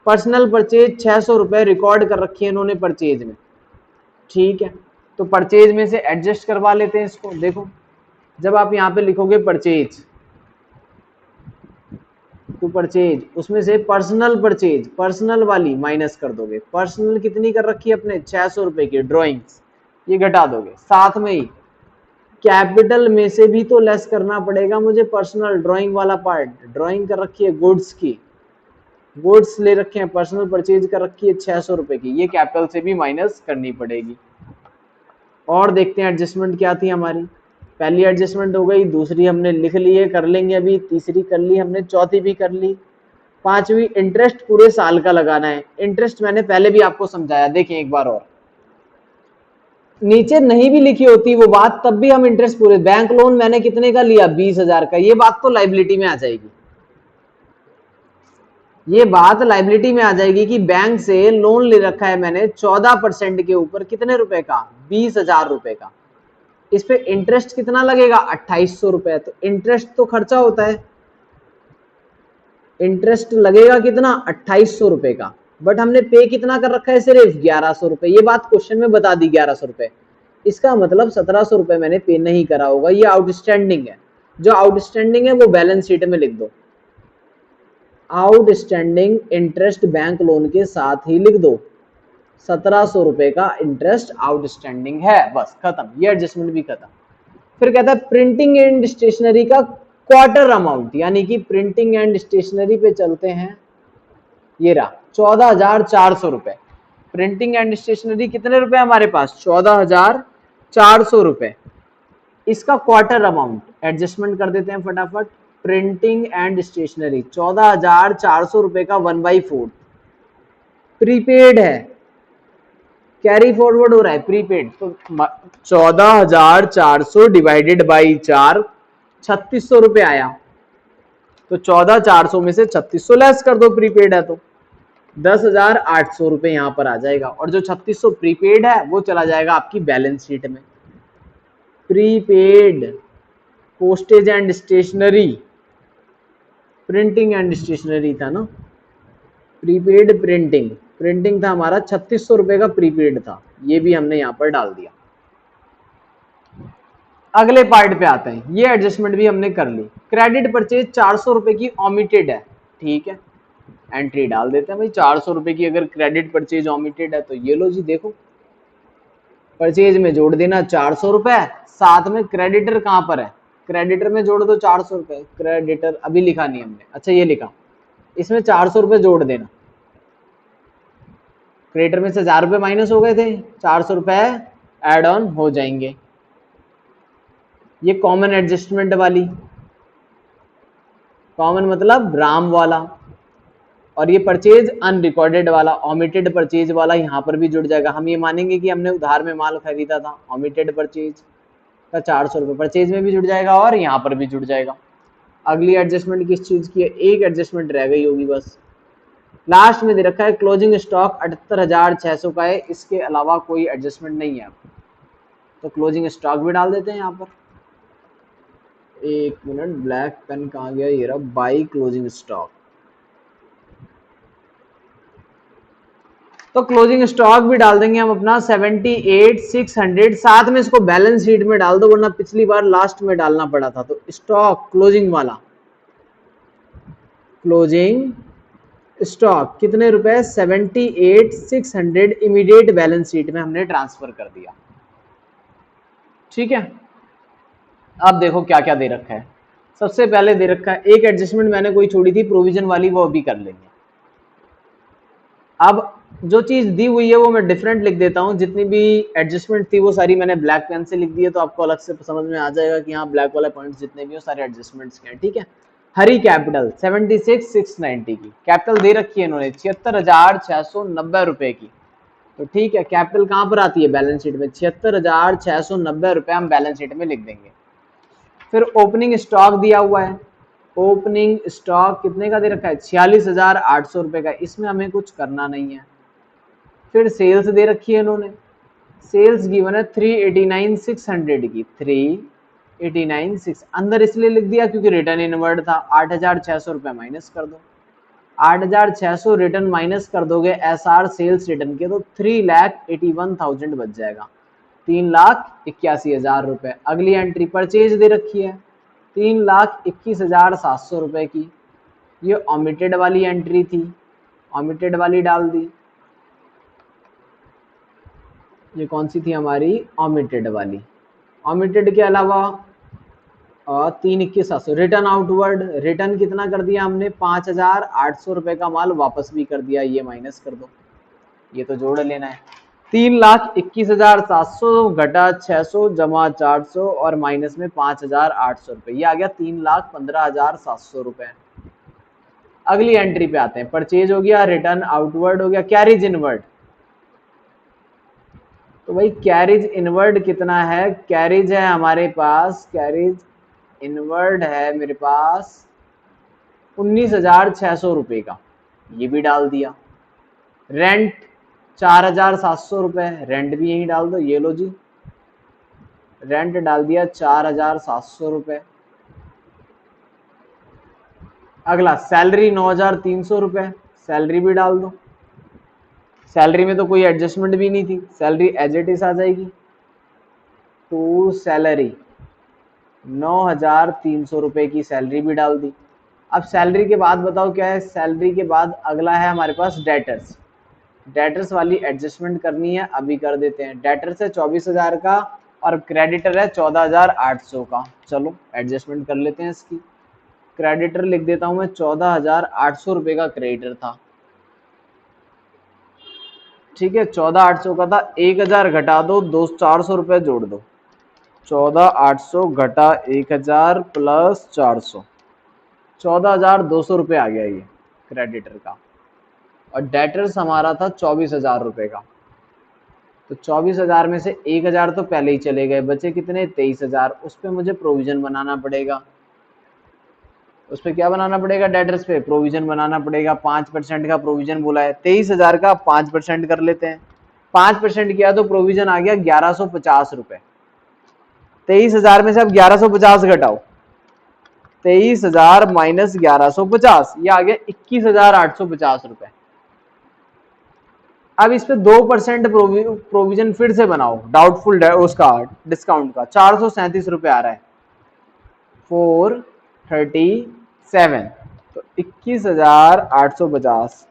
पर्सनल परचेज 600 रुपए रिकॉर्ड कर रखी है इन्होंने परचेज में, ठीक है। तो परचेज में से एडजस्ट करवा लेते हैं इसको। देखो जब आप यहाँ पे लिखोगे परचेज टू परचेज, उसमें से पर्सनल परचेज पर्सनल वाली माइनस कर दोगे। पर्सनल कितनी कर रखी है अपने, 600 रुपए की ड्रॉइंग्स, ये घटा दोगे। साथ में ही कैपिटल में से भी तो लेस करना पड़ेगा मुझे पर्सनल ड्राइंग वाला पार्ट। ड्राइंग कर रखी है गुड्स की, गुड्स ले रखे हैं, पर्सनल परचेज कर रखी है 600 रुपए की, ये कैपिटल से भी माइनस करनी पड़ेगी। और देखते हैं एडजस्टमेंट क्या थी हमारी। पहली एडजस्टमेंट हो गई, दूसरी हमने लिख ली है, कर लेंगे अभी, तीसरी कर ली हमने, चौथी भी कर ली। पांचवी, इंटरेस्ट पूरे साल का लगाना है। इंटरेस्ट मैंने पहले भी आपको समझाया, देखें एक बार और, नीचे नहीं भी लिखी होती वो बात तब भी हम इंटरेस्ट पूरे, बैंक लोन मैंने कितने का लिया, 20,000 का, ये बात तो लाइबिलिटी में आ जाएगी। ये बात लाइबिलिटी में आ जाएगी कि बैंक से लोन ले रखा है मैंने 14% के ऊपर, कितने रुपए का, 20,000 रुपए का। इस पे इंटरेस्ट कितना लगेगा, 2800 रुपए। तो इंटरेस्ट तो खर्चा होता है, इंटरेस्ट लगेगा कितना, 2800 रुपए का, बट हमने पे कितना कर रखा है, सिर्फ 1100 रुपए। ये बात क्वेश्चन में बता दी 1100 रुपए, इसका मतलब 1700 रुपए मैंने पे नहीं करा होगा, ये आउटस्टैंडिंग है। जो आउटस्टैंडिंग है वो बैलेंस शीट में लिख दो, आउटस्टैंडिंग इंटरेस्ट बैंक लोन के साथ ही लिख दो, 1700 रुपए का इंटरेस्ट आउटस्टैंडिंग है, बस खत्म, ये एडजस्टमेंट भी खत्म। फिर कहता है प्रिंटिंग एंड स्टेशनरी का क्वार्टर अमाउंट, यानी कि प्रिंटिंग एंड स्टेशनरी पे चलते हैं, ये रहा 14,400 रुपए। प्रिंटिंग एंड स्टेशनरी कितने रुपए हमारे पास, 14,400 रुपए। इसका क्वार्टर अमाउंट एडजस्टमेंट कर देते हैं फटाफट। प्रिंटिंग एंड स्टेशनरी 14,400 रुपए का 1/4 प्रीपेड है, कैरी फॉरवर्ड हो रहा है, प्रीपेड। तो 14,400 डिवाइडेड बाई 4, 3600 रुपए आया। तो 14,400 में से 3600 लेस कर दो, प्रीपेड है तो 10,800 रुपए यहां पर आ जाएगा, और जो 3600 प्रीपेड है वो चला जाएगा आपकी बैलेंस शीट में। Prepaid postage and stationery, printing and stationery था ना, प्रीपेड प्रिंटिंग, प्रिंटिंग था हमारा 3600 रुपए का प्रीपेड था, ये भी हमने यहां पर डाल दिया। अगले पार्ट पे आते हैं, ये एडजस्टमेंट भी हमने कर ली। क्रेडिट परचेज 400 रुपए की ओमिटेड है, ठीक है, एंट्री डाल देते हैं भाई, 400 रुपए की अगर क्रेडिट परचेज ओमिटेड है तो ये लो जी, देखो परचेज में जोड़ देना 400 रुपए, साथ में क्रेडिटर कहां पर है, क्रेडिटर में जोड़ दो 400 रुपए, क्रेडिटर अभी लिखा नहीं हमने, अच्छा ये लिखा, इसमें 400 रुपए जोड़ देना, क्रेडिटर में से 1000 रुपए माइनस हो गए थे, 400 रुपए एड ऑन हो जाएंगे। ये कॉमन एडजस्टमेंट वाली, कॉमन मतलब राम वाला, और ये परचेज अनरिकॉर्डेड वाला, ओमिटेड परचेज वाला यहां पर भी जुड़ जाएगा। हम ये मानेंगे कि हमने उधार में माल खरीदा था, ओमिटेड परचेज का 400 रुपए परचेज में भी जुड़ जाएगा और यहाँ पर भी जुड़ जाएगा। अगली एडजस्टमेंट किस चीज की है, एक एडजस्टमेंट रह गई होगी बस, लास्ट में दे रखा है क्लोजिंग स्टॉक 78,600 का है, इसके अलावा कोई एडजस्टमेंट नहीं है, तो क्लोजिंग स्टॉक भी डाल देते हैं यहाँ पर। एक मिनट, ब्लैक पेन कहाँ गया, ये रहा, बाई क्लोजिंग स्टॉक। तो क्लोजिंग स्टॉक भी डाल देंगे हम अपना 78,600, साथ में इसको बैलेंस शीट में डाल दो, वरना पिछली बार लास्ट में डालना पड़ा था। तो स्टॉक क्लोजिंग वाला, क्लोजिंग स्टॉक कितने रुपए, 78,600 इमीडिएट बैलेंस शीट में हमने ट्रांसफर कर दिया, ठीक है। अब देखो क्या क्या दे रखा है। सबसे पहले दे रखा है, एक एडजस्टमेंट मैंने कोई छोड़ी थी प्रोविजन वाली, वो अभी कर लेंगे। अब जो चीज दी हुई है वो मैं डिफरेंट लिख देता हूँ, जितनी भी एडजस्टमेंट थी वो सारी मैंने ब्लैक पेन से लिख दी है, तो आपको अलग से समझ में आ जाएगा कि हाँ ब्लैक वाले पॉइंट्स जितने भी हो सारे एडजस्टमेंट्स के हैं, ठीक है। हरी कैपिटल 76,690 की कैपिटल दे रखी है इन्होंने, 76,690 रुपए की, तो ठीक है, कैपिटल कहाँ पर आती है, बैलेंस शीट में, 76,690 रुपए हम बैलेंस शीट में लिख देंगे। फिर ओपनिंग स्टॉक दिया हुआ है, ओपनिंग स्टॉक कितने का दे रखा है, 46,800 रुपए का, इसमें हमें कुछ करना नहीं है। फिर सेल्स दे रखी है इन्होंने, सेल्स गिवन है 389,600 की, 389,600 अंदर इसलिए लिख दिया क्योंकि रिटर्न इनवर्ड था, 8,600 रुपए माइनस कर दो, 8,600 रिटर्न माइनस कर दोगे एसआर सेल्स रिटर्न के, तो 3,81,000 बच जाएगा, 3,81,000 रुपए। अगली एंट्री परचेज दे रखी है 3,21,700 रुपए की, ये ओमिटेड वाली एंट्री थी, ओमिटेड वाली डाल दी। ये कौन सी थी हमारी, ओमिटेड वाली। ओमिटेड के अलावा 3,21,700 रिटर्न आउटवर्ड, रिटर्न कितना कर दिया हमने, 5,800 रुपए का माल वापस भी कर दिया, ये माइनस कर दो, ये तो जोड़ लेना है। 3,21,700 घटा 600 जमा 400 और माइनस में 5,800 रुपए, ये आ गया 3,15,700 रुपए। अगली एंट्री पे आते हैं। परचेज हो गया, रिटर्न आउटवर्ड हो गया, कैरिज इनवर्ड। तो भाई कैरिज इनवर्ड कितना है? कैरिज है हमारे पास, कैरिज इनवर्ड है मेरे पास 19,600 रुपए का, ये भी डाल दिया। रेंट 4,700 रुपए, रेंट भी यही डाल दो, ये लो जी, रेंट डाल दिया 4,700 रुपए। अगला सैलरी 9,300 रुपए, सैलरी भी डाल दो। सैलरी में तो कोई एडजस्टमेंट भी नहीं थी, सैलरी एज इट इज आ जाएगी। टू सैलरी 9,300 रुपए की सैलरी भी डाल दी। अब सैलरी के बाद बताओ क्या है? सैलरी के बाद अगला है हमारे पास डेटर्स। डेटर्स वाली एडजस्टमेंट करनी है, अभी कर देते हैं। डेटर्स है 24,000 का और क्रेडिटर है 14,800 का। चलो एडजस्टमेंट कर लेते हैं इसकी। क्रेडिटर लिख देता हूं मैं, 14,800 रुपए का क्रेडिटर था, ठीक है। 14,800 का था, 1,000 घटा दो, 400 रुपए जोड़ दो। 14,800 घटा 1,000 प्लस 400, 14,200 रुपए आ गया ये क्रेडिटर का। और डेटर्स हमारा था 24,000 रुपए का। तो 24,000 में से 1,000 तो पहले ही चले गए, बचे कितने? 23,000। उस पर मुझे प्रोविजन बनाना पड़ेगा। उस पर क्या बनाना पड़ेगा? डेटर्स पे प्रोविजन बनाना पड़ेगा। 5% का प्रोविजन बोला है, 23,000 का 5% कर लेते हैं। 5% किया तो प्रोविजन आ गया 1,150 रुपए। 23,000 में से अब 1,150 घटाओ, 23,000 माइनस 1,150, ये आ गया 21,850 रुपए। अब इस पे 2% प्रोविजन फिर से बनाओ, डाउटफुल उसका डिस्काउंट का 437 रुपए आ रहा है, 437। तो 21,850,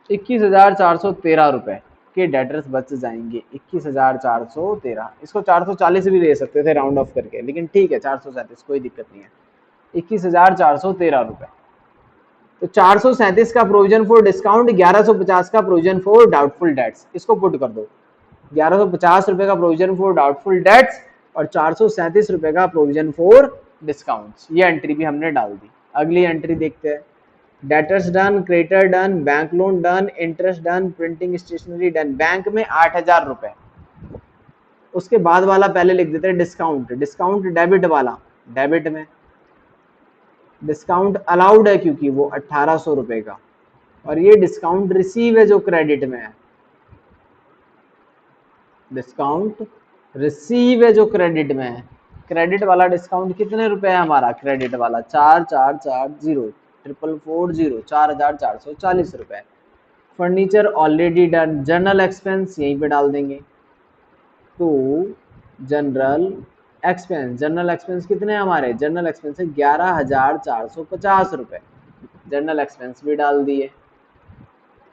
21,413 रुपए के डेटर्स बच जाएंगे। 21,413, इसको 440 भी ले सकते थे राउंड ऑफ करके, लेकिन ठीक है 437, कोई दिक्कत नहीं है। 21,413 रुपए। तो 437 का प्रोविजन फॉर डिस्काउंट, 1,150 का प्रोविजन फॉर डाउटफुल डेट्स, इसको पुट कर दो। 1,150 रुपए का प्रोविजन फॉर डाउटफुल डेट्स और 437 रुपए का प्रोविजन फॉर डिस्काउंट्स, ये एंट्री भी हमने डाल दी। अगली एंट्री देखते हैं। Debtors done, creditor done, bank loan done, interest done, printing stationery done. Bank में 8,000 रुपए। उसके बाद वाला पहले लिख देते हैं डिस्काउंट। डिस्काउंट डेबिट वाला, डेबिट में डिस्काउंट अलाउड है क्योंकि वो 1,800 रुपए का। और ये डिस्काउंट रिसीव है जो क्रेडिट में है, डिस्काउंट रिसीव है जो क्रेडिट में है। क्रेडिट वाला डिस्काउंट कितने रुपए है हमारा? क्रेडिट वाला 4,440 4,440, 4,440 रुपए। Furniture already done. General expense यहीं पे डाल देंगे, to general expense. General expense कितने हैं हमारे? जनरल एक्सपेंस है 11,450 रुपए, जनरल एक्सपेंस भी डाल दिए।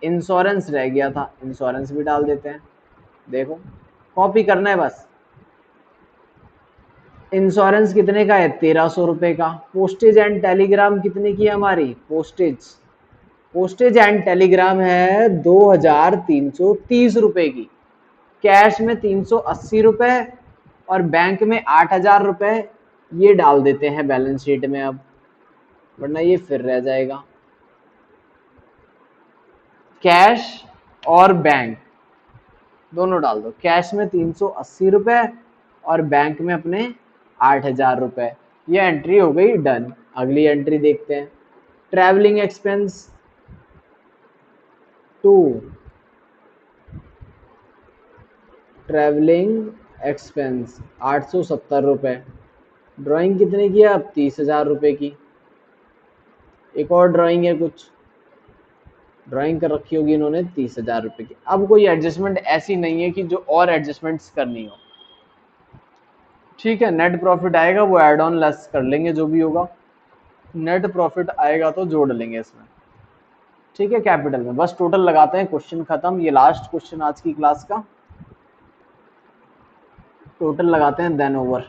इंश्योरेंस रह गया था, इंश्योरेंस भी डाल देते हैं। देखो कॉपी करना है बस। इंश्योरेंस कितने का है? 1,300 रुपए का। पोस्टेज एंड टेलीग्राम कितने की है हमारी? पोस्टेज एंड टेलीग्राम है 2,330 रुपए की। कैश में 380 रुपए और बैंक में 8,000 रुपए, ये डाल देते हैं बैलेंस शीट में अब, वरना ये फिर रह जाएगा। कैश और बैंक दोनों डाल दो। कैश में 380 रुपए और बैंक में अपने 8,000 रुपए। ये एंट्री हो गई डन। अगली एंट्री देखते हैं। Travelling expense to travelling expense 870 रुपए। ड्राइंग कितने की है? अब 30,000 रुपए की। एक और ड्राइंग है, कुछ ड्राइंग कर रखी होगी इन्होंने 30,000 रुपए की। अब कोई एडजस्टमेंट ऐसी नहीं है कि जो और एडजस्टमेंट्स करनी हो, ठीक है। नेट प्रॉफिट आएगा वो एड ऑन लेस कर लेंगे, जो भी होगा नेट प्रॉफिट आएगा तो जोड़ लेंगे इसमें, ठीक है। कैपिटल में बस टोटल लगाते हैं, क्वेश्चन खत्म। ये लास्ट क्वेश्चन आज की क्लास का, टोटल लगाते हैं देन ओवर।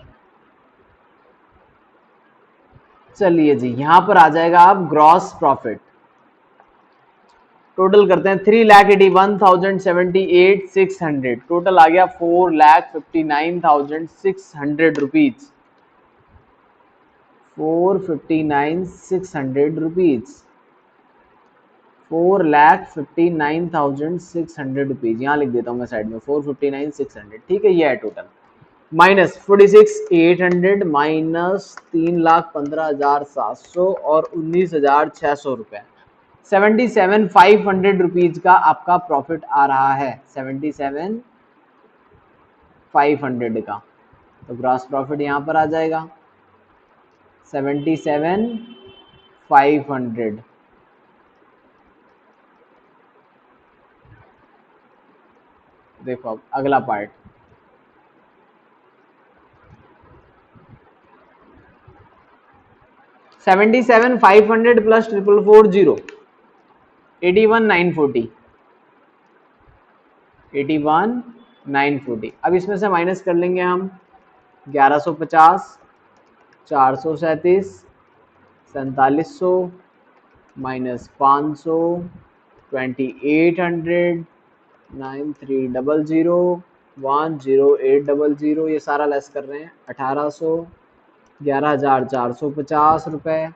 चलिए जी, यहां पर आ जाएगा आप ग्रॉस प्रॉफिट। टोटल करते हैं 3,81,078,600 टोटल आ गया 4,59,600 रुपीज 459,600 रुपीज 4,59,600 रुपीज यहाँ लिख देता हूँ मैं साइड में 459,600 ठीक है ये है टोटल माइनस 46,800 माइनस 3,15,700 और 19,600 रुपए 77,500 रुपीज का आपका प्रॉफिट आ रहा है 77,500 का तो ग्रॉस प्रॉफिट यहाँ पर आ जाएगा 77,500 देखो अब अगला पार्ट 77,500 प्लस 4,440 81,940 81,940 अब इसमें से माइनस कर लेंगे हम 1150 437 4700 माइनस 500 2800 9300 10800 ये सारा लेस कर रहे हैं 1800 11,450 रुपये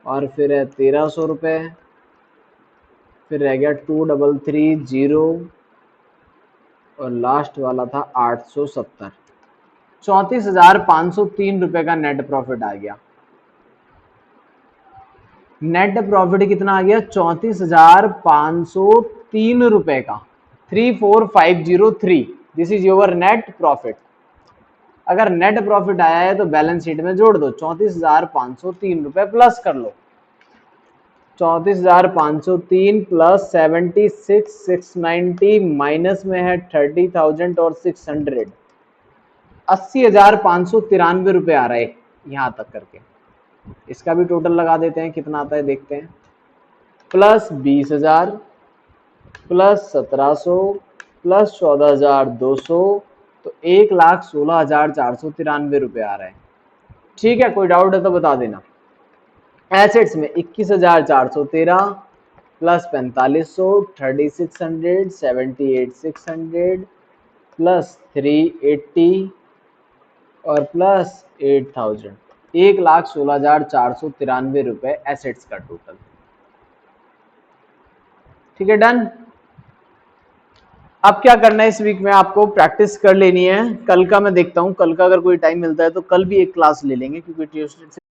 और फिर है 1,300 रुपये फिर रह गया 2,330 और लास्ट वाला था 870 34,503 रुपये का नेट प्रॉफिट आ गया नेट प्रॉफिट कितना आ गया 34,503 रुपए का 34,503 this is your net profit अगर नेट प्रॉफिट आया है तो बैलेंस शीट में जोड़ दो 34,503 रुपए प्लस कर लो 34,503 प्लस 76,690 माइनस में है 30,000 और 600 80,593 रुपए आ रहा है यहां तक करके इसका भी टोटल लगा देते हैं कितना आता है देखते हैं प्लस 20,000 प्लस 1,700 प्लस 14,200 तो 1,16,493 रुपए आ रहा है ठीक है कोई डाउट है तो बता देना एसेट्स में 21,413 प्लस 4,500 3,600 78,600 प्लस 380 और प्लस 8,000 1,16,493 रुपए एसेट्स का टोटल ठीक है डन अब क्या करना है इस वीक में आपको प्रैक्टिस कर लेनी है कल का मैं देखता हूं कल का अगर कोई टाइम मिलता है तो कल भी एक क्लास ले लेंगे क्योंकि ट्यूसडे